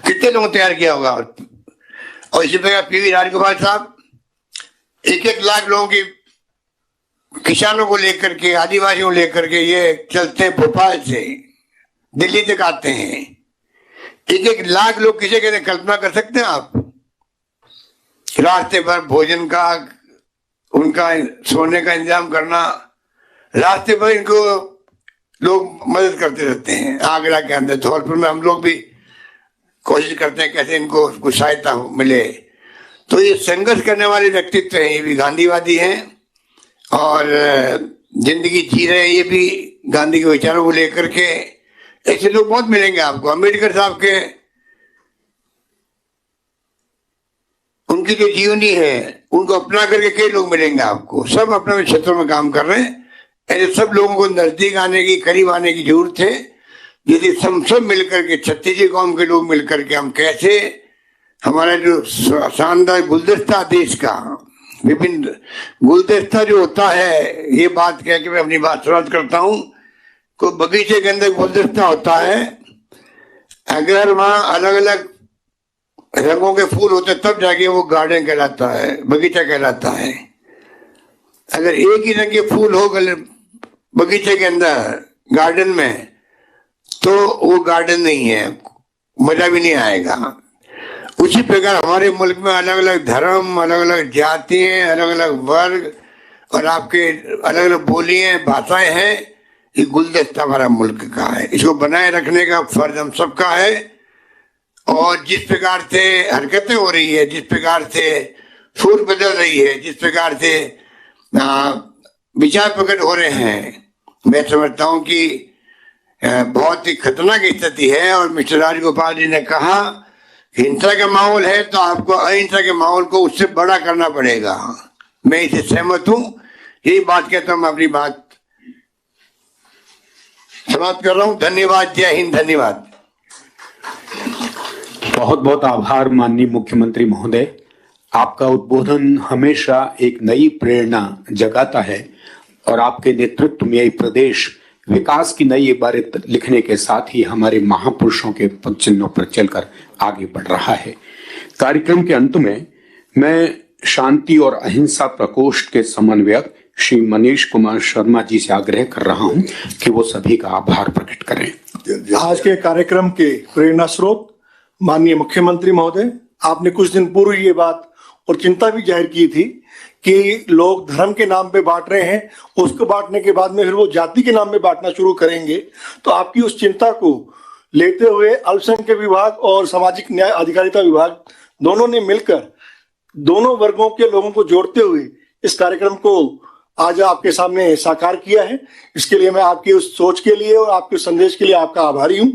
कितने लोगों ने तैयार किया होगा। और इसी प्रकार पीवी राजगोपाल साहब 1-1 लाख लोगों की, किसानों को लेकर के, आदिवासियों को लेकर के ये चलते हैं। भोपाल से दिल्ली तक आते हैं। 1-1 लाख लोग किसे कहते हैं, कल्पना कर सकते हैं आप। रास्ते पर भोजन का, उनका सोने का इंतजाम करना, रास्ते पर इनको लोग मदद करते रहते हैं। आगरा के अंदर, धौलपुर में हम लोग भी कोशिश करते हैं कैसे इनको कुछ सहायता मिले। तो ये संघर्ष करने वाले व्यक्तित्व हैं, ये भी गांधीवादी हैं और जिंदगी जी रहे हैं ये भी गांधी के विचारों को लेकर के। ऐसे लोग बहुत मिलेंगे आपको। अम्बेडकर साहब के, उनकी जो जीवनी है उनको अपना करके कई लोग मिलेंगे आपको। सब अपने क्षेत्रों में काम कर रहे हैं। ऐसे सब लोगों को नजदीक आने की, करीब आने की जरूरत है। यदि सब मिलकर के, 36 कौम के लोग मिलकर के हम कैसे हमारा जो शानदार गुलदस्ता देश का, विभिन्न गुलदस्ता जो होता है, ये बात कह के मैं अपनी बात शुरुआत करता हूँ। कोई बगीचे के अंदर गुलदस्ता होता है, अगर वहाँ अलग अलग रंगों के फूल होते तब जाके वो गार्डन कहलाता है, बगीचा कहलाता है। अगर एक ही रंग के फूल हो बगीचे के अंदर, गार्डन में, तो वो गार्डन नहीं है, मजा भी नहीं आएगा। उसी प्रकार हमारे मुल्क में अलग अलग धर्म, अलग अलग जातियां, अलग अलग वर्ग और आपके अलग अलग बोलियां, भाषाएं हैं। ये गुलदस्ता हमारा मुल्क का है, इसको बनाए रखने का फर्ज हम सबका है। और जिस प्रकार से हरकतें हो रही है, जिस प्रकार से सूर बदल रही है, जिस प्रकार से विचार प्रकट हो रहे हैं, मैं समझता हूँ कि बहुत ही खतरनाक स्थिति है। और मिस्टर राजगोपाल जी ने कहा कि हिंसा का माहौल है तो आपको अहिंसा के माहौल को उससे बड़ा करना पड़ेगा। मैं इससे सहमत हूँ। यही बात कहता हूं, मैं अपनी बात समाप्त कर रहा हूं। धन्यवाद। जय हिंद। धन्यवाद। बहुत बहुत आभार माननीय मुख्यमंत्री महोदय। आपका उद्बोधन हमेशा एक नई प्रेरणा जगाता है और आपके नेतृत्व में ये प्रदेश विकास की नई इबारत लिखने के साथ ही हमारे महापुरुषों के पद चिन्हों पर चलकर आगे बढ़ रहा है। कार्यक्रम के अंत में मैं शांति और अहिंसा प्रकोष्ठ के समन्वयक श्री मनीष कुमार शर्मा जी से आग्रह कर रहा हूं कि वो सभी का आभार प्रकट करें। आज के कार्यक्रम के प्रेरणा स्रोत माननीय मुख्यमंत्री महोदय, आपने कुछ दिन पूर्व ये बात और चिंता भी जाहिर की थी कि लोग धर्म के नाम पे बांट रहे हैं, उसको बांटने के बाद में फिर वो जाति के नाम पे बांटना शुरू करेंगे। तो आपकी उस चिंता को लेते हुए अल्पसंख्यक विभाग और सामाजिक न्याय अधिकारिता विभाग दोनों ने मिलकर दोनों वर्गों के लोगों को जोड़ते हुए इस कार्यक्रम को आज आपके सामने साकार किया है। इसके लिए मैं आपकी उस सोच के लिए और आपके संदेश के लिए आपका आभारी हूँ।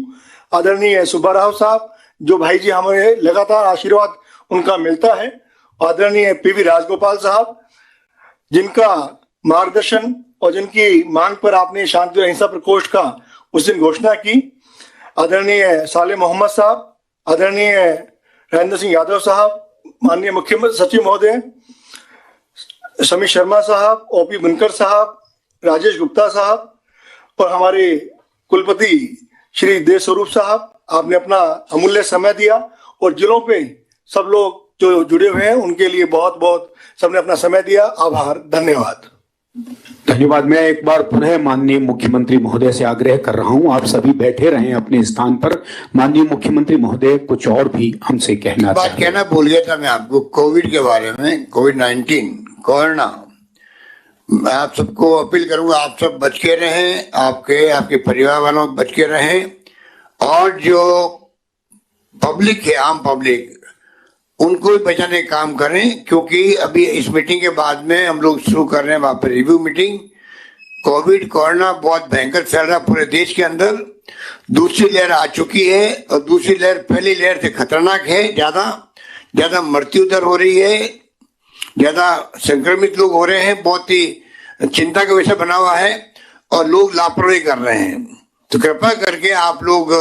आदरणीय सुब्बा राव साहब, जो भाई जी हमें लगातार आशीर्वाद उनका मिलता है, आदरणीय पीवी राजगोपाल साहब, जिनका मार्गदर्शन और जिनकी मांग पर आपने शांति और अहिंसा प्रकोष्ठ का उस दिन घोषणा की, आदरणीय साले मोहम्मद साहब, आदरणीय राजेंद्र सिंह यादव साहब, माननीय मुख्य सचिव महोदय समीर शर्मा साहब, ओपी बुनकर साहब, राजेश गुप्ता साहब और हमारे कुलपति श्री देव स्वरूप साहब, आपने अपना अमूल्य समय दिया और जिलों पे सब लोग जो जुड़े हुए हैं उनके लिए बहुत बहुत सबने अपना समय दिया। आभार। धन्यवाद। धन्यवाद। मैं एक बार पुनः माननीय मुख्यमंत्री महोदय से आग्रह कर रहा हूं, आप सभी बैठे रहें अपने स्थान पर। माननीय मुख्यमंत्री महोदय कुछ और भी हमसे कहना बात कहना भूल गया था मैं आपको कोविड के बारे में। कोविड-19 कोरोना, मैं आप सबको अपील करूंगा, आप सब बच के रहें, आपके परिवार वालों बच के रहें और जो पब्लिक है, आम पब्लिक, उनको भी बचाने का काम करें, क्योंकि अभी इस मीटिंग के बाद में हम लोग शुरू कर रहे हैं वहां पर रिव्यू मीटिंग। कोविड कोरोना बहुत भयंकर फैल रहा पूरे देश के अंदर। दूसरी लहर आ चुकी है और दूसरी लहर पहली लहर से खतरनाक है। ज्यादा मृत्यु दर हो रही है, ज्यादा संक्रमित लोग हो रहे हैं, बहुत ही चिंता का विषय बना हुआ है और लोग लापरवाही कर रहे हैं। तो कृपया करके आप लोग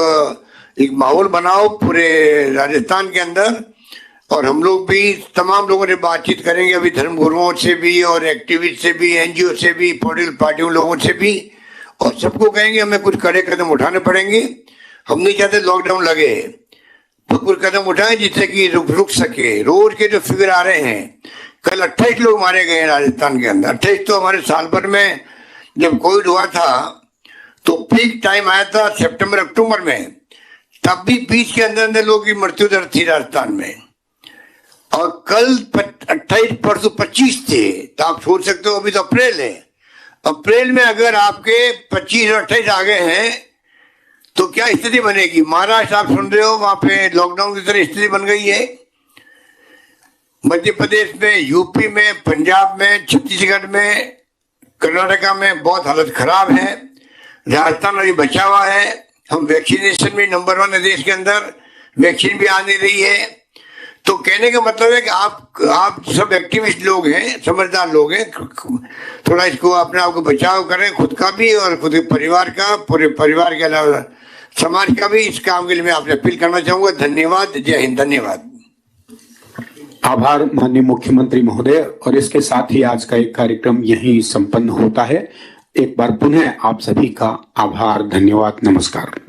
एक माहौल बनाओ पूरे राजस्थान के अंदर और हम लोग भी तमाम लोगों से बातचीत करेंगे, अभी धर्मगुरुओं से भी और एक्टिविस्ट से भी, एनजीओ से भी, पॉलिटिकल पार्टियों लोगों से भी, और सबको कहेंगे हमें कुछ कड़े कदम उठाने पड़ेंगे। हम नहीं चाहते लॉकडाउन लगे, तो कुछ कदम उठाएं जिससे कि रुक सके। रोज के जो फिगर आ रहे हैं, कल 28 लोग मारे गए राजस्थान के अंदर। 28 तो हमारे साल भर में जब कोविड हुआ था तो पीक टाइम आया था सितंबर अक्टूबर में, तब भी बीच के अंदर लोगों की मृत्यु दर थी राजस्थान में। और कल 28, परसों 25 थे, तो आप सोच सकते हो अभी तो अप्रैल है। अप्रैल में अगर आपके 25 और 28 आ गए हैं तो क्या स्थिति बनेगी। महाराष्ट्र आप सुन रहे हो, वहां पे लॉकडाउन की तरह स्थिति बन गई है। मध्य प्रदेश में, यूपी में, पंजाब में, छत्तीसगढ़ में, कर्नाटका में बहुत हालत खराब है। राजस्थान अभी बचा हुआ है। हम वैक्सीनेशन में नंबर 1 है देश के अंदर, वैक्सीन भी आ नहीं रही है। तो कहने का मतलब है कि आप सब एक्टिविस्ट लोग हैं, समझदार लोग हैं, थोड़ा इसको अपने आप को बचाव करें, खुद का भी और खुद के परिवार का, पूरे परिवार के अलावा समाज का भी। इस काम के लिए मैं आपसे अपील करना चाहूंगा। धन्यवाद। जय हिंद। धन्यवाद। आभार माननीय मुख्यमंत्री महोदय। और इसके साथ ही आज का एक कार्यक्रम यहीं संपन्न होता है। एक बार पुनः आप सभी का आभार, धन्यवाद, नमस्कार।